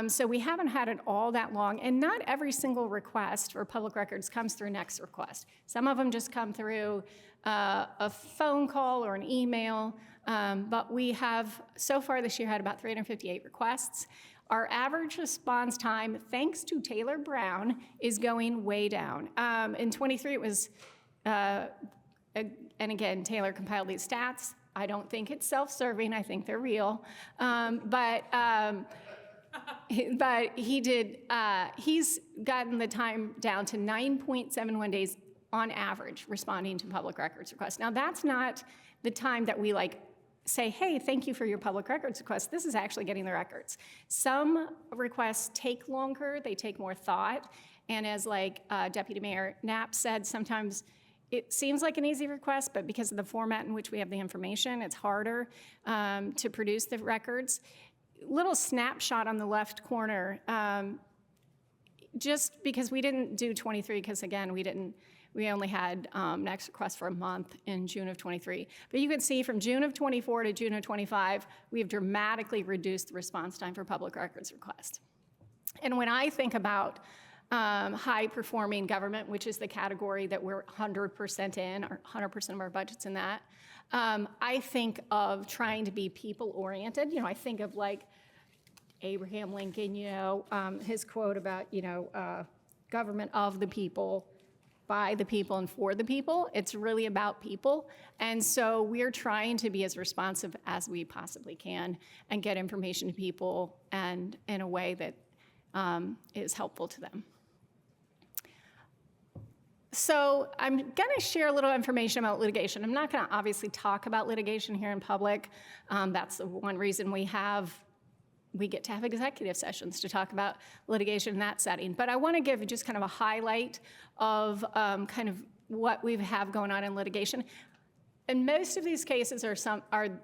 So we haven't had it all that long, and not every single request for public records comes through next request. Some of them just come through a phone call or an email, but we have so far this year had about 358 requests. Our average response time, thanks to Taylor Brown, is going way down. In 23, it was, and again, Taylor compiled these stats. I don't think it's self-serving. I think they're real. But he did, he's gotten the time down to 9.71 days on average responding to public records requests. Now, that's not the time that we say, hey, thank you for your public records request. This is actually getting the records. Some requests take longer, they take more thought, and as Deputy Mayor Knapp said, sometimes it seems like an easy request, but because of the format in which we have the information, it's harder to produce the records. Little snapshot on the left corner, just because we didn't do 23, because again, we only had next request for a month in June of 23. But you can see from June of 24 to June of 25, we have dramatically reduced the response time for public records requests. And when I think about high-performing government, which is the category that we're 100% in, or 100% of our budget's in that, I think of trying to be people-oriented. I think of Abraham Lincoln, his quote about, government of the people, by the people and for the people. It's really about people. And so we're trying to be as responsive as we possibly can and get information to people and in a way that is helpful to them. So I'm going to share a little information about litigation. I'm not going to obviously talk about litigation here in public. That's the one reason we get to have executive sessions to talk about litigation in that setting. But I want to give just kind of a highlight of kind of what we have going on in litigation. And most of these cases are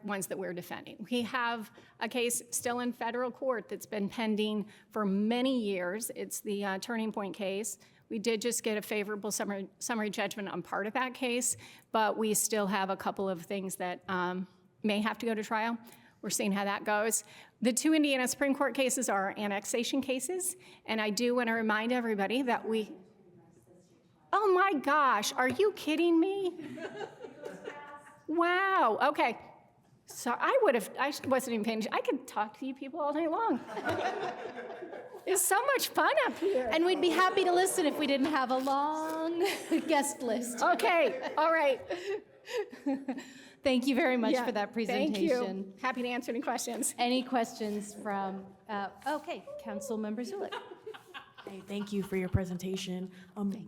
ones that we're defending. We have a case still in federal court that's been pending for many years. It's the Turning Point case. We did just get a favorable summary judgment on part of that case, but we still have a couple of things that may have to go to trial. We're seeing how that goes. The two Indiana Supreme Court cases are annexation cases, and I do want to remind everybody that oh my gosh, are you kidding me? Wow, okay. So I wasn't even paying attention. I could talk to you people all night long. It's so much fun up here. And we'd be happy to listen if we didn't have a long guest list. Okay, all right. Thank you very much Yeah, for that presentation. Thank you. Happy to answer any questions. Any questions from, okay, Councilmember Zulik. Hey, thank you for your presentation.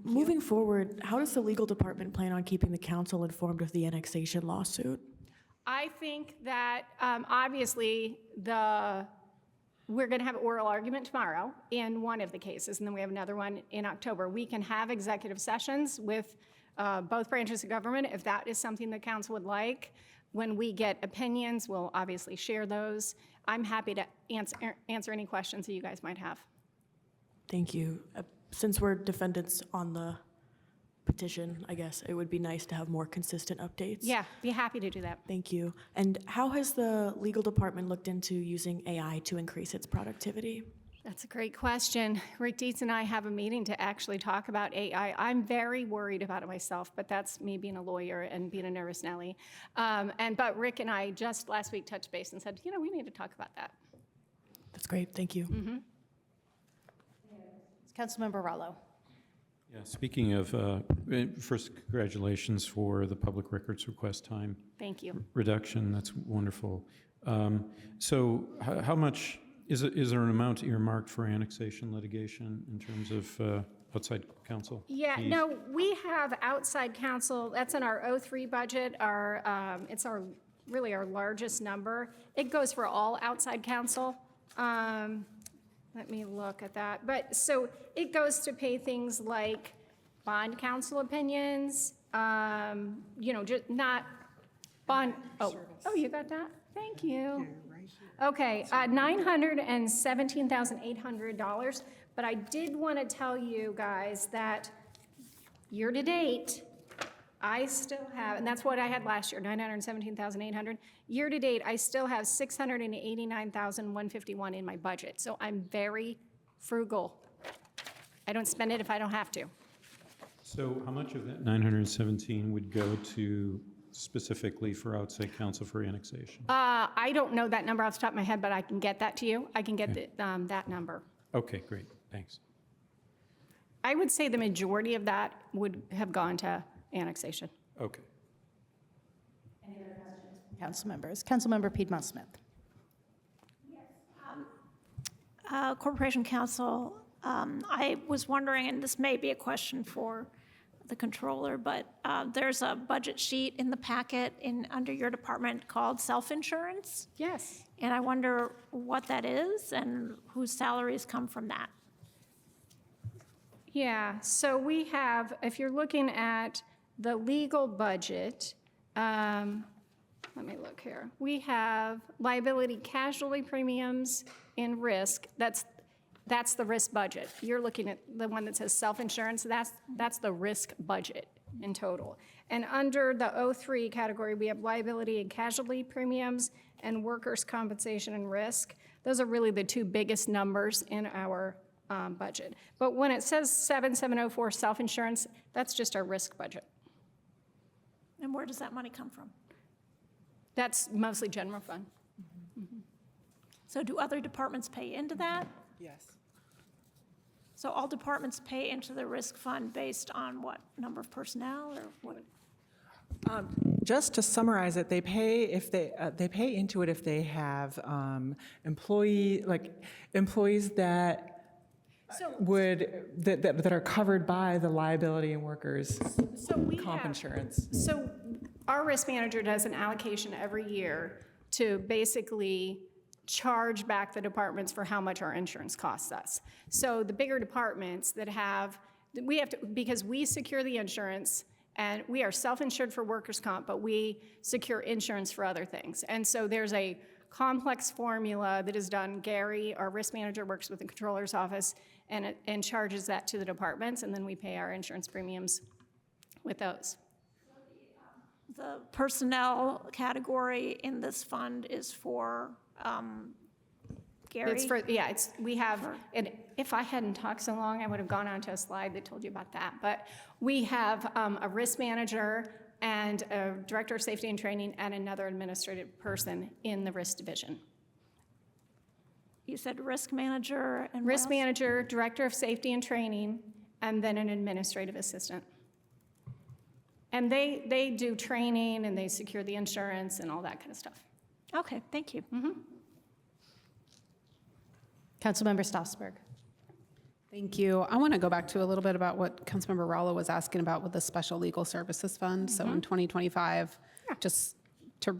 Moving forward, how does the legal department plan on keeping the council informed of the annexation lawsuit? I think that obviously we're going to have an oral argument tomorrow in one of the cases, and then we have another one in October. We can have executive sessions with both branches of government if that is something the council would like. When we get opinions, we'll obviously share those. I'm happy to answer any questions that you guys might have. Thank you. Since we're defendants on the petition, I guess it would be nice to have more consistent updates. Yeah, be happy to do that. Thank you. And how has the legal department looked into using AI to increase its productivity? That's a great question. Rick Dietz and I have a meeting to actually talk about AI. I'm very worried about it myself, but that's me being a lawyer and being a nervous Nelly. But Rick and I just last week touched base and said, we need to talk about that. That's great. Thank you. Mm-hmm. Councilmember Rallo. Yeah, speaking of, first, congratulations for the public records request time. Thank you. Reduction, that's wonderful. So how much, is there an amount earmarked for annexation litigation in terms of outside counsel? Yeah, fees? no, we have outside counsel, that's in our 03 budget, it's really our largest number. It goes for all outside counsel. Let me look at that. But so it goes to pay things like bond counsel opinions, just not bond. Oh, you got that? Thank you. Okay, $917,800. But I did want to tell you guys that year to date, I still have, and that's what I had last year, $917,800. Year to date, I still have $689,151 in my budget. So I'm very frugal. I don't spend it if I don't have to. So how much of that 917 would go to specifically for outside counsel for annexation? I don't know that number off the top of my head, but I can get that to you. I can get that number. Okay, great, thanks. I would say the majority of that would have gone to annexation. Okay. Any other questions? Council members. Councilmember Piedmont Smith. Corporation Counsel, I was wondering, and this may be a question for the controller, but there's a budget sheet in the packet under your department called self-insurance. Yes. And I wonder what that is and whose salaries come from that. Yeah, so we have, if you're looking at the legal budget, let me look here. We have liability casualty premiums and risk. That's the risk budget. You're looking at the one that says self-insurance. That's the risk budget in total. And under the 03 category, we have liability and casualty premiums and workers' compensation and risk. Those are really the two biggest numbers in our budget. But when it says 7704 self-insurance, that's just our risk budget. And where does that money come from? That's mostly general fund. Mm-hmm. So do other departments pay into that? Yes. So all departments pay into the risk fund based on what, number of personnel or what? Just to summarize it, they pay pay into it if they have employees that that are covered by the liability and workers comp insurance. So our risk manager does an allocation every year to basically charge back the departments for how much our insurance costs us. So the bigger departments that have, we have to, because we secure the insurance And we are self-insured for workers' comp, but we secure insurance for other things. And so there's a complex formula that is done. Gary, our risk manager, works with the controller's office and charges that to the departments, and then we pay our insurance premiums with those. The personnel category in this fund is for Gary? It's for, yeah, we have, and if I hadn't talked so long, I would have gone on to a slide that told you about that. But we have a risk manager and a director of safety and training and another administrative person in the risk division. You said risk manager and risk manager, director of safety and training, and then an administrative assistant. And they do training and they secure the insurance and all that kind of stuff. Okay, thank you. Councilmember Stossberg. Thank you. I want to go back to a little bit about what Councilmember Rallo was asking about with the Special Legal Services Fund. So in 2025, just to,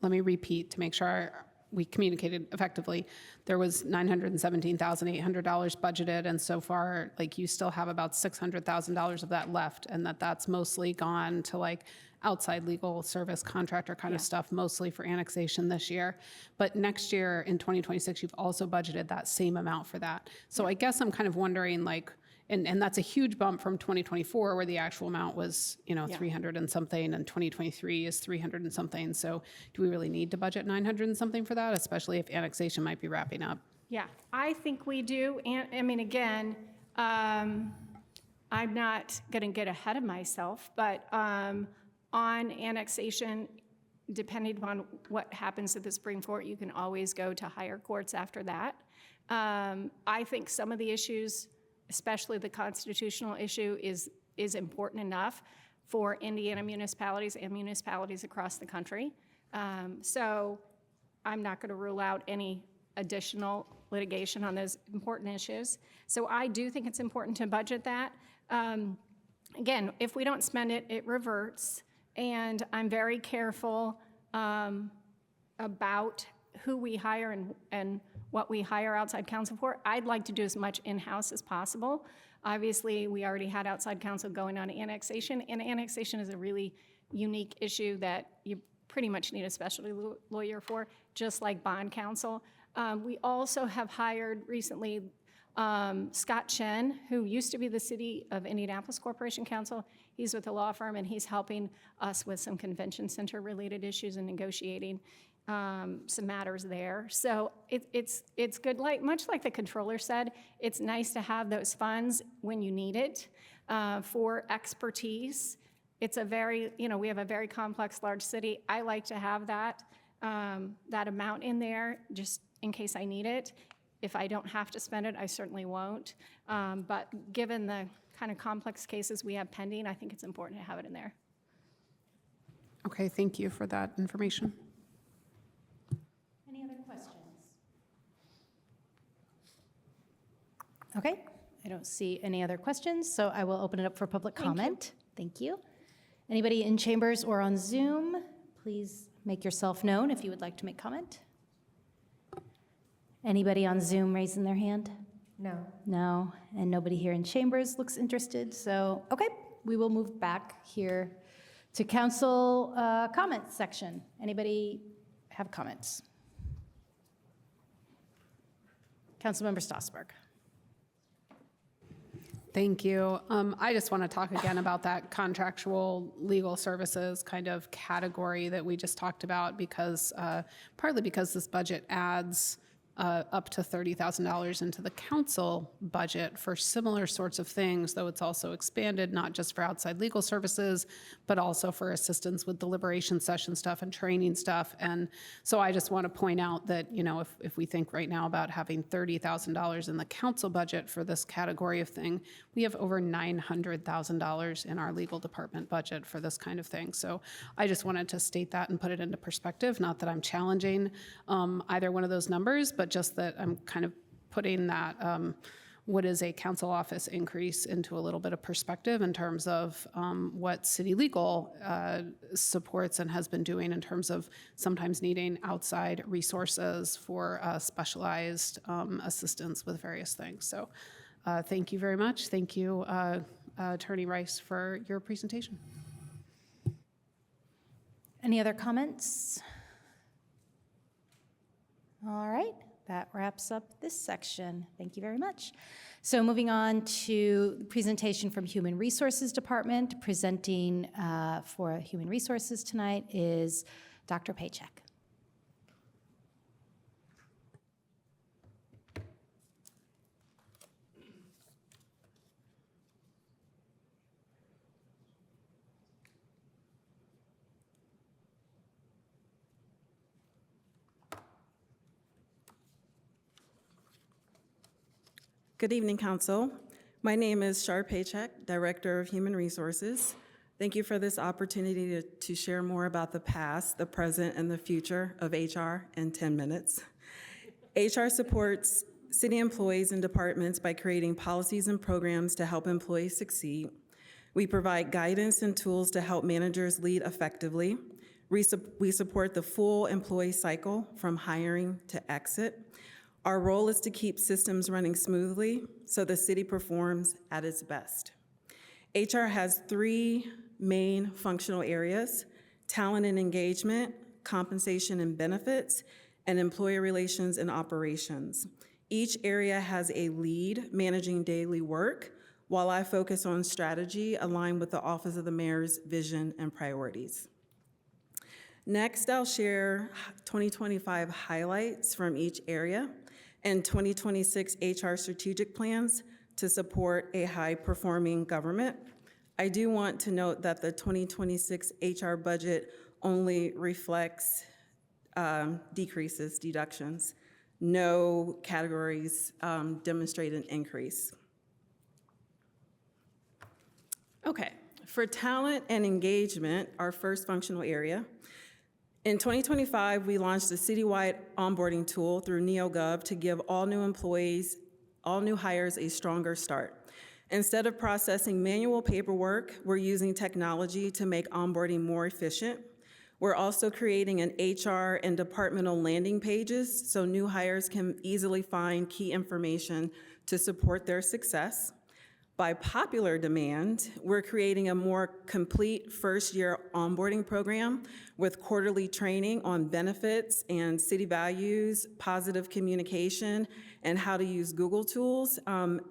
let me repeat to make sure we communicated effectively, there was $917,800 budgeted, and so far, like, you still have about $600,000 of that left, and that's mostly gone to like outside legal service contractor kind of stuff, mostly for annexation this year. But next year in 2026, you've also budgeted that same amount for that. So I guess I'm kind of wondering, like, and that's a huge bump from 2024, where the actual amount was, 300 and something, and 2023 is 300 and something. So do we really need to budget 900 and something for that, especially if annexation might be wrapping up? Yeah, I think we do. And I mean, again, I'm not going to get ahead of myself, but on annexation, depending upon what happens at the Supreme Court, you can always go to higher courts after that. I think some of the issues, especially the constitutional issue, is important enough for Indiana municipalities and municipalities across the country. So I'm not going to rule out any additional litigation on those important issues. So I do think it's important to budget that. Again, if we don't spend it, it reverts. And I'm very careful about who we hire and what we hire outside counsel for. I'd like to do as much in-house as possible. Obviously, we already had outside counsel going on annexation, and annexation is a really unique issue that you pretty much need a specialty lawyer for, just like bond counsel. We also have hired recently Scott Chen, who used to be the City of Indianapolis Corporation Counsel. He's with a law firm, and he's helping us with some convention center related issues and negotiating some matters there. So it's good, like much like the controller said, it's nice to have those funds when you need it for expertise. It's a very, we have a very complex, large city. I like to have that amount in there just in case I need it. If I don't have to spend it, I certainly won't. But given the kind of complex cases we have pending, I think it's important to have it in there. Okay, thank you for that information. Any other questions? Okay, I don't see any other questions, so I will open it up for public comment. Thank you. Anybody in chambers or on Zoom, please make yourself known if you would like to make comment. Anybody on Zoom raising their hand? No. No, and nobody here in chambers looks interested, so, okay, we will move back here to council comments section. Anybody have comments? Councilmember Stossberg. Thank you. I just want to talk again about that contractual legal services kind of category that we just talked about, because partly because this budget adds up to $30,000 into the council budget for similar sorts of things, though it's also expanded not just for outside legal services, but also for assistance with deliberation session stuff and training stuff. And so I just want to point out that, if we think right now about having $30,000 in the council budget for this category of thing, we have over $900,000 in our legal department budget for this kind of thing. So I just wanted to state that and put it into perspective. Not that I'm challenging either one of those numbers, but just that I'm kind of putting that what is a council office increase into a little bit of perspective in terms of what city legal supports and has been doing in terms of sometimes needing outside resources for specialized assistance with various things. So thank you very much. Thank you, Attorney Rice for your presentation. Any other comments? All right, that wraps up this section. Thank you very much. So moving on to the presentation from Human Resources Department. Presenting for Human Resources tonight is Dr. Paycheck. Good evening, Council. My name is Shar Paycheck, Director of Human Resources. Thank you for this opportunity to share more about the past, the present, and the future of HR in 10 minutes. HR supports city employees and departments by creating policies and programs to help employees succeed. We provide guidance and tools to help managers lead effectively. We support the full employee cycle from hiring to exit. Our role is to keep systems running smoothly so the city performs at its best. HR has 3 main functional areas: talent and engagement, compensation and benefits, and employee relations and operations. Each area has a lead managing daily work, while I focus on strategy aligned with the Office of the Mayor's vision and priorities. Next, I'll share 2025 highlights from each area and 2026 HR strategic plans to support a high-performing government. I do want to note that the 2026 HR budget only reflects decreases, deductions. No categories demonstrate an increase. Okay, for talent and engagement, our first functional area, in 2025, we launched a citywide onboarding tool through NeoGov to give all new employees, all new hires a stronger start. Instead of processing manual paperwork, we're using technology to make onboarding more efficient. We're also creating an HR and departmental landing pages so new hires can easily find key information to support their success. By popular demand, we're creating a more complete first-year onboarding program with quarterly training on benefits and city values, positive communication, and how to use Google tools,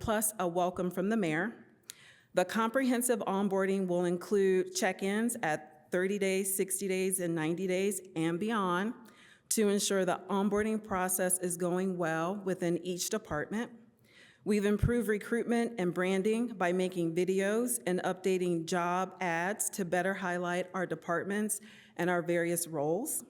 plus a welcome from the mayor. The comprehensive onboarding will include check-ins at 30 days, 60 days, and 90 days, and beyond to ensure the onboarding process is going well within each department. We've improved recruitment and branding by making videos and updating job ads to better highlight our departments and our various roles.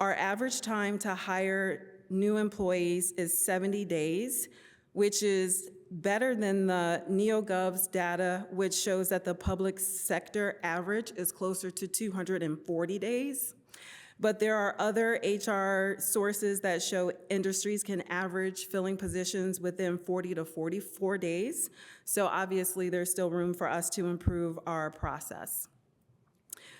Our average time to hire new employees is 70 days, which is better than the NeoGov's data, which shows that the public sector average is closer to 240 days. But there are other HR sources that show industries can average filling positions within 40 to 44 days. So obviously, there's still room for us to improve our process.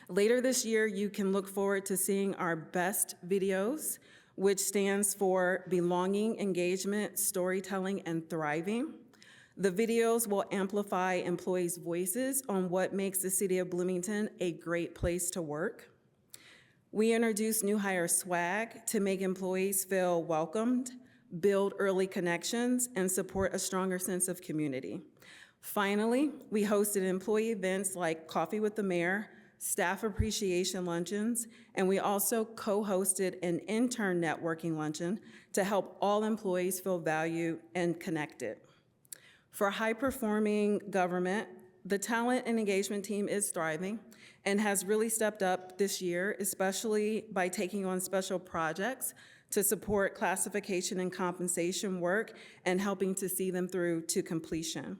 Later this year, you can look forward to seeing our best videos, which stands for belonging, engagement, storytelling, and thriving. The videos will amplify employees' voices on what makes the city of Bloomington a great place to work. We introduced new hire swag to make employees feel welcomed, build early connections, and support a stronger sense of community. Finally, we hosted employee events like Coffee with the Mayor, staff appreciation luncheons, and we also co-hosted an intern networking luncheon to help all employees feel valued and connected. For high-performing government, the talent and engagement team is thriving and has really stepped up this year, especially by taking on special projects to support classification and compensation work and helping to see them through to completion.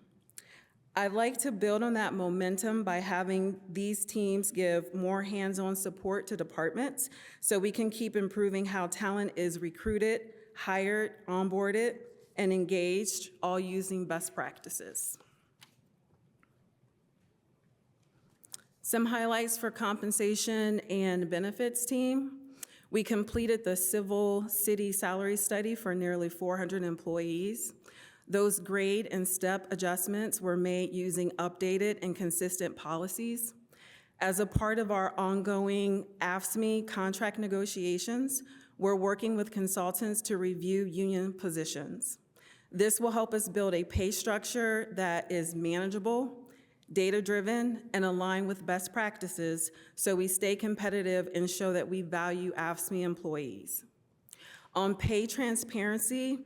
I'd like to build on that momentum by having these teams give more hands-on support to departments so we can keep improving how talent is recruited, hired, onboarded, and engaged, all using best practices. Some highlights for compensation and benefits team. We completed the civil city salary study for nearly 400 employees. Those grade and step adjustments were made using updated and consistent policies. As a part of our ongoing AFSCME contract negotiations, we're working with consultants to review union positions. This will help us build a pay structure that is manageable, data-driven, and aligned with best practices so we stay competitive and show that we value AFSCME employees. On pay transparency,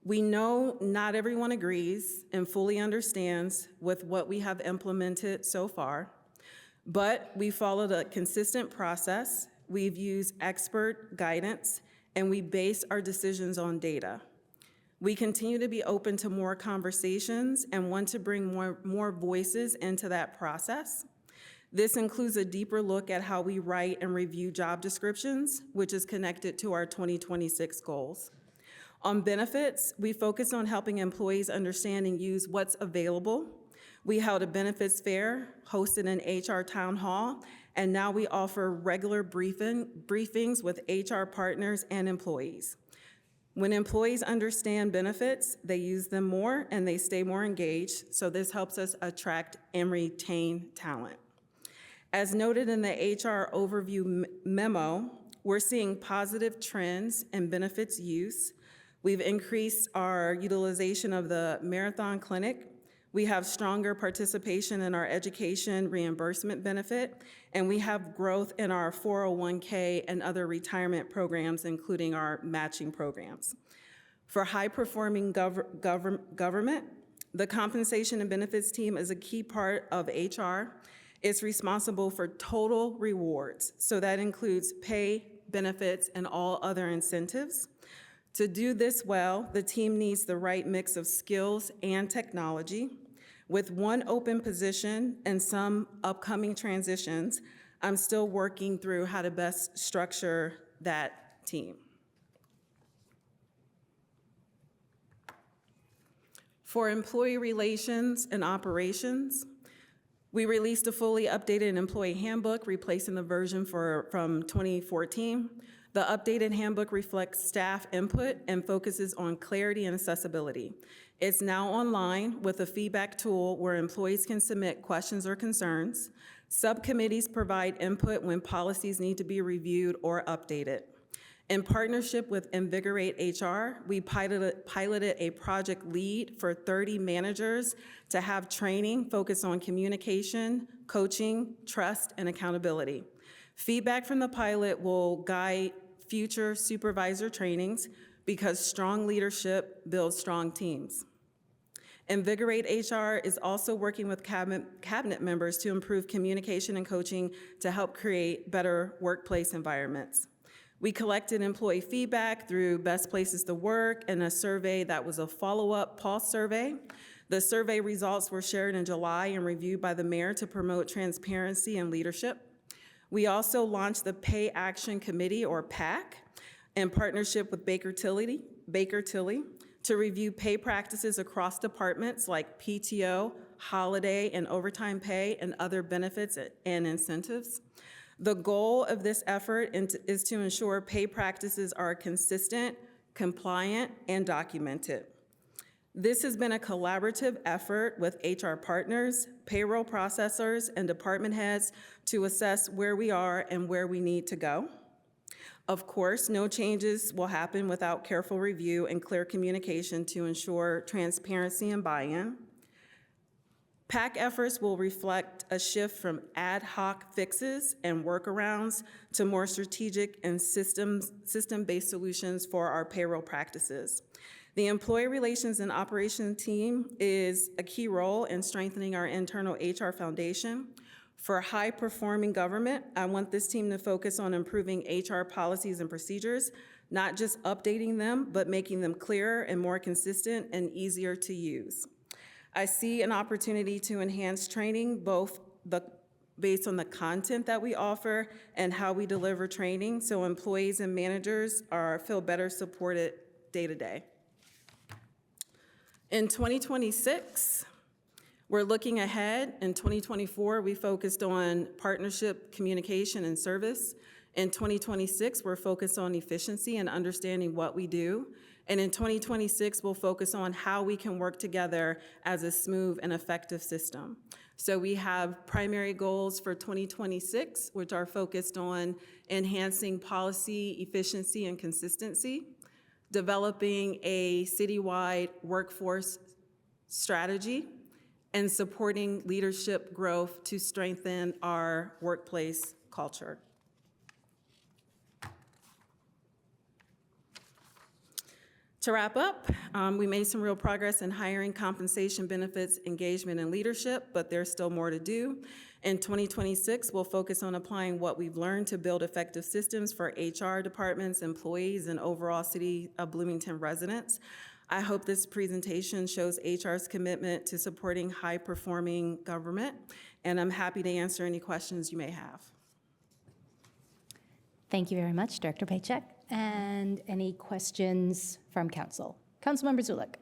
we know not everyone agrees and fully understands with what we have implemented so far, but we followed a consistent process, we've used expert guidance, and we base our decisions on data. We continue to be open to more conversations and want to bring more voices into that process. This includes a deeper look at how we write and review job descriptions, which is connected to our 2026 goals. On benefits, we focus on helping employees understand and use what's available. We held a benefits fair, hosted an HR town hall, and now we offer regular briefings with HR partners and employees. When employees understand benefits, they use them more and they stay more engaged, so this helps us attract and retain talent. As noted in the HR overview memo, we're seeing positive trends in benefits use. We've increased our utilization of the Marathon Clinic. We have stronger participation in our education reimbursement benefit, and we have growth in our 401k and other retirement programs, including our matching programs. For high-performing government, the compensation and benefits team is a key part of HR. It's responsible for total rewards, so that includes pay, benefits, and all other incentives. To do this well, the team needs the right mix of skills and technology. With one open position and some upcoming transitions, I'm still working through how to best structure that team. For employee relations and operations, we released a fully updated employee handbook, replacing the version from 2014. The updated handbook reflects staff input and focuses on clarity and accessibility. It's now online with a feedback tool where employees can submit questions or concerns. Subcommittees provide input when policies need to be reviewed or updated. In partnership with Invigorate HR, we piloted a project lead for 30 managers to have training focused on communication, coaching, trust, and accountability. Feedback from the pilot will guide future supervisor trainings because strong leadership builds strong teams. Invigorate HR is also working with cabinet members to improve communication and coaching to help create better workplace environments. We collected employee feedback through Best Places to Work and a survey that was a follow-up pulse survey. The survey results were shared in July and reviewed by the mayor to promote transparency and leadership. We also launched the Pay Action Committee, or PAC, in partnership with Baker Tilly to review pay practices across departments like PTO, holiday, and overtime pay, and other benefits and incentives. The goal of this effort is to ensure pay practices are consistent, compliant, and documented. This has been a collaborative effort with HR partners, payroll processors, and department heads to assess where we are and where we need to go. Of course, no changes will happen without careful review and clear communication to ensure transparency and buy-in. PAC efforts will reflect a shift from ad hoc fixes and workarounds to more strategic and system-based solutions for our payroll practices. The Employee Relations and Operations team is a key role in strengthening our internal HR foundation. For high-performing government, I want this team to focus on improving HR policies and procedures, not just updating them, but making them clearer and more consistent and easier to use. I see an opportunity to enhance training, based on the content that we offer and how we deliver training, so employees and managers feel better supported day to day. In 2026, we're looking ahead. In 2024, we focused on partnership, communication, and service. In 2026, we're focused on efficiency and understanding what we do. And in 2026, we'll focus on how we can work together as a smooth and effective system. So we have primary goals for 2026, which are focused on enhancing policy efficiency and consistency, developing a citywide workforce strategy, and supporting leadership growth to strengthen our workplace culture. To wrap up, we made some real progress in hiring, compensation, benefits, engagement, and leadership, but there's still more to do. In 2026, we'll focus on applying what we've learned to build effective systems for HR departments, employees, and overall City of Bloomington residents. I hope this presentation shows HR's commitment to supporting high-performing government, and I'm happy to answer any questions you may have. Thank you very much, Director Paycheck. And any questions from council? Councilmember Zulik.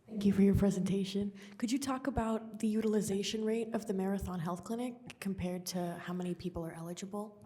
Thank you for your presentation. Could you talk about the utilization rate of the Marathon Health Clinic compared to how many people are eligible?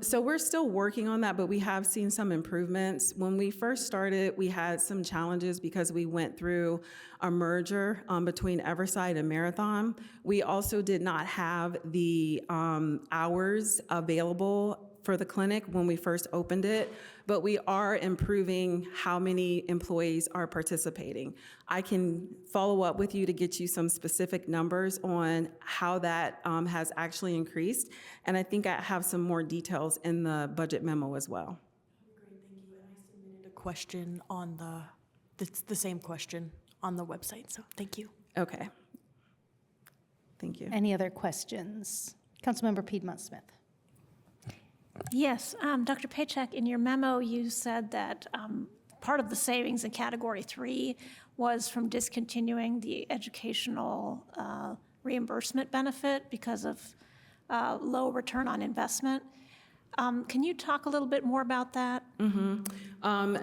So we're still working on that, but we have seen some improvements. When we first started, we had some challenges because we went through a merger between Everside and Marathon. We also did not have the hours available for the clinic when we first opened it, but we are improving how many employees are participating. I can follow up with you to get you some specific numbers on how that has actually increased, and I think I have some more details in the budget memo as well. Great, thank you. And I submitted a question on the same question on the website, so thank you. Okay. Thank you. Any other questions? Councilmember Piedmont-Smith. Yes, Dr. Paycheck, in your memo, you said that part of the savings in Category 3 was from discontinuing the educational reimbursement benefit because of low return on investment. Can you talk a little bit more about that?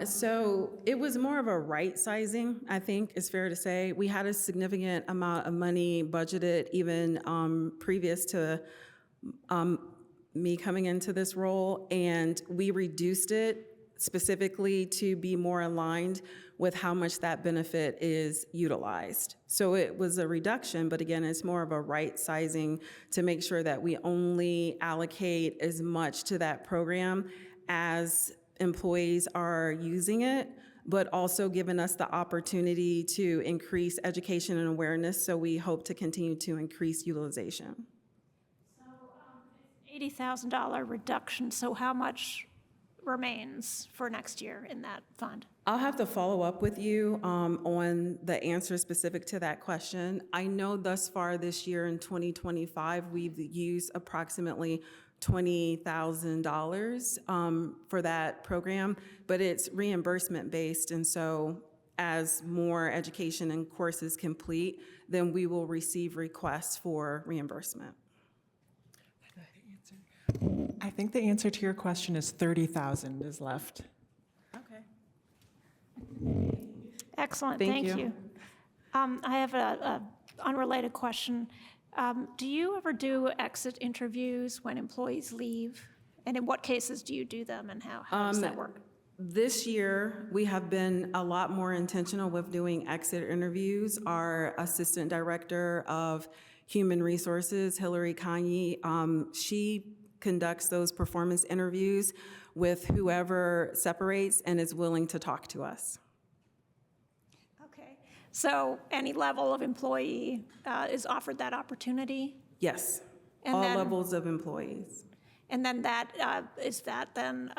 So it was more of a right sizing, I think is fair to say. We had a significant amount of money budgeted even previous to me coming into this role, and we reduced it specifically to be more aligned with how much that benefit is utilized. So it was a reduction, but again, it's more of a right sizing to make sure that we only allocate as much to that program as employees are using it, but also giving us the opportunity to increase education and awareness. So we hope to continue to increase utilization. $80,000 reduction, so how much remains for next year in that fund? I'll have to follow up with you on the answer specific to that question. I know thus far this year in 2025, we've used approximately $20,000 for that program, but it's reimbursement based, and so as more education and courses complete, then we will receive requests for reimbursement. I think the answer to your question is 30,000 is left. Okay. Excellent, Thank thank you. you. I have a unrelated question. Do you ever do exit interviews when employees leave? And in what cases do you do them, and how does that work? This year, we have been a lot more intentional with doing exit interviews. Our Assistant Director of Human Resources, Hillary Kanye, she conducts those performance interviews with whoever separates and is willing to talk to us. Okay, so any level of employee is offered that opportunity? Yes, And all then- levels of employees. And then that, is that then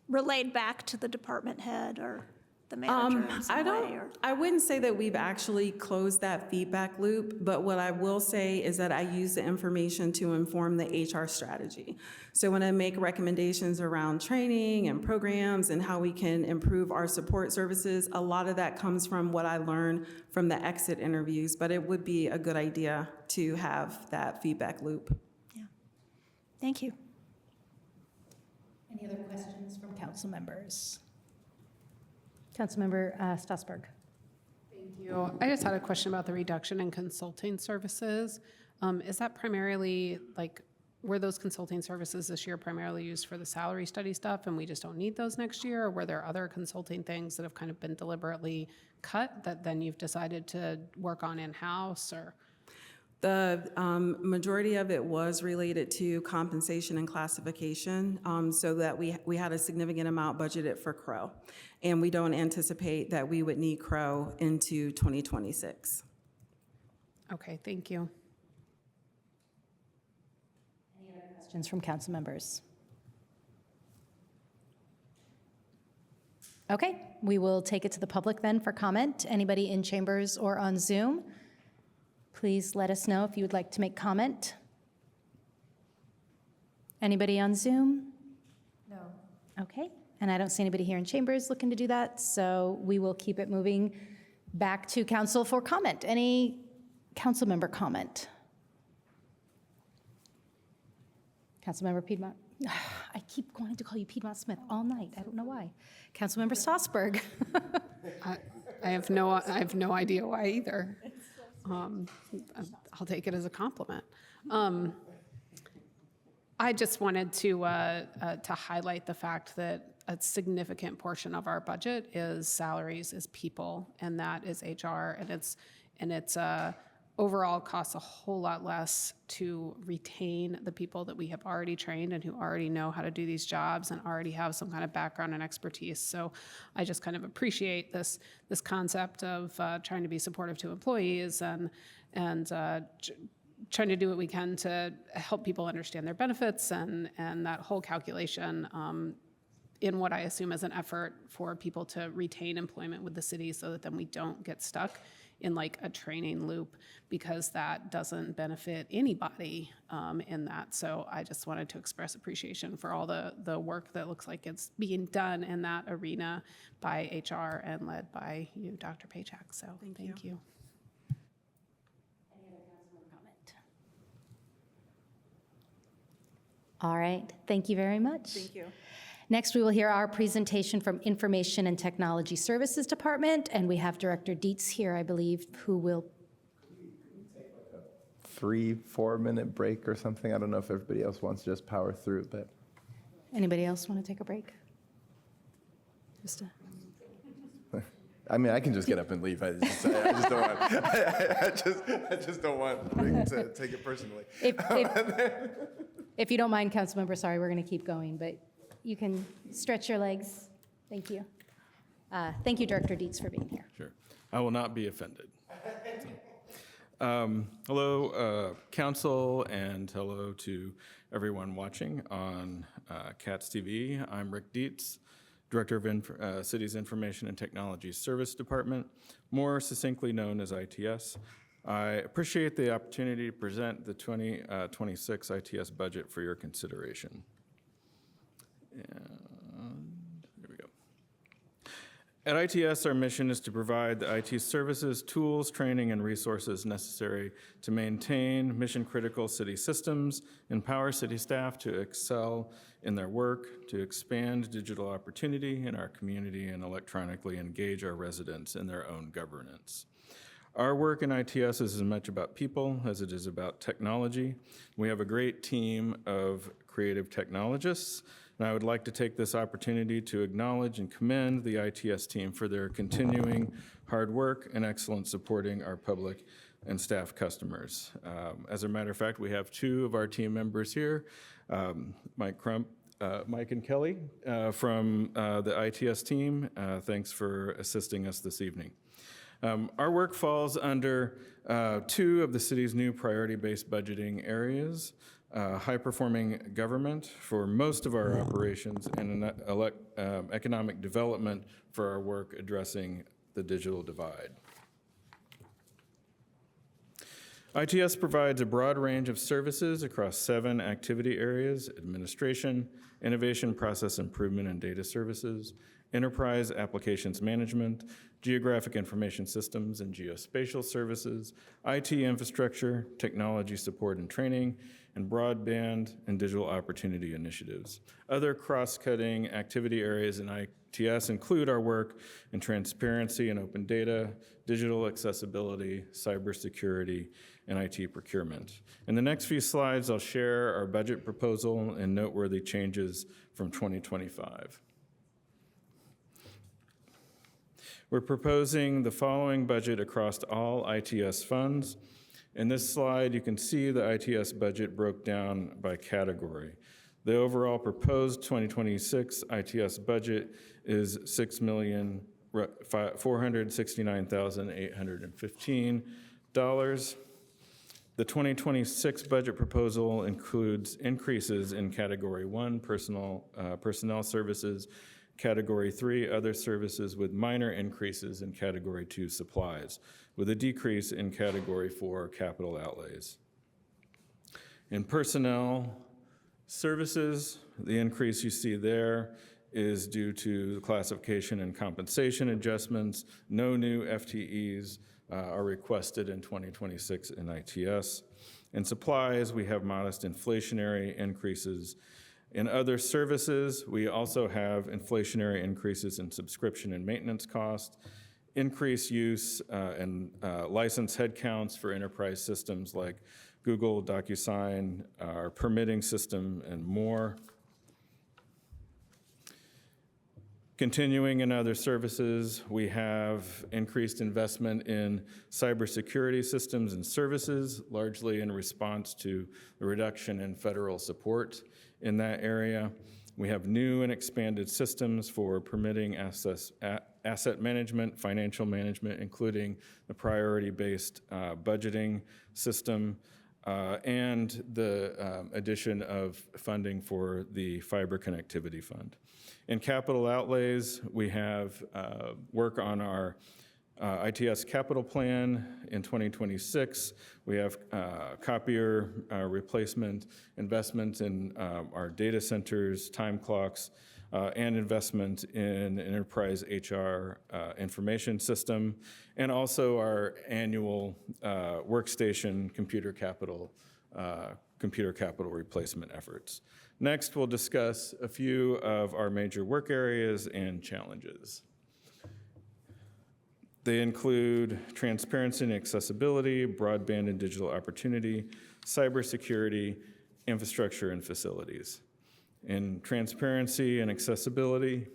relayed back to the department head or the manager in some way? Or? I wouldn't say that we've actually closed that feedback loop, but what I will say is that I use the information to inform the HR strategy. So when I make recommendations around training and programs and how we can improve our support services, a lot of that comes from what I learned from the exit interviews, but it would be a good idea to have that feedback loop. Yeah. Thank you. Any other questions from council members? Councilmember Strasburg. Thank you. I just had a question about the reduction in consulting services. Is that primarily like were those consulting services this year primarily used for the salary study stuff and we just don't need those next year? Or were there other consulting things that have kind of been deliberately cut that then you've decided to work on in-house or? The majority of it was related to compensation and classification, so that we had a significant amount budgeted for Crow. And we don't anticipate that we would need Crow into 2026. Okay, thank you. Questions from council members? Okay, we will take it to the public then for comment. Anybody in chambers or on Zoom? Please let us know if you would like to make comment. Anybody on Zoom? No. Okay, and I don't see anybody here in chambers looking to do that, so we will keep it moving back to council for comment. Any council member comment? Councilmember Piedmont. I keep wanting to call you Piedmont Smith all night. I don't know why. Councilmember Strasburg. I have no idea why either. I'll take it as a compliment. I just wanted to highlight the fact that a significant portion of our budget is salaries, is people, and that is HR, and it's overall costs a whole lot less to retain the people that we have already trained and who already know how to do these jobs and already have some kind of background and expertise. So I just kind of appreciate this concept of trying to be supportive to employees and trying to do what we can to help people understand their benefits and that whole calculation in what I assume is an effort for people to retain employment with the city so that then we don't get stuck in like a training loop, because that doesn't benefit anybody in that. So I just wanted to express appreciation for all the work that looks like it's being done in that arena by HR and led by you, Dr. Paycheck. So thank you. Any other council member comment? All right, thank you very much. Thank you. Next, we will hear our presentation from Information and Technology Services Department, and we have Director Dietz here, I believe, who will. 3-4 minute break or something. I don't know if everybody else wants to just power through, but. Anybody else want to take a break? I mean, I can just get up and leave. I just don't want. I just don't want to take it personally. If you don't mind, Councilmember, sorry, we're going to keep going, but you can stretch your legs. Thank you. Thank you, Director Dietz, for being here. Sure. I will not be offended. Hello, Council, and hello to everyone watching on CATS TV. I'm Rick Dietz, Director of City's Information and Technology Service Department, more succinctly known as ITS. I appreciate the opportunity to present the 2026 ITS budget for your consideration. And there we go. At ITS, our mission is to provide the IT services, tools, training, and resources necessary to maintain mission-critical city systems, empower city staff to excel in their work, to expand digital opportunity in our community, and electronically engage our residents in their own governance. Our work in ITS is as much about people as it is about technology. We have a great team of creative technologists, and I would like to take this opportunity to acknowledge and commend the ITS team for their continuing hard work and excellence supporting our public and staff customers. As a matter of fact, we have two of our team members here, Mike and Kelly from the ITS team. Thanks for assisting us this evening. Our work falls under two of the city's new priority-based budgeting areas, high-performing government for most of our operations, and economic development for our work addressing the digital divide. ITS provides a broad range of services across 7 activity areas: administration, innovation, process improvement, and data services, enterprise applications management, geographic information systems and geospatial services, IT infrastructure, technology support and training, and broadband and digital opportunity initiatives. Other cross-cutting activity areas in ITS include our work in transparency and open data, digital accessibility, cybersecurity, and IT procurement. In the next few slides, I'll share our budget proposal and noteworthy changes from 2025. We're proposing the following budget across all ITS funds. In this slide, you can see the ITS budget broke down by category. The overall proposed 2026 ITS budget is $6,469,815. The 2026 budget proposal includes increases in Category 1, personnel services, Category 3, other services, with minor increases in Category 2, supplies, with a decrease in Category 4, capital outlays. In personnel services, the increase you see there is due to the classification and compensation adjustments. No new FTEs are requested in 2026 in ITS. In supplies, we have modest inflationary increases. In other services, we also have inflationary increases in subscription and maintenance costs, increased use and license headcounts for enterprise systems like Google, DocuSign, our permitting system, and more. Continuing in other services, we have increased investment in cybersecurity systems and services, largely in response to the reduction in federal support in that area. We have new and expanded systems for permitting asset management, financial management, including the priority-based budgeting system, and the addition of funding for the Fiber Connectivity Fund. In capital outlays, we have work on our ITS capital plan in 2026. We have copier replacement, investments in our data centers, time clocks, and investment in enterprise HR information system, and also our annual workstation computer capital replacement efforts. Next, we'll discuss a few of our major work areas and challenges. They include transparency and accessibility, broadband and digital opportunity, cybersecurity, infrastructure, and facilities. In transparency and accessibility,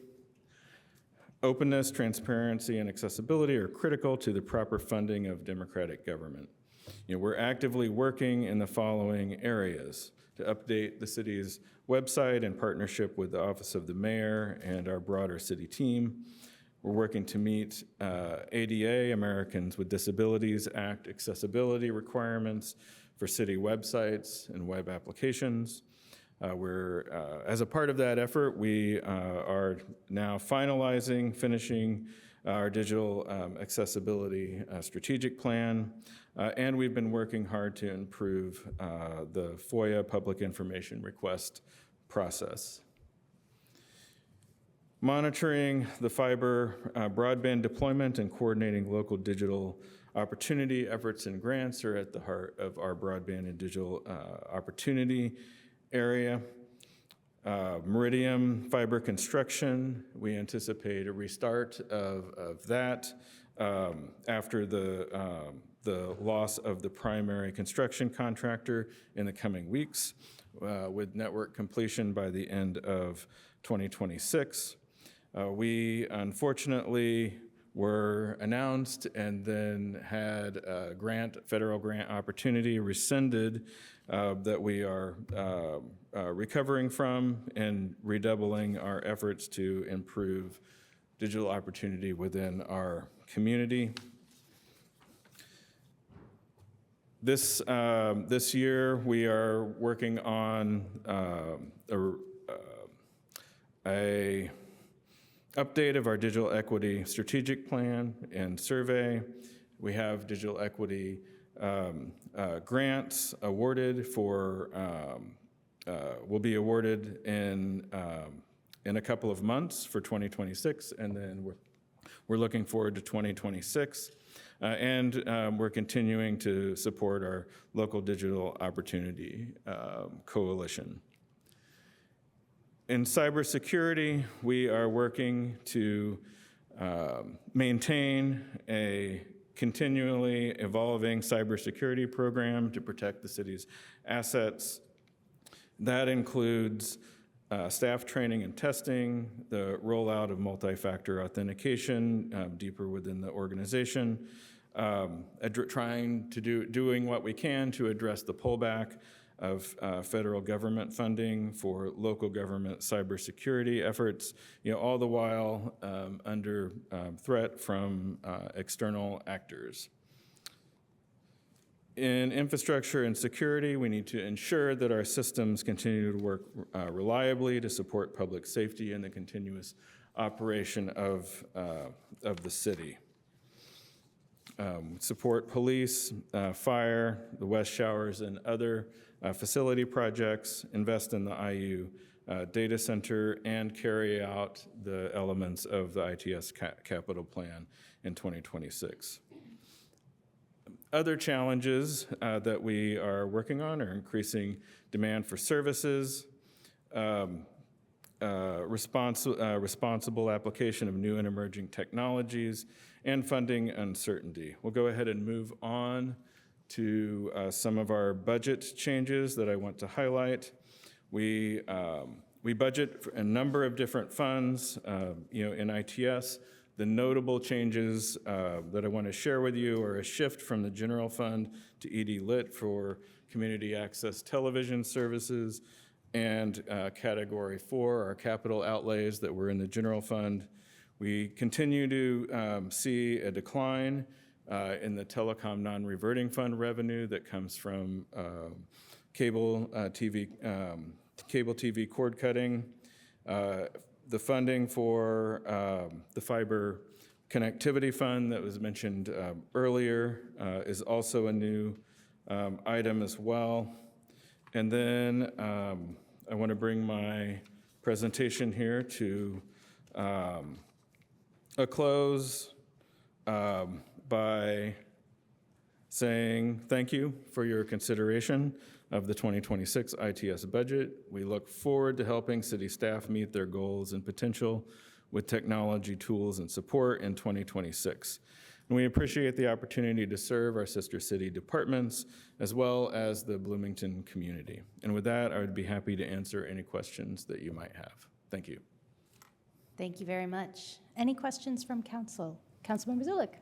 openness, transparency, and accessibility are critical to the proper funding of democratic government. We're actively working in the following areas: to update the city's website in partnership with the Office of the Mayor and our broader city team. We're working to meet ADA, Americans with Disabilities Act, accessibility requirements for city websites and web applications. As a part of that effort, we are now finishing our digital accessibility strategic plan, and we've been working hard to improve the FOIA public information request process. Monitoring the fiber broadband deployment and coordinating local digital opportunity efforts and grants are at the heart of our broadband and digital opportunity area. Meridian fiber construction, we anticipate a restart of that after the loss of the primary construction contractor in the coming weeks, with network completion by the end of 2026. We unfortunately were announced and then had a federal grant opportunity rescinded that we are recovering from and redoubling our efforts to improve digital opportunity within our community. This year, we are working on a update of our digital equity strategic plan and survey. We have digital equity grants awarded will be awarded in in a couple of months for 2026, and then we're looking forward to 2026. And we're continuing to support our local digital opportunity coalition. In cybersecurity, we are working to maintain a continually evolving cybersecurity program to protect the city's assets. That includes staff training and testing, the rollout of multi-factor authentication deeper within the organization, doing what we can to address the pullback of federal government funding for local government cybersecurity efforts, all the while under threat from external actors. In infrastructure and security, we need to ensure that our systems continue to work reliably to support public safety and the continuous operation of the city. Support police, fire, the West Showers, and other facility projects, invest in the IU data center, and carry out the elements of the ITS capital plan in 2026. Other challenges that we are working on are increasing demand for services, responsible application of new and emerging technologies, and funding uncertainty. We'll go ahead and move on to some of our budget changes that I want to highlight. We budget for a number of different funds, in ITS. The notable changes that I want to share with you are a shift from the general fund to ED Lit for community access television services, and Category 4, our capital outlays that were in the general fund. We continue to see a decline in the telecom non-reverting fund revenue that comes from cable TV cord cutting. The funding for the fiber connectivity fund that was mentioned earlier is also a new item as well. And then I want to bring my presentation here to a close by saying thank you for your consideration of the 2026 ITS budget. We look forward to helping city staff meet their goals and potential with technology, tools, and support in 2026. And we appreciate the opportunity to serve our sister city departments as well as the Bloomington community. And with that, I would be happy to answer any questions that you might have. Thank you. Thank you very much. Any questions from council? Councilmember Zulik.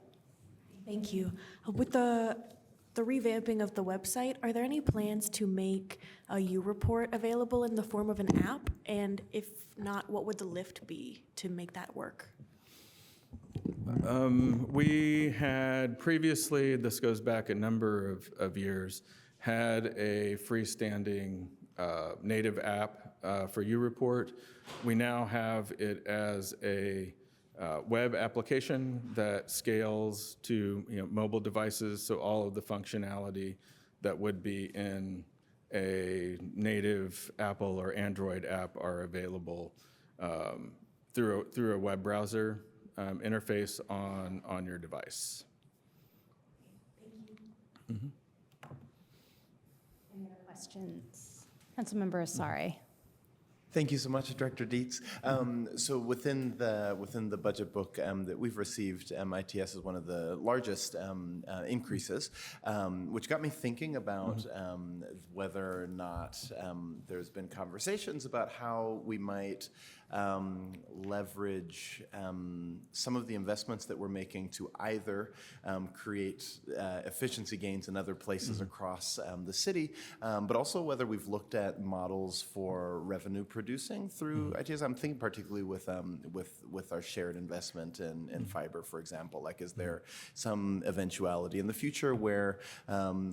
Thank you. With the revamping of the website, are there any plans to make a U report available in the form of an app? And if not, what would the lift be to make that work? We had previously, this goes back a number of years, had a freestanding native app for U report. We now have it as a web application that scales to mobile devices, so all of the functionality that would be in a native Apple or Android app are available through a web browser interface on your device. Thank you. Any other questions? Councilmember Asari. Thank you so much, Director Dietz. So within the budget book that we've received, ITS is one of the largest increases, which got me thinking about whether or not there's been conversations about how we might leverage some of the investments that we're making to either create efficiency gains in other places across the city, but also whether we've looked at models for revenue producing through ITS. I'm thinking particularly with our shared investment in fiber, for example. Like, is there some eventuality in the future where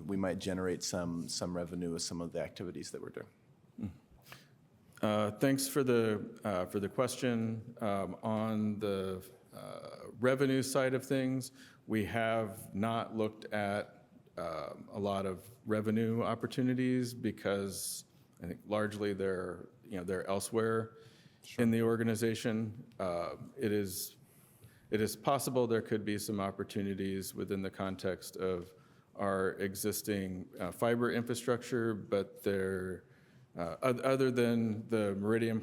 we might generate some revenue with some of the activities that we're doing? Thanks for the question. On the revenue side of things, we have not looked at a lot of revenue opportunities because I think largely they're elsewhere in the organization. It is possible there could be some opportunities within the context of our existing fiber infrastructure, but they're, other than the Meridian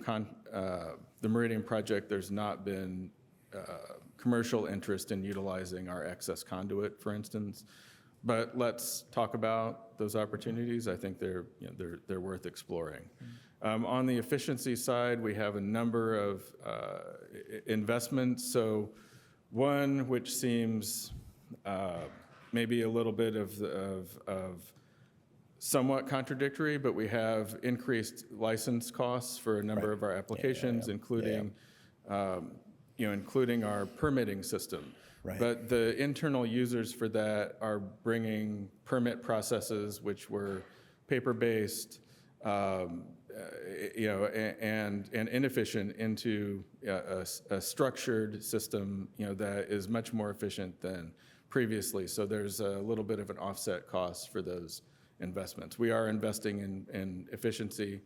project, there's not been commercial interest in utilizing our excess conduit, for instance. But let's talk about those opportunities. I think they're worth exploring. On the efficiency side, we have a number of investments. So one which seems maybe a little bit of somewhat contradictory, but we have increased license costs for a number of our applications, including including our permitting system. Right. But the internal users for that are bringing permit processes which were paper-based, and inefficient into a structured system, that is much more efficient than previously. So there's a little bit of an offset cost for those investments. We are investing in efficiency,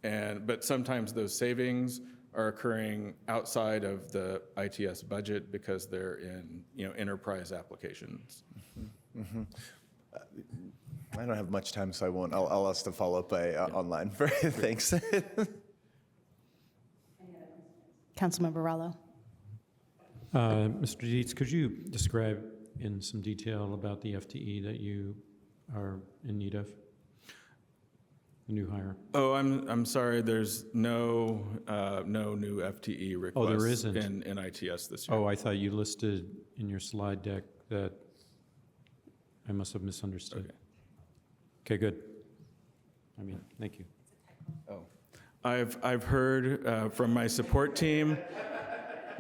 but sometimes those savings are occurring outside of the ITS budget because they're in enterprise applications. Mm-hmm. I don't have much time, so I won't. I'll ask to follow up by online. Thanks. Councilmember Rallo. Mr. Dietz, could you describe in some detail about the FTE that you are in need of? The new hire. Oh, I'm sorry. There's no new FTE requests. Oh, there isn't in ITS this year. Oh, I thought you listed in your slide deck that I must have misunderstood. Okay, good. Thank you. Oh, I've heard from my support team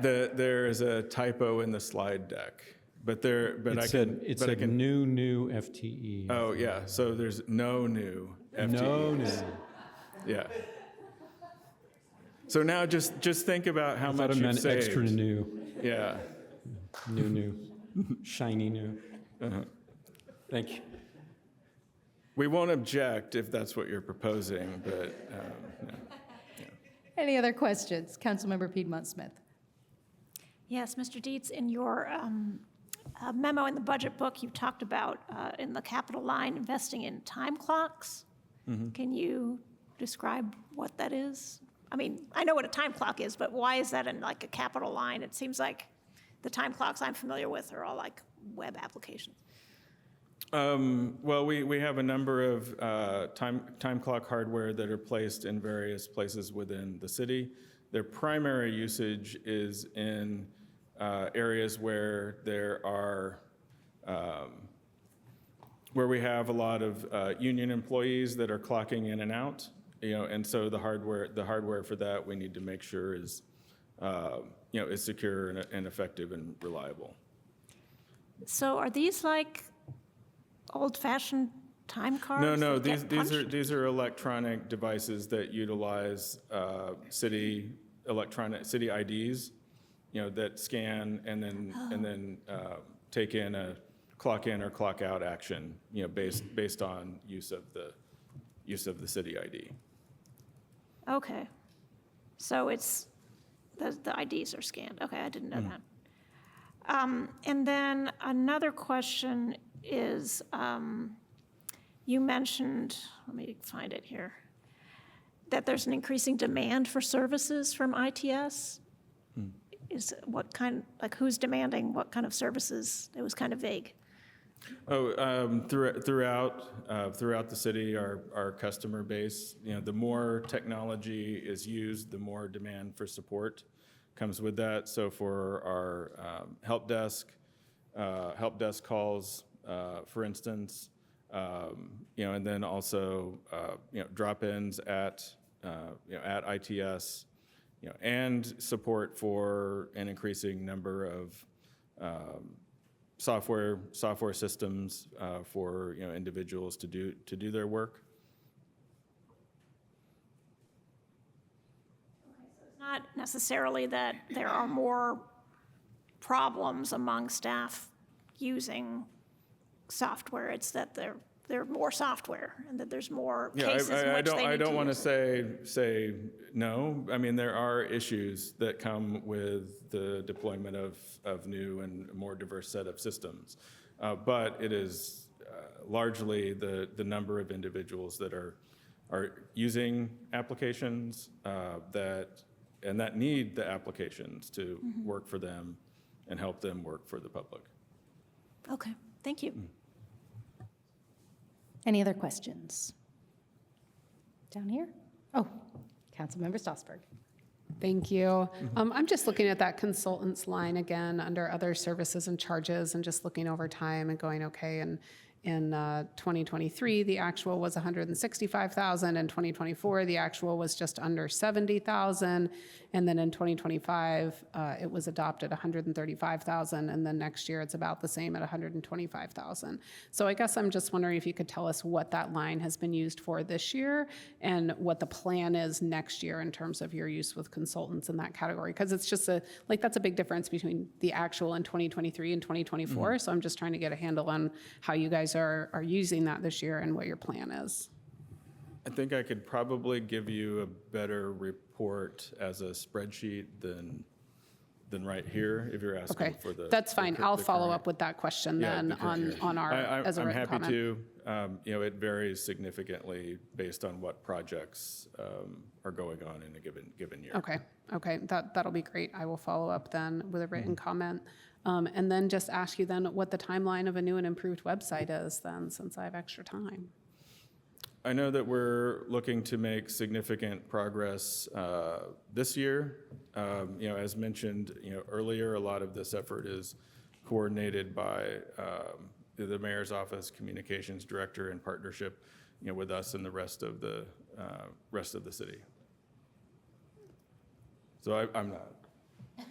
that there is a typo in the slide deck, but I can new FTE. Oh yeah, so there's no new FTEs. No new. Yeah. So now just think about how much you've saved. Extra new. Yeah. New. Shiny new. Thank you. We won't object if that's what you're proposing, but no. Any other questions? Councilmember Piedmont Smith. Yes, Mr. Dietz, in your memo in the budget book, you talked about in the capital line investing in time clocks. Mm-hmm. Can you describe what that is? I know what a time clock is, but why is that in like a capital line? It seems like the time clocks I'm familiar with are all like web applications. Well, we have a number of time clock hardware that are placed in various places within the city. Their primary usage is in areas where there are where we have a lot of union employees that are clocking in and out, and so the hardware for that we need to make sure is is secure and effective and reliable. So are these like old-fashioned time cards? No. that get punched? These are electronic devices that utilize city IDs, that scan and then take in a clock in or clock out action, based on use of the city ID. Okay. So it's, the IDs are scanned. Okay, I didn't know that. And then another question is, you mentioned, let me find it here, that there's an increasing demand for services from ITS. Is what kind, like who's demanding what kind of services? It was kind of vague. Throughout the city, our customer base, the more technology is used, the more demand for support comes with that. So for our help desk calls, for instance, and then also drop-ins at ITS, and support for an increasing number of software systems for individuals to do their work. It's not necessarily that there are more problems among staff using software. It's that there's more software and that there's more Yeah, cases in which they I need don't to want use. to say no. I mean, there are issues that come with the deployment of new and more diverse set of systems. But it is largely the number of individuals that are using applications that need the applications to work for them and help them work for the public. Okay, thank you. Any other questions? Down here? Oh, Councilmember Stossberg. Thank you. I'm just looking at that consultants line again under other services and charges and just looking over time and going, okay, and in 2023, the actual was 165,000. In 2024, the actual was just under 70,000. And then in 2025, it was adopted 135,000. And then next year, it's about the same at 125,000. So I guess I'm just wondering if you could tell us what that line has been used for this year and what the plan is next year in terms of your use with consultants in that category. Because it's just that's a big difference between the actual in 2023 and 2024. So I'm just trying to get a handle on how you guys are using that this year and what your plan is. I think I could probably give you a better report as a spreadsheet than right here, if you're asking Okay, for the. that's fine. I'll follow current- up with that question Yeah, then the current year. on our, as a I'm written happy comment. to. It varies significantly based on what projects are going on in a given year. Okay, that'll be great. I will follow up then with a written comment. And then just ask you then what the timeline of a new and improved website is then, since I have extra time. I know that we're looking to make significant progress this year. As mentioned, earlier, a lot of this effort is coordinated by the mayor's office, communications director, in partnership, with us and the rest of the city. So I'm not.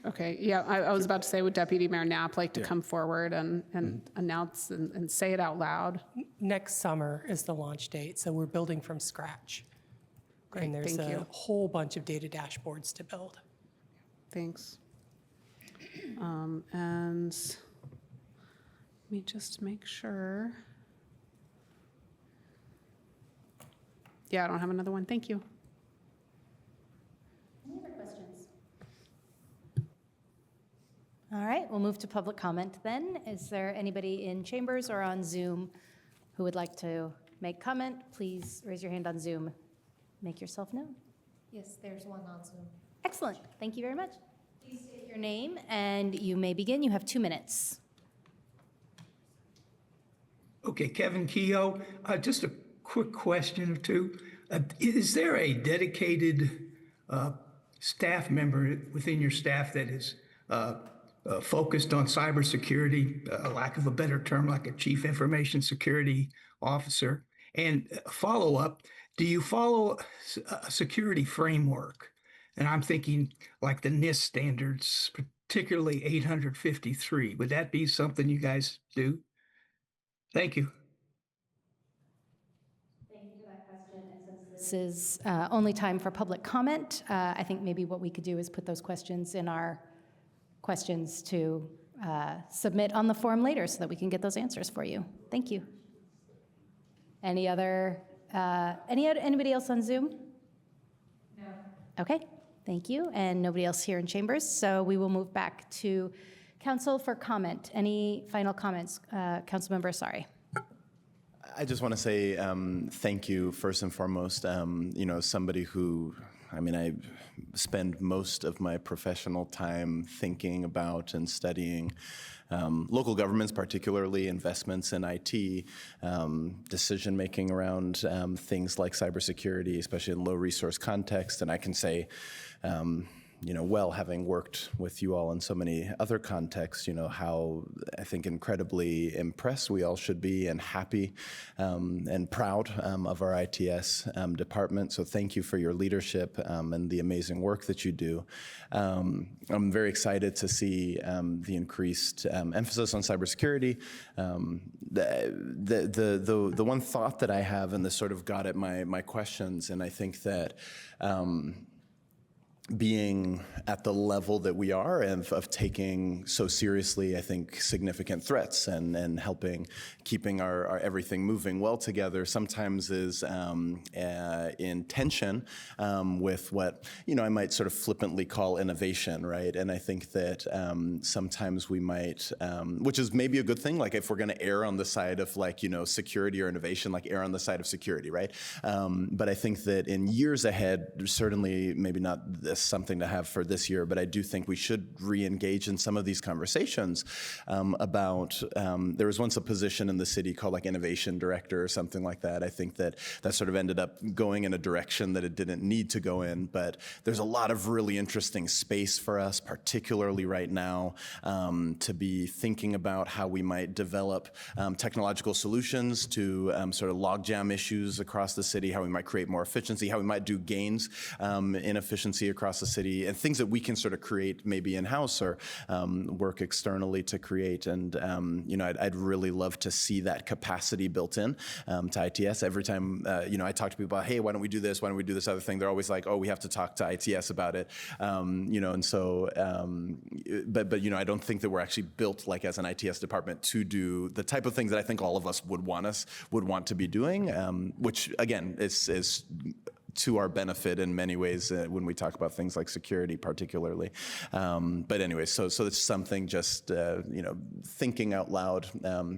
Okay, yeah, I was about to say, would Deputy Mayor Knapp like to Yeah. come forward and announce and say it out loud? Next summer is the launch date, so we're building from scratch. Great, And there's thank you. a whole bunch of data dashboards to build. Thanks. And let me just make sure. Yeah, I don't have another one. Thank you. Any other questions? All right, we'll move to public comment then. Is there anybody in chambers or on Zoom who would like to make comment? Please raise your hand on Zoom. Make yourself known. Yes, there's one on Zoom. Excellent, thank you very much. Please state your name and you may begin. You have 2 minutes. Okay, Kevin Keogh, just a quick question or two. Is there a dedicated staff member within your staff that is focused on cybersecurity, lack of a better term, like a chief information security officer? And follow-up, do you follow a security framework? And I'm thinking like the NIST standards, particularly 853. Would that be something you guys do? Thank you. Thank you for that question. And since this is only time for public comment, I think maybe what we could do is put those questions in our questions to submit on the form later so that we can get those answers for you. Thank you. Anybody else on Zoom? No. Okay, thank you. And nobody else here in chambers. So we will move back to council for comment. Any final comments? Councilmember, sorry. I just want to say thank you first and foremost. Somebody who, I spend most of my professional time thinking about and studying local governments, particularly investments in IT, decision-making around things like cybersecurity, especially in low-resource context. And I can say, having worked with you all in so many other contexts, how I think incredibly impressed we all should be and happy and proud of our ITS department. So thank you for your leadership and the amazing work that you do. I'm very excited to see the increased emphasis on cybersecurity. The one thought that I have, and this sort of got at my questions, and I think that being at the level that we are and of taking so seriously, I think, significant threats and helping keeping our everything moving well together sometimes is in tension with what, I might sort of flippantly call innovation, right? And I think that sometimes we might, which is maybe a good thing, like if we're going to err on the side of security or innovation, like err on the side of security, right? But I think that in years ahead, certainly maybe not something to have for this year, but I do think we should re-engage in some of these conversations about, there was once a position in the city called like innovation director or something like that. I think that sort of ended up going in a direction that it didn't need to go in, but there's a lot of really interesting space for us, particularly right now, to be thinking about how we might develop technological solutions to sort of logjam issues across the city, how we might create more efficiency, how we might do gains in efficiency across the city, and things that we can sort of create maybe in-house or work externally to create. And I'd really love to see that capacity built in to ITS. Every time I talk to people about, hey, why don't we do this? Why don't we do this other thing? They're always like, oh, we have to talk to ITS about it. And so, but I don't think that we're actually built like as an ITS department to do the type of things that I think all of us would want to be doing, which again is to our benefit in many ways when we talk about things like security particularly. But anyway, so it's something just, thinking out loud,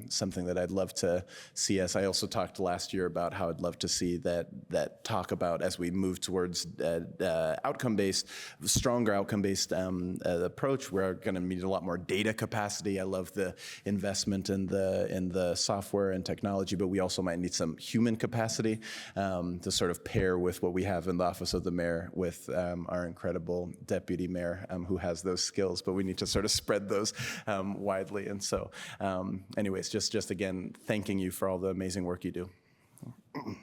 something that I'd love to see us. I also talked last year about how I'd love to see that talk about as we move towards outcome-based, stronger outcome-based approach. We're going to need a lot more data capacity. I love the investment in the software and technology, but we also might need some human capacity to sort of pair with what we have in the office of the mayor with our incredible deputy mayor who has those skills, but we need to sort of spread those widely. And so anyways, just again, thanking you for all the amazing work you do. Thank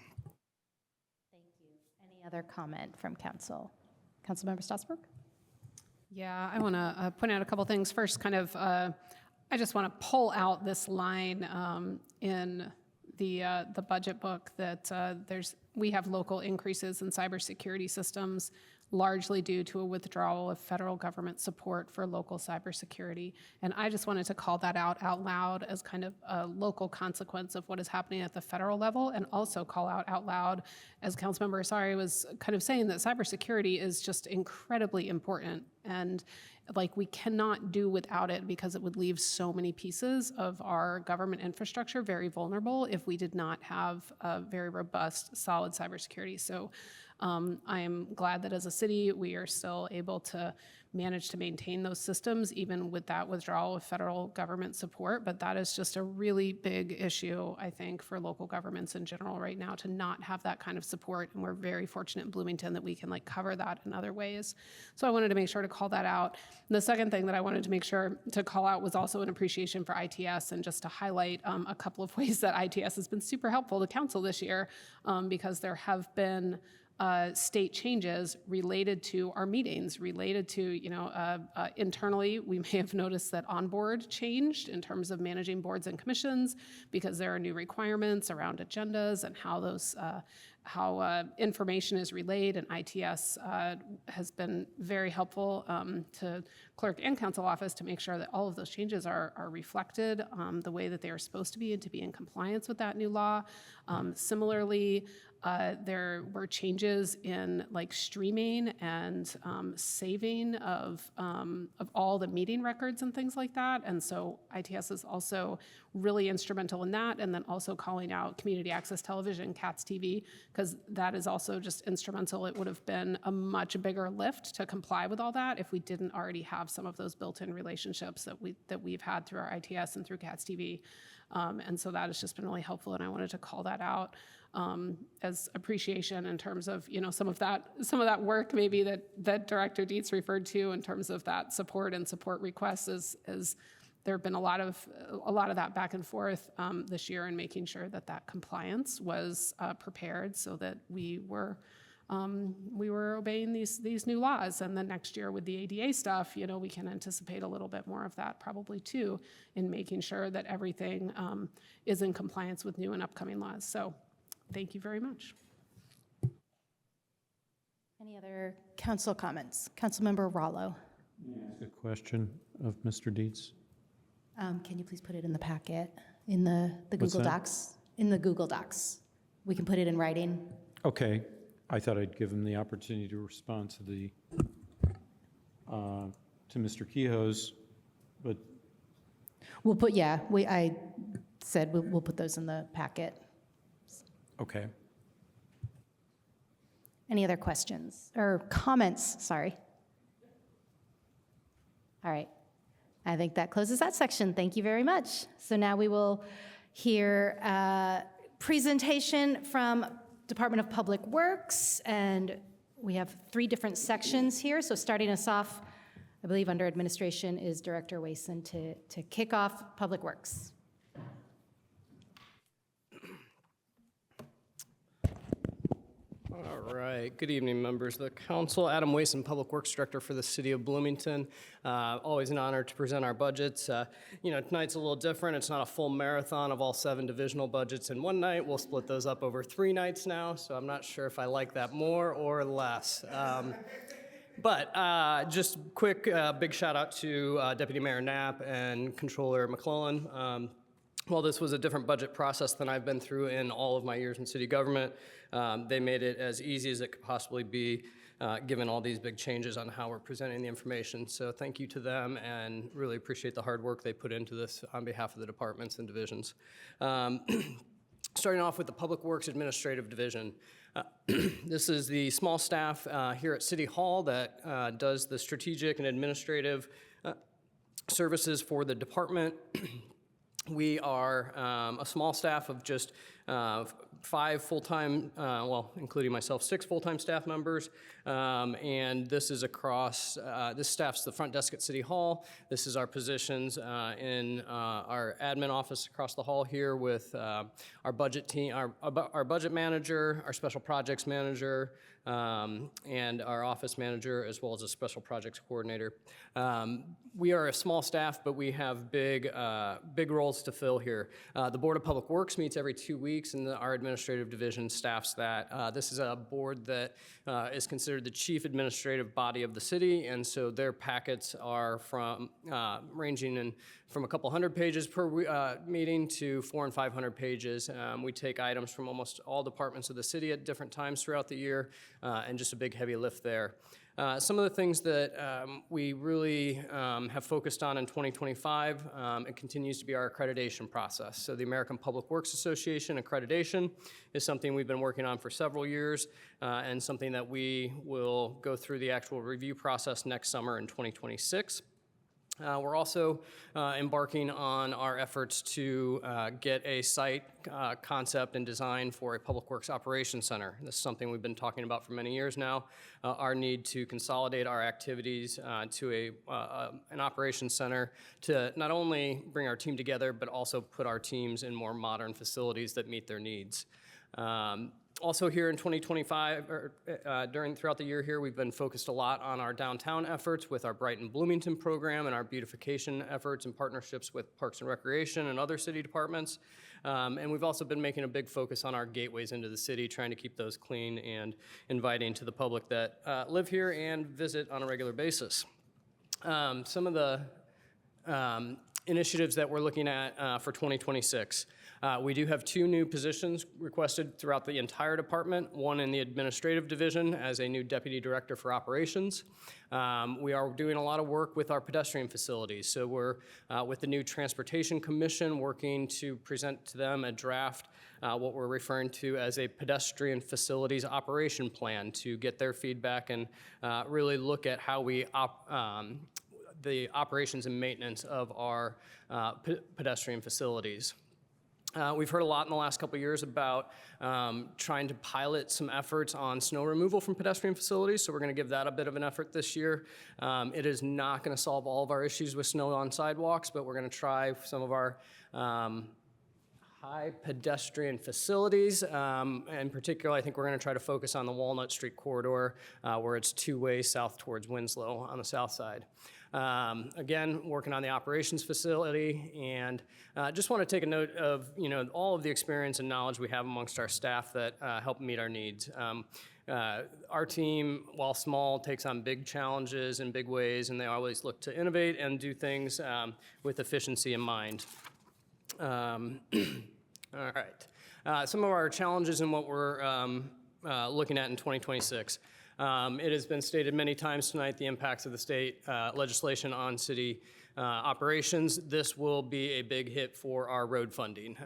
you. Any other comment from council? Councilmember Strasburg? Yeah, I want to point out a couple things. First, I just want to pull out this line in the budget book that we have local increases in cybersecurity systems, largely due to a withdrawal of federal government support for local cybersecurity. And I just wanted to call that out loud as kind of a local consequence of what is happening at the federal level, and also call out loud, as Councilmember Asari was kind of saying, that cybersecurity is just incredibly important. And we cannot do without it, because it would leave so many pieces of our government infrastructure very vulnerable if we did not have a very robust, solid cybersecurity. So I am glad that as a city, we are still able to manage to maintain those systems, even with that withdrawal of federal government support. But that is just a really big issue, I think, for local governments in general right now, to not have that kind of support. And we're very fortunate in Bloomington that we can cover that in other ways. So I wanted to make sure to call that out. And the second thing that I wanted to make sure to call out was also an appreciation for ITS, and just to highlight a couple of ways that ITS has been super helpful to council this year, because there have been state changes related to our meetings, related to, internally, we may have noticed that onboard changed in terms of managing boards and commissions, because there are new requirements around agendas and how those, how information is relayed, and ITS has been very helpful to clerk and council office to make sure that all of those changes are reflected the way that they are supposed to be, and to be in compliance with that new law. Similarly, there were changes in streaming and saving of all the meeting records and things like that. And so ITS is also really instrumental in that. And then also calling out community access television, CATS TV, because that is also just instrumental. It would have been a much bigger lift to comply with all that if we didn't already have some of those built-in relationships that we've had through our ITS and through CATS TV. And so that has just been really helpful, and I wanted to call that out as appreciation in terms of some of that work maybe that Director Dietz referred to in terms of that support and support requests. Is there have been a lot of that back and forth this year in making sure that compliance was prepared, so that we were obeying these new laws. And then next year with the ADA stuff, we can anticipate a little bit more of that probably too, in making sure that everything is in compliance with new and upcoming laws. So thank you very much. Any other council comments. Councilmember Rollo. A question of Mr. Dietz. Can you please put it in the packet, in the What's Google that? Docs? In the Google Docs. We can put it in writing. Okay, I thought I'd give him the opportunity to respond to the, to Mr. Kehoe's, but We'll put, I said we'll put those in the packet. okay. Any other questions or comments? Sorry. All right. I think that closes that section. Thank you very much. So now we will hear a presentation from Department of Public Works, and we have 3 different sections here. So starting us off, I believe under administration is Director Wason to kick off Public Works. All right. Good evening, members of the council. Adam Wason, Public Works Director for the City of Bloomington. Always an honor to present our budgets. Tonight's a little different. It's not a full marathon of all 7 divisional budgets in one night. We'll split those up over 3 nights now, so I'm not sure if I like that more or less. But just quick, big shout out to Deputy Mayor Knapp and Controller McClellan. While this was a different budget process than I've been through in all of my years in city government, they made it as easy as it could possibly be, given all these big changes on how we're presenting the information. So thank you to them, and really appreciate the hard work they put into this on behalf of the departments and divisions. Starting off with the Public Works Administrative Division. This is the small staff here at City Hall that does the strategic and administrative services for the department. We are a small staff of just 5 full-time, including myself, 6 full-time staff members. And this is across, this staff's the front desk at City Hall. This is our positions in our admin office across the hall here with our budget team, our budget manager, our special projects manager, and our office manager, as well as a special projects coordinator. We are a small staff, but we have big roles to fill here. The Board of Public Works meets every 2 weeks, and our administrative division staffs that. This is a board that is considered the chief administrative body of the city, and so their packets are from ranging from a couple hundred pages per meeting to 400 and 500 pages. We take items from almost all departments of the city at different times throughout the year, and just a big heavy lift there. Some of the things that we really have focused on in 2025, it continues to be our accreditation process. So the American Public Works Association accreditation is something we've been working on for several years, and something that we will go through the actual review process next summer in 2026. We're also embarking on our efforts to get a site concept and design for a Public Works Operations Center. This is something we've been talking about for many years now, our need to consolidate our activities to an operations center to not only bring our team together, but also put our teams in more modern facilities that meet their needs. Also here in 2025, throughout the year here, we've been focused a lot on our downtown efforts with our Brighton Bloomington program and our beautification efforts and partnerships with Parks and Recreation and other city departments. And we've also been making a big focus on our gateways into the city, trying to keep those clean and inviting to the public that live here and visit on a regular basis. Some of the initiatives that we're looking at for 2026. We do have 2 new positions requested throughout the entire department, one in the administrative division as a new deputy director for operations. We are doing a lot of work with our pedestrian facilities. So we're with the new Transportation Commission working to present to them a draft, what we're referring to as a pedestrian facilities operation plan, to get their feedback and really look at how we the operations and maintenance of our pedestrian facilities. We've heard a lot in the last couple of years about trying to pilot some efforts on snow removal from pedestrian facilities, so we're going to give that a bit of an effort this year. It is not going to solve all of our issues with snow on sidewalks, but we're going to try some of our high pedestrian facilities. In particular, I think we're going to try to focus on the Walnut Street corridor, where it's 2-way south towards Winslow on the south side. Again, working on the operations facility, and just want to take a note of all of the experience and knowledge we have amongst our staff that help meet our needs. Our team, while small, takes on big challenges in big ways, and they always look to innovate and do things with efficiency in mind. All right. Some of our challenges and what we're looking at in 2026. It has been stated many times tonight, the impacts of the state legislation on city operations. This will be a big hit for our road funding.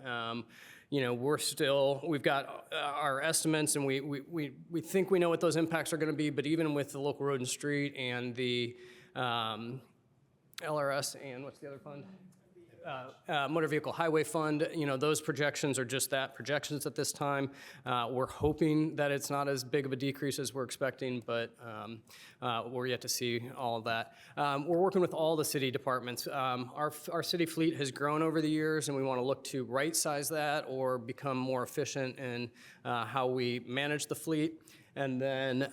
You know, we've got our estimates, and we think we know what those impacts are going to be, but even with the local road and street and the LRS and what's the other fund? Motor Vehicle Highway Fund, you know, those projections are just that, projections at this time. We're hoping that it's not as big of a decrease as we're expecting, but we're yet to see all of that. We're working with all the city departments. Our city fleet has grown over the years, and we want to look to right-size that or become more efficient in how we manage the fleet. And then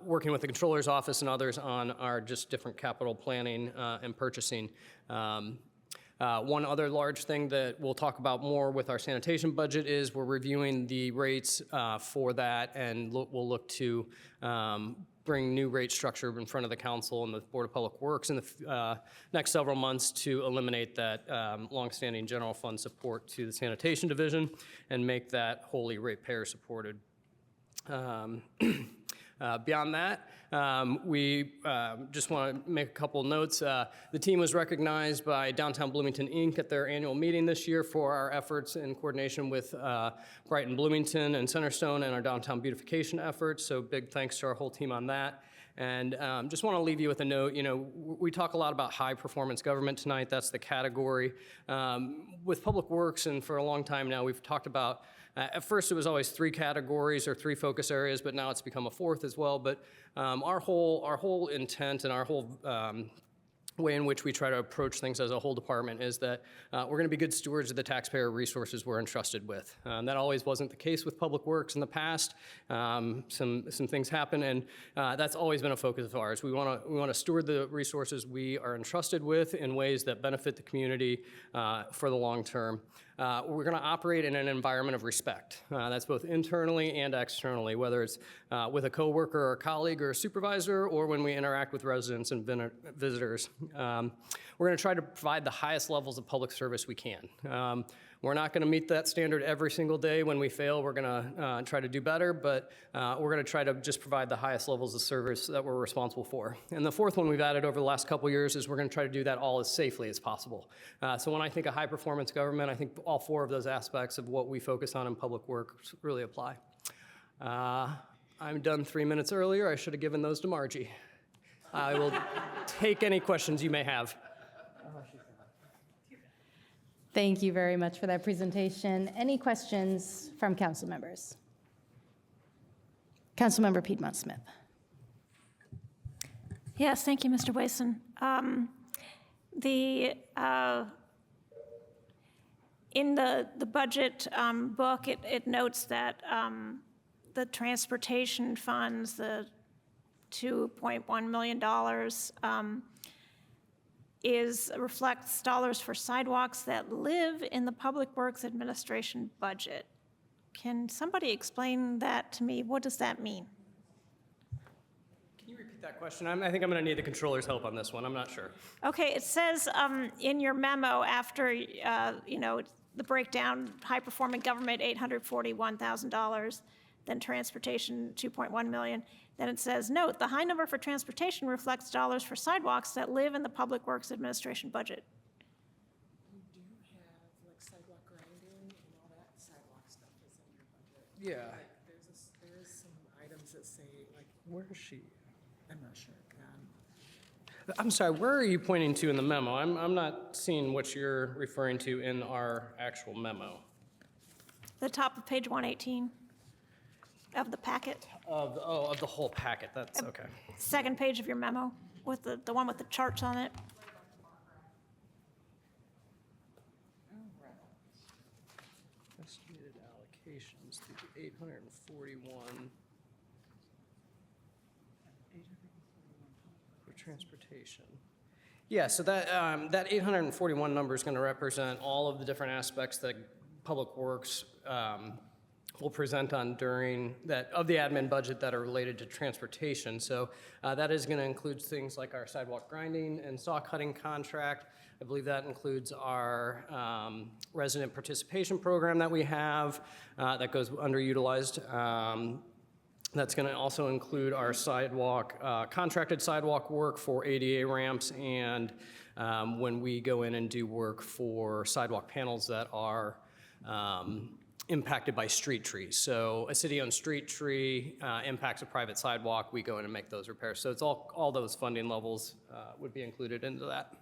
working with the controller's office and others on our just different capital planning and purchasing. One other large thing that we'll talk about more with our sanitation budget is we're reviewing the rates for that, and we'll look to bring new rate structure in front of the council and the Board of Public Works in the next several months to eliminate that longstanding general fund support to the sanitation division and make that wholly ratepayer supported. Beyond that, we just want to make a couple notes. The team was recognized by Downtown Bloomington, Inc. at their annual meeting this year for our efforts in coordination with Brighton Bloomington and Centerstone and our downtown beautification efforts. So big thanks to our whole team on that. And just want to leave you with a note. You know, we talk a lot about high performance government tonight. That's the category. With Public Works, and for a long time now, we've talked about at first, it was always 3 categories or 3 focus areas, but now it's become a 4th as well. But our whole intent and our whole way in which we try to approach things as a whole department is that we're going to be good stewards of the taxpayer resources we're entrusted with. That always wasn't the case with Public Works in the past. Some things happen, and that's always been a focus of ours. We want to steward the resources we are entrusted with in ways that benefit the community for the long term. We're going to operate in an environment of respect. That's both internally and externally, whether it's with a coworker or a colleague or a supervisor, or when we interact with residents and visitors. We're going to try to provide the highest levels of public service we can. We're not going to meet that standard every single day. When we fail, we're going to try to do better, but we're going to try to just provide the highest levels of service that we're responsible for. And the 4th one we've added over the last couple years is we're going to try to do that all as safely as possible. So when I think of high-performance government, I think all 4 of those aspects of what we focus on in public work really apply. I'm done 3 minutes earlier. I should have given those to Margie. I will take any questions you may have. Thank you very much for that presentation. Any questions from council members? Councilmember Piedmont Smith. Yes, thank you, Mr. Wason. In the budget book, it notes that the transportation funds, the $2.1 million, reflects dollars for sidewalks that live in the Public Works Administration budget. Can somebody explain that to me? What does that mean? Can you repeat that question? I think I'm going to need the controller's help on this one. I'm not sure. Okay, it says in your memo after, the breakdown, high-performing government, $841,000, then transportation, $2.1 million. Then it says, note, the high number for transportation reflects dollars for sidewalks that live in the Public Works Administration budget. You do have like sidewalk grinding and all that sidewalk stuff is in your budget. Yeah. Like, there is some items that say like. Where is she? I'm not sure. I'm sorry, where are you pointing to in the memo? I'm not seeing what you're referring to in our actual memo. The top of page 118 of the packet. Of the whole packet, that's okay. Second page of your memo, with the one with the charts on it. Estimated allocations to the 841 for transportation. Yeah, so that 841 number is going to represent all of the different aspects that Public Works we'll present on during that of the admin budget that are related to transportation. So that is going to include things like our sidewalk grinding and saw cutting contract. I believe that includes our resident participation program that we have that goes underutilized. That's going to also include our sidewalk, contracted sidewalk work for ADA ramps and when we go in and do work for sidewalk panels that are impacted by street trees. So a city-owned street tree impacts a private sidewalk, we go in and make those repairs. So it's all those funding levels would be included into that.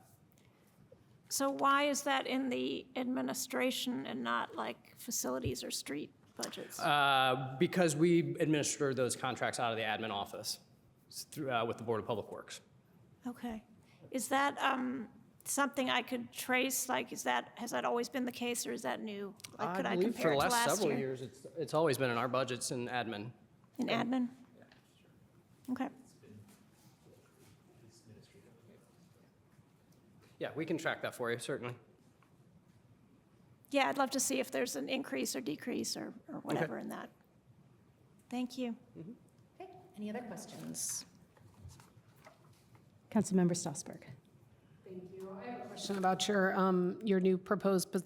So why is that in the administration and not like facilities or street budgets? Because we administer those contracts out of the admin office through, with the Board of Public Works. Okay. Is that something I could trace? Like, has that always been the case, or is that new? Like, could I believe compare for the it to last last several year? years, it's always been in our budgets in admin. In admin? Okay. Yeah, we can track that for you, certainly. Yeah, I'd love to see if there's an increase or decrease or whatever in that. Thank you. Okay, any other questions? Councilmember Strasburg. Thank you. I have a question about your new proposed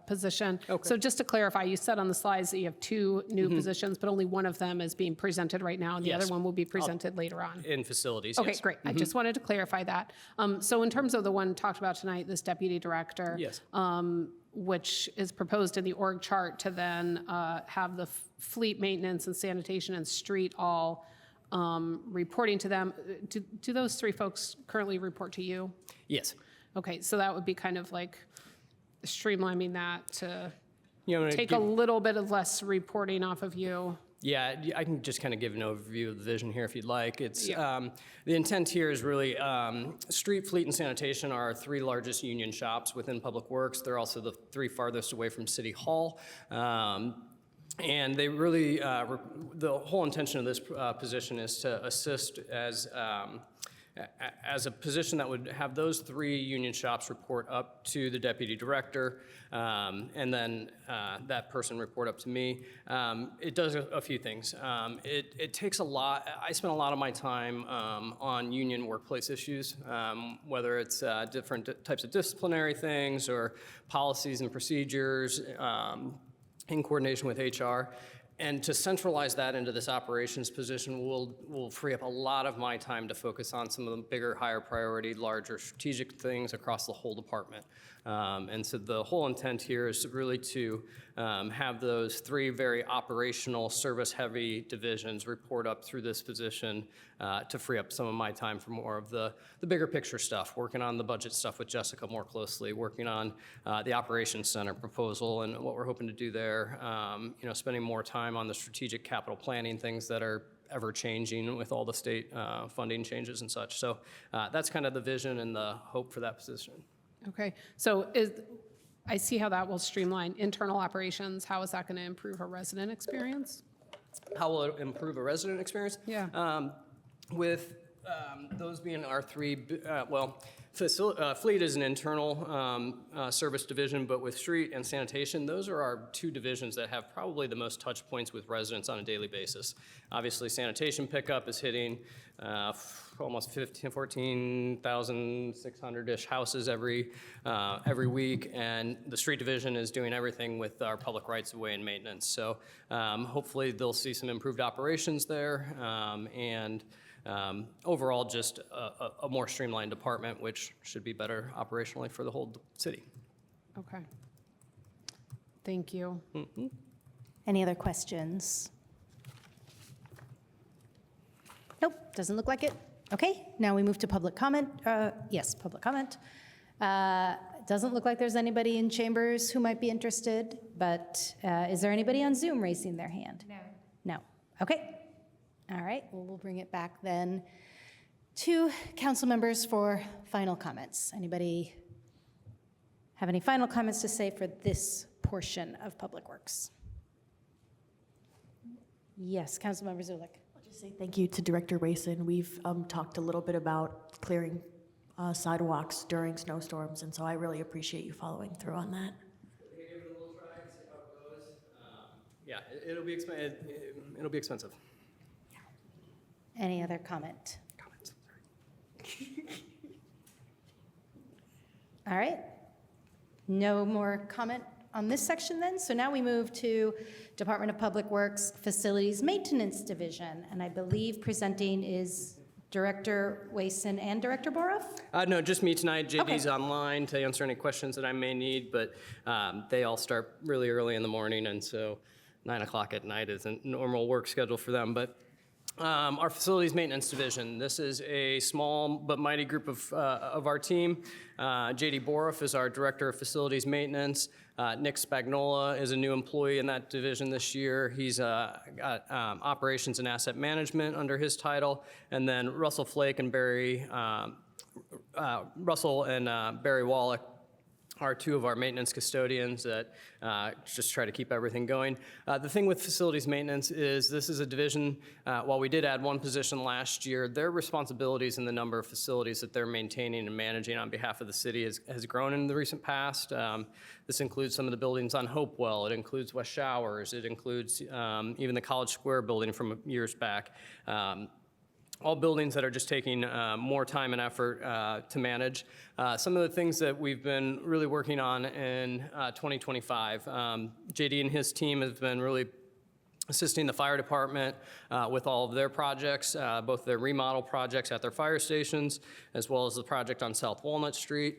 position. Okay. So just to clarify, you said on the slides that you have two new positions, but only one of them is being presented right now, and the Yes. other one will be presented later on. In facilities, Okay, yes. great. I just wanted to clarify that. So in terms of the one talked about tonight, this deputy director, Yes. which is proposed in the org chart to then have the fleet maintenance and sanitation and street all reporting to them. Do those three folks currently report to you? Yes. Okay, so that would be kind of like streamlining that to You know, take a little bit of less reporting off of you. Yeah, I can just kind of give an overview of the vision here if you'd like. It's the intent here is really street, fleet, and sanitation are our three largest union shops within Public Works. They're also the three farthest away from City Hall. And they really, the whole intention of this position is to assist as a position that would have those three union shops report up to the deputy director, and then that person report up to me. It does a few things. It takes a lot. I spend a lot of my time on union workplace issues, whether it's different types of disciplinary things or policies and procedures in coordination with HR. And to centralize that into this operations position will free up a lot of my time to focus on some of the bigger, higher priority, larger strategic things across the whole department. And so the whole intent here is really to have those three very operational, service-heavy divisions report up through this position to free up some of my time for more of the bigger picture stuff, working on the budget stuff with Jessica more closely, working on the operations center proposal and what we're hoping to do there, spending more time on the strategic capital planning, things that are ever changing with all the state funding changes and such. So that's kind of the vision and the hope for that position. Okay, so I see how that will streamline internal operations. How is that going to improve a resident experience? How will it improve a resident experience? Yeah. With those being our three, fleet is an internal service division, but with street and sanitation, those are our two divisions that have probably the most touch points with residents on a daily basis. Obviously, sanitation pickup is hitting almost 14,600-ish houses every week, and the street division is doing everything with our public rights of way and maintenance. So hopefully they'll see some improved operations there, and overall just a more streamlined department, which should be better operationally for the whole city. Okay. Thank you. Mm-hmm. Any other questions? Nope, doesn't look like it. Okay, now we move to public comment. Yes, public comment. Doesn't look like there's anybody in chambers who might be interested, but is there anybody on Zoom raising their hand? No. No. Okay. All right, well, we'll bring it back then to council members for final comments. Anybody have any final comments to say for this portion of Public Works? Yes, Councilmember Zulik. I'll just say thank you to Director Rayson. We've talked a little bit about clearing sidewalks during snowstorms, and so I really appreciate you following through on that. Yeah, it'll be it'll be expensive. Any other comment? All right. No more comment on this section then. So now we move to Department of Public Works Facilities Maintenance Division. And I believe presenting is Director Wason and Director Boroff? No, just me tonight. JD's online to answer any questions that I may need, but they all start really early in the morning, and so 9 o'clock at night is a normal work schedule for them. But our Facilities Maintenance Division, this is a small but mighty group of our team. JD Boroff is our Director of Facilities Maintenance. Nick Spagnola is a new employee in that division this year. He's got Operations and Asset Management under his title. And then Russell Flake and Barry Wallach are two of our maintenance custodians that just try to keep everything going. The thing with facilities maintenance is this is a division, while we did add one position last year, their responsibilities and the number of facilities that they're maintaining and managing on behalf of the city has grown in the recent past. This includes some of the buildings on Hopewell. It includes West Showers. It includes even the College Square building from years back. All buildings that are just taking more time and effort to manage. Some of the things that we've been really working on in 2025, JD and his team have been really assisting the fire department with all of their projects, both their remodel projects at their fire stations, as well as the project on South Walnut Street,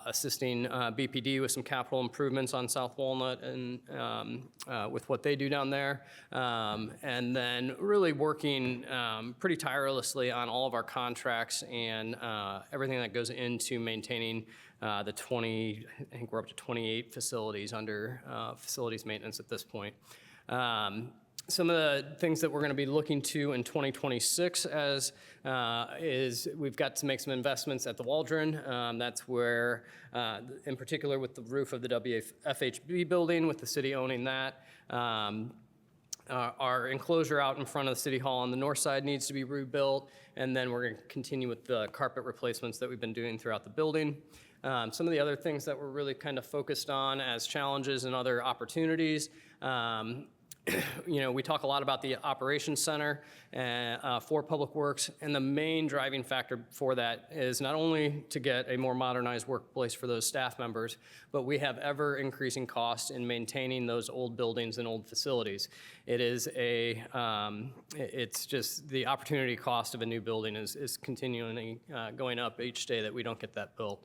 assisting BPD with some capital improvements on South Walnut and with what they do down there, and then really working pretty tirelessly on all of our contracts and everything that goes into maintaining the 20, I think we're up to 28 facilities under facilities maintenance at this point. Some of the things that we're going to be looking to in 2026 is we've got to make some investments at the Waldron. That's where, in particular with the roof of the WFHB building, with the city owning that, our enclosure out in front of the City Hall on the north side needs to be rebuilt, and then we're going to continue with the carpet replacements that we've been doing throughout the building. Some of the other things that we're really kind of focused on as challenges and other opportunities, you know, we talk a lot about the operations center for Public Works, and the main driving factor for that is not only to get a more modernized workplace for those staff members, but we have ever increasing costs in maintaining those old buildings and old facilities. It is it's just the opportunity cost of a new building is continually going up each day that we don't get that built.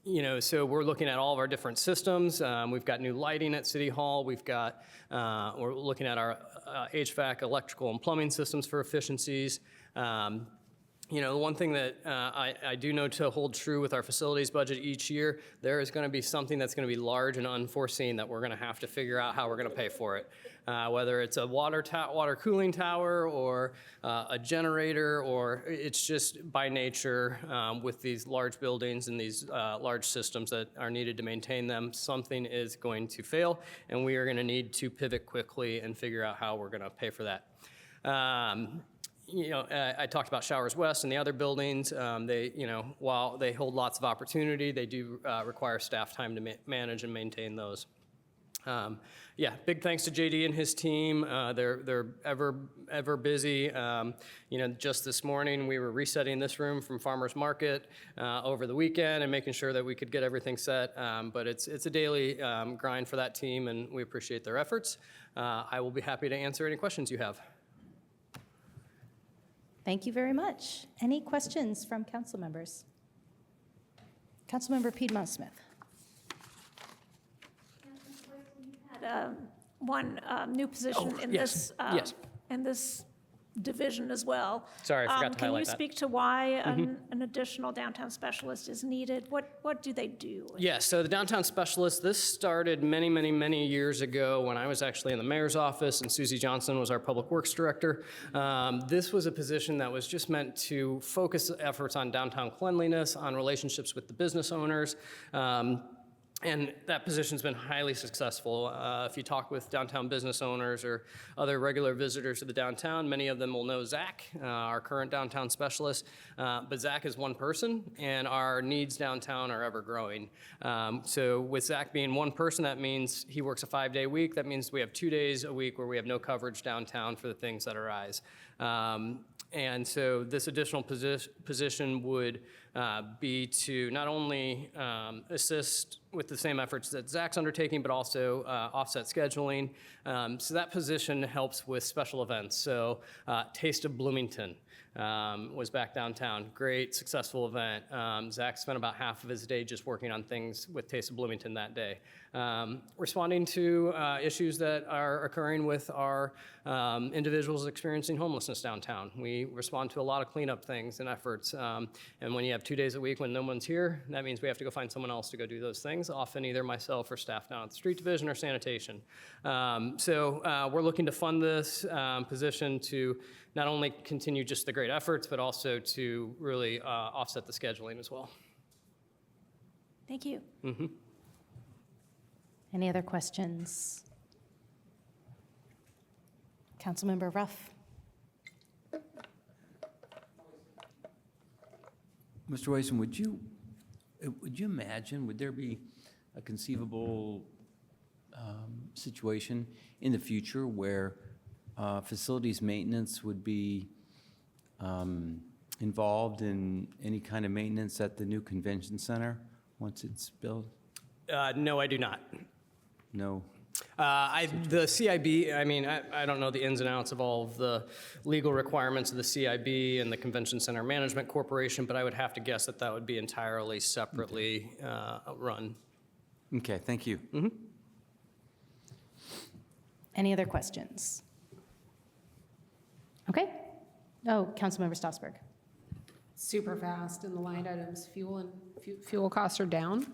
You know, so we're looking at all of our different systems. We've got new lighting at City Hall. We're looking at our HVAC, electrical, and plumbing systems for efficiencies. You know, the one thing that I do know to hold true with our facilities budget each year, there is going to be something that's going to be large and unforeseen that we're going to have to figure out how we're going to pay for it. Whether it's a water cooling tower or a generator, or it's just by nature with these large buildings and these large systems that are needed to maintain them, something is going to fail, and we are going to need to pivot quickly and figure out how we're going to pay for that. You know, I talked about Showers West and the other buildings. They, you know, while they hold lots of opportunity, they do require staff time to manage and maintain those. Yeah, big thanks to JD and his team. They're ever busy. You know, just this morning we were resetting this room from Farmers Market over the weekend and making sure that we could get everything set. But it's a daily grind for that team, and we appreciate their efforts. I will be happy to answer any questions you have. Thank you very much. Any questions from council members? Councilmember Piedmont Smith. One new position in yes. this division as well. Sorry, I forgot to highlight that. Can you speak to why an additional downtown specialist is needed? What do they do? Yeah, so the downtown specialist, this started many years ago when I was actually in the mayor's office and Susie Johnson was our public works director. This was a position that was just meant to focus efforts on downtown cleanliness, on relationships with the business owners, And that position's been highly successful. If you talk with downtown business owners or other regular visitors to the downtown, many of them will know Zach, our current downtown specialist. But Zach is one person, and our needs downtown are ever growing. So with Zach being one person, that means he works a 5-day week. That means we have 2 days a week where we have no coverage downtown for the things that arise. And so this additional position would be to not only assist with the same efforts that Zach's undertaking, but also offset scheduling. So that position helps with special events. So Taste of Bloomington was back downtown. Great, successful event. Zach spent about half of his day just working on things with Taste of Bloomington that day. Responding to issues that are occurring with our individuals experiencing homelessness downtown. We respond to a lot of cleanup things and efforts. And when you have 2 days a week when no one's here, that means we have to go find someone else to go do those things, often either myself or staff down at the street division or sanitation. So we're looking to fund this position to not only continue just the great efforts, but also to really offset the scheduling as well. Thank you. Mm-hmm. Any other questions? Councilmember Ruff. Mr. Wason, would you imagine, would there be a conceivable situation in the future where facilities maintenance would be involved in any kind of maintenance at the new convention center once it's built? No, I do not. No. The CIB, I mean, I don't know the ins and outs of all of the legal requirements of the CIB and the Convention Center Management Corporation, but I would have to guess that that would be entirely separately run. Okay, thank you. Mm-hmm. Any other questions? Okay. Oh, Councilmember Stossberg. Super fast in the line items, fuel costs are down.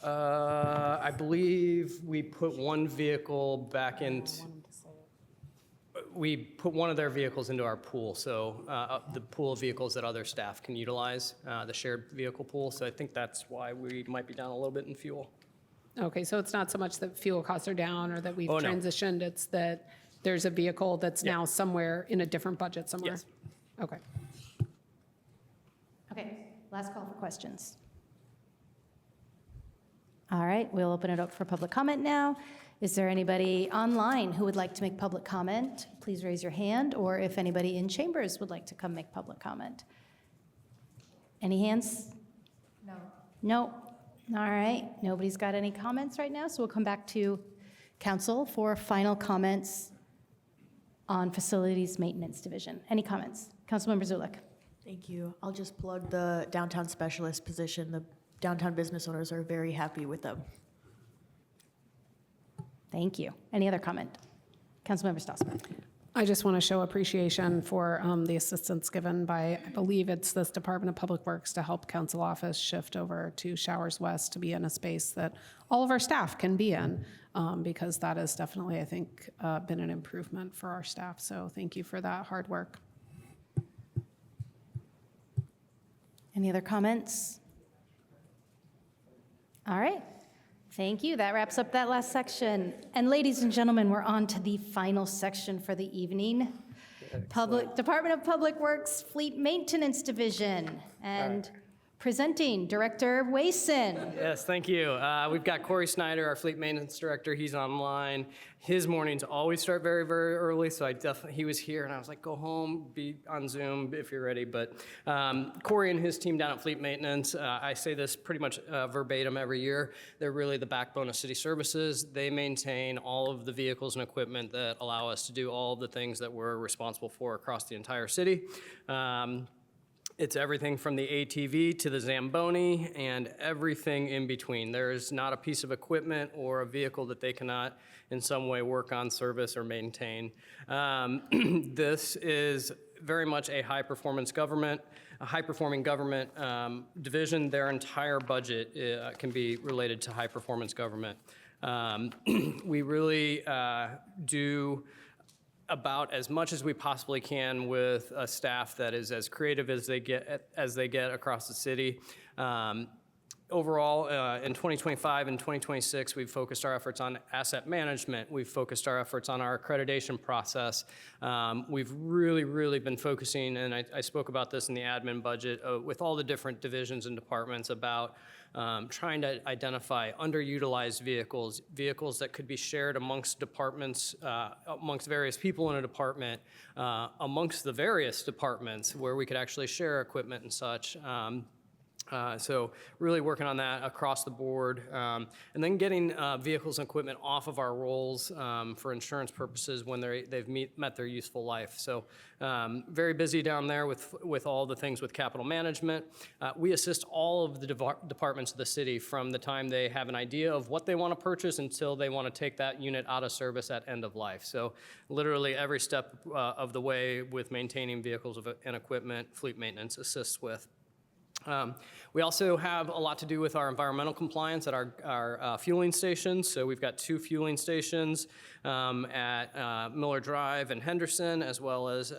I believe we put one vehicle back into, we put one of their vehicles into our pool, so the pool of vehicles that other staff can utilize, the shared vehicle pool, so I think that's why we might be down a little bit in fuel. Okay, so it's not so much that fuel costs are down or that we've Oh, no. transitioned, it's that there's a vehicle that's now somewhere in a different budget somewhere? Yes. Okay. Okay, last call for questions. All right, we'll open it up for public comment now. Is there anybody online who would like to make public comment? Please raise your hand, or if anybody in chambers would like to come make public comment. Any hands? No. No. All right, nobody's got any comments right now, so we'll come back to council for final comments on Facilities Maintenance Division. Any comments? Councilmember Zulik. Thank you. I'll just plug the downtown specialist position. The downtown business owners are very happy with them. Thank you. Any other comment? Councilmember Stossberg. I just want to show appreciation for the assistance given by, I believe it's this Department of Public Works to help council office shift over to Showers West to be in a space that all of our staff can be in, because that has definitely, I think, been an improvement for our staff. So thank you for that hard work. Any other comments? All right. Thank you. That wraps up that last section. And ladies and gentlemen, we're on to the final section for the evening. Department of Public Works Fleet Maintenance Division. And presenting Director Wason. Yes, thank you. We've got Corey Snyder, our Fleet Maintenance Director. He's online. His mornings always start very, very early, so he was here, and I was like, go home, be on Zoom if you're ready. But Corey and his team down at Fleet Maintenance, I say this pretty much verbatim every year, they're really the backbone of city services. They maintain all of the vehicles and equipment that allow us to do all of the things that we're responsible for across the entire city. It's everything from the ATV to the Zamboni and everything in between. There's not a piece of equipment or a vehicle that they cannot in some way work on, service, or maintain. This is very much a high-performing government division. Their entire budget can be related to high-performance government. We really do about as much as we possibly can with a staff that is as creative as they get across the city. Overall, in 2025 and 2026, we've focused our efforts on asset management. We've focused our efforts on our accreditation process. We've really been focusing, and I spoke about this in the admin budget, with all the different divisions and departments about trying to identify underutilized vehicles that could be shared amongst departments, amongst various people in a department, amongst the various departments where we could actually share equipment and such. So really working on that across the board. And then getting vehicles and equipment off of our rolls for insurance purposes when they've met their useful life. So very busy down there with all the things with capital management. We assist all of the departments of the city from the time they have an idea of what they want to purchase until they want to take that unit out of service at end of life. So literally every step of the way with maintaining vehicles and equipment, fleet maintenance assists with. We also have a lot to do with our environmental compliance at our fueling stations. So we've got 2 fueling stations at Miller Drive and Henderson, as well as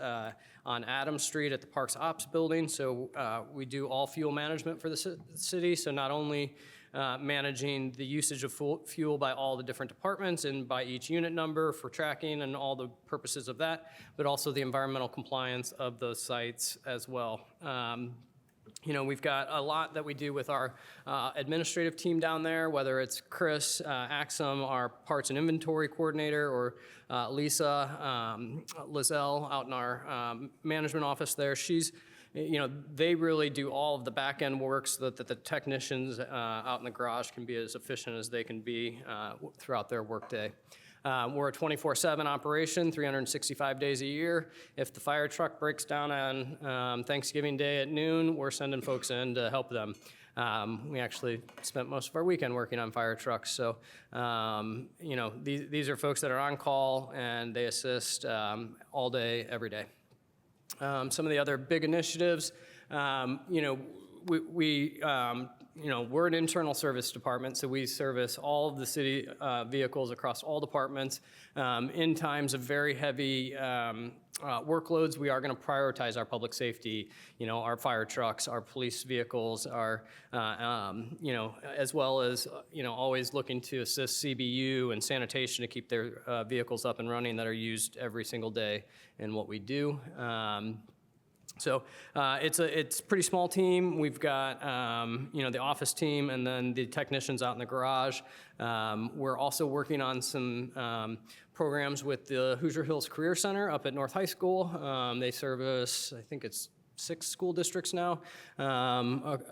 on Adams Street at the Parks Ops building. So we do all fuel management for the city. So not only managing the usage of fuel by all the different departments and by each unit number for tracking and all the purposes of that, but also the environmental compliance of those sites as well. You know, we've got a lot that we do with our administrative team down there, whether it's Chris Axum, our parts and inventory coordinator, or Lisa Lizelle out in our management office there. She's, you know, they really do all of the back end work so that the technicians out in the garage can be as efficient as they can be throughout their workday. We're a 24/7 operation, 365 days a year. If the fire truck breaks down on Thanksgiving Day at noon, we're sending folks in to help them. We actually spent most of our weekend working on fire trucks. So, you know, these are folks that are on call and they assist all day, every day. Some of the other big initiatives, you know, you know, we're an internal service department, so we service all of the city vehicles across all departments. In times of very heavy workloads, we are going to prioritize our public safety, you know, our fire trucks, our police vehicles, our, you know, as well as, you know, always looking to assist CBU and sanitation to keep their vehicles up and running that are used every single day in what we do. So it's a pretty small team. We've got, you know, the office team and then the technicians out in the garage. We're also working on some programs with the Hoosier Hills Career Center up at North High School. They service, I think it's 6 school districts now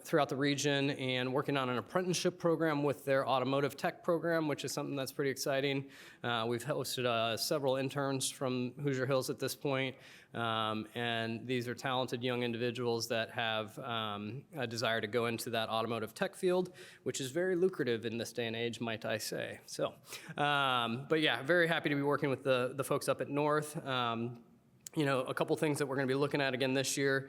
throughout the region, and working on an apprenticeship program with their automotive tech program, which is something that's pretty exciting. We've hosted several interns from Hoosier Hills at this point, and these are talented young individuals that have a desire to go into that automotive tech field, which is very lucrative in this day and age, might I say. So, but yeah, very happy to be working with the folks up at North. You know, a couple things that we're going to be looking at again this year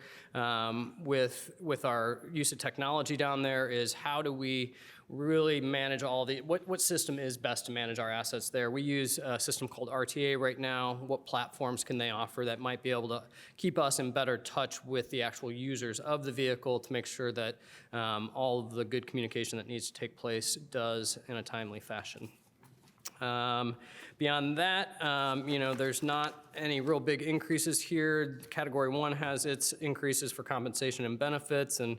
with our use of technology down there is how do we really manage all the, what system is best to manage our assets there. We use a system called RTA right now. What platforms can they offer that might be able to keep us in better touch with the actual users of the vehicle to make sure that all of the good communication that needs to take place does in a timely fashion. Beyond that, you know, there's not any real big increases here. Category 1 has its increases for compensation and benefits, and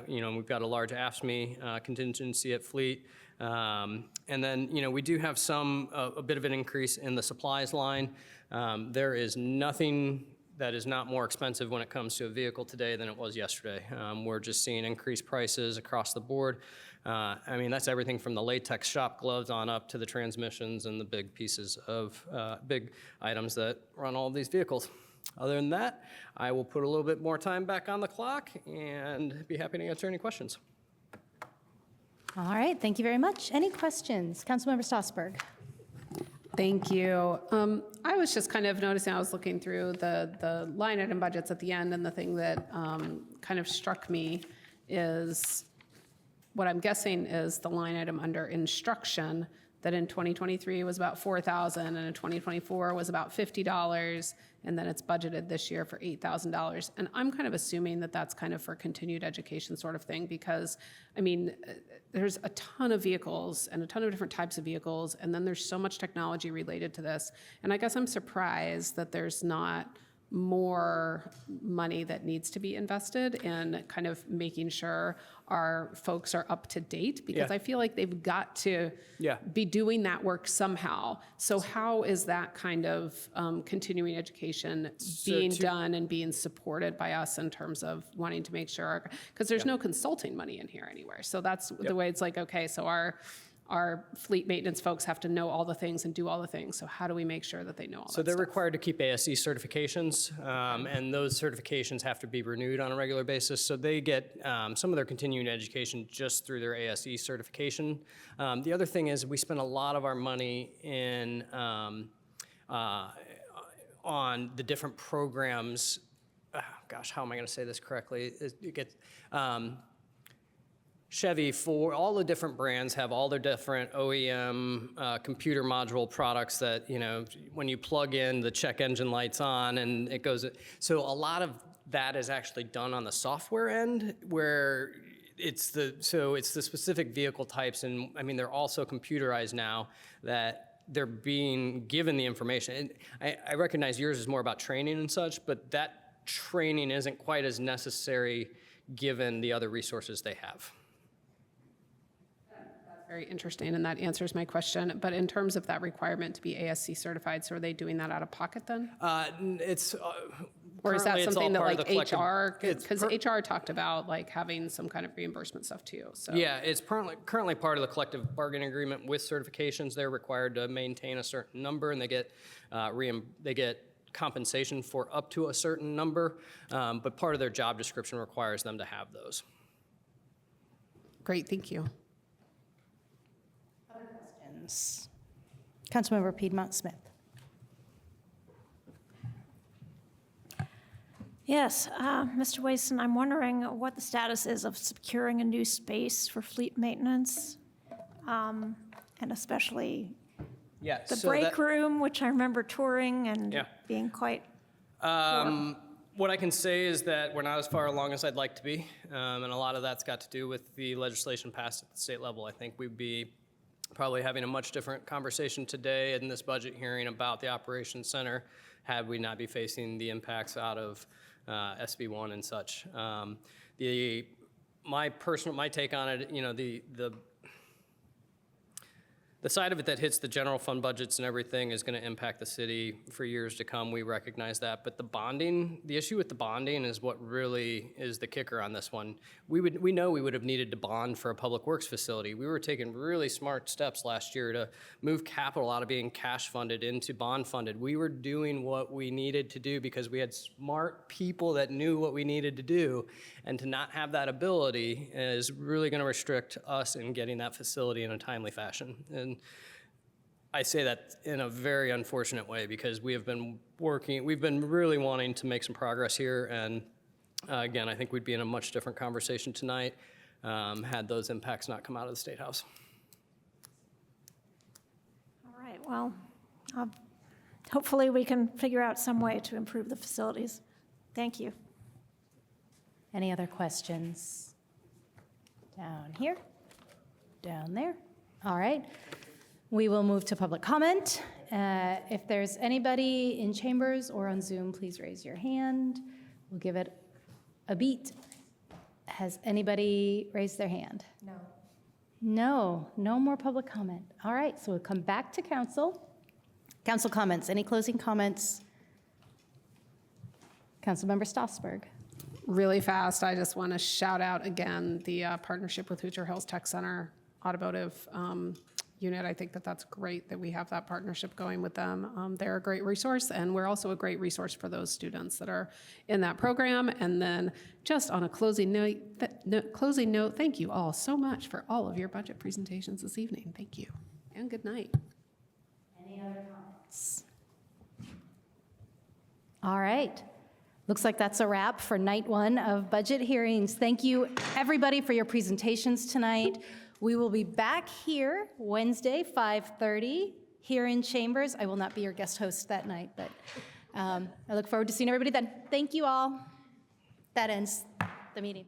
you know, we've got a large AFSCME contingency at Fleet. And then, you know, we do have a bit of an increase in the supplies line. There is nothing that is not more expensive when it comes to a vehicle today than it was yesterday. We're just seeing increased prices across the board. I mean, that's everything from the latex shop gloves on up to the transmissions and the big pieces of big items that run all of these vehicles. Other than that, I will put a little bit more time back on the clock and be happy to answer any questions. All right, thank you very much. Any questions? Councilmember Stossberg. Thank you. I was just kind of noticing, I was looking through the line item budgets at the end, and the thing that kind of struck me is what I'm guessing is the line item under instruction, that in 2023 was about $4,000, and in 2024 was about $50, and then it's budgeted this year for $8,000. And I'm kind of assuming that that's kind of for continued education sort of thing, because, I mean, there's a ton of vehicles and a ton of different types of vehicles, and then there's so much technology related to this. And I guess I'm surprised that there's not more money that needs to be invested in kind of making sure our folks are up to date, because Yeah. I feel like they've got to be doing that work somehow. So how is that kind of continuing education being done and being supported by us in terms of wanting to make sure, because there's no consulting money in here anywhere. So that's the way it's like, okay, so our fleet maintenance folks have to know all the things and do all the things. So how do we make sure that they know all So that they're stuff? required to keep ASE certifications, and those certifications have to be renewed on a regular basis. So they get some of their continuing education just through their ASE certification. The other thing is we spend a lot of our money in on the different programs. Gosh, how am I going to say this correctly? It gets, Chevy, for all the different brands, have all their different OEM computer module products that, you know, when you plug in, the check engine light's on and it goes. So a lot of that is actually done on the software end, where it's the specific vehicle types. And I mean, they're also computerized now that they're being given the information. And I recognize yours is more about training and such, but that training isn't quite as necessary given the other resources they have. Very interesting, and that answers my question. But in terms of that requirement to be ASC certified, so are they doing that out of pocket then? It's or is that currently it's all something that part of like the collective- HR, because HR talked about like having some kind of reimbursement stuff too. So Yeah, it's currently part of the collective bargaining agreement with certifications. They're required to maintain a certain number, and they get compensation for up to a certain number, but part of their job description requires them to have those. Great, thank you. Councilmember Piedmont Smith. Yes, Mr. Wason, I'm wondering what the status is of securing a new space for fleet maintenance, and especially the break room, which I remember touring and being quite poor. What I can say is that we're not as far along as I'd like to be, and a lot of that's got to do with the legislation passed at the state level. I think we'd be probably having a much different conversation today in this budget hearing about the operations center had we not be facing the impacts out of SB1 and such. My take on it, you know, the side of it that hits the general fund budgets and everything is going to impact the city for years to come. We recognize that. But the issue with the bonding is what really is the kicker on this one. We know we would have needed to bond for a public works facility. We were taking really smart steps last year to move capital out of being cash funded into bond funded. We were doing what we needed to do because we had smart people that knew what we needed to do. And to not have that ability is really going to restrict us in getting that facility in a timely fashion. And I say that in a very unfortunate way because we've been really wanting to make some progress here. And again, I think we'd be in a much different conversation tonight had those impacts not come out of the State House. All right, well, hopefully we can figure out some way to improve the facilities. Thank you. Any other questions? Down here, down there. All right. We will move to public comment. If there's anybody in chambers or on Zoom, please raise your hand. We'll give it a beat. Has anybody raised their hand? No. No more public comment. All right, so we'll come back to council. Council comments. Any closing comments? Councilmember Stossberg. Really fast, I just want to shout out again the partnership with Hoosier Hills Tech Center Automotive Unit. I think that that's great that we have that partnership going with them. They're a great resource, and we're also a great resource for those students that are in that program. And then just on a closing note, thank you all so much for all of your budget presentations this evening. Thank you, and good night. Any other comments? All right. Looks like that's a wrap for night one of budget hearings. Thank you, everybody, for your presentations tonight. We will be back here Wednesday, 5:30, here in Chambers. I will not be your guest host that night, but I look forward to seeing everybody then. Thank you all. That ends the meeting.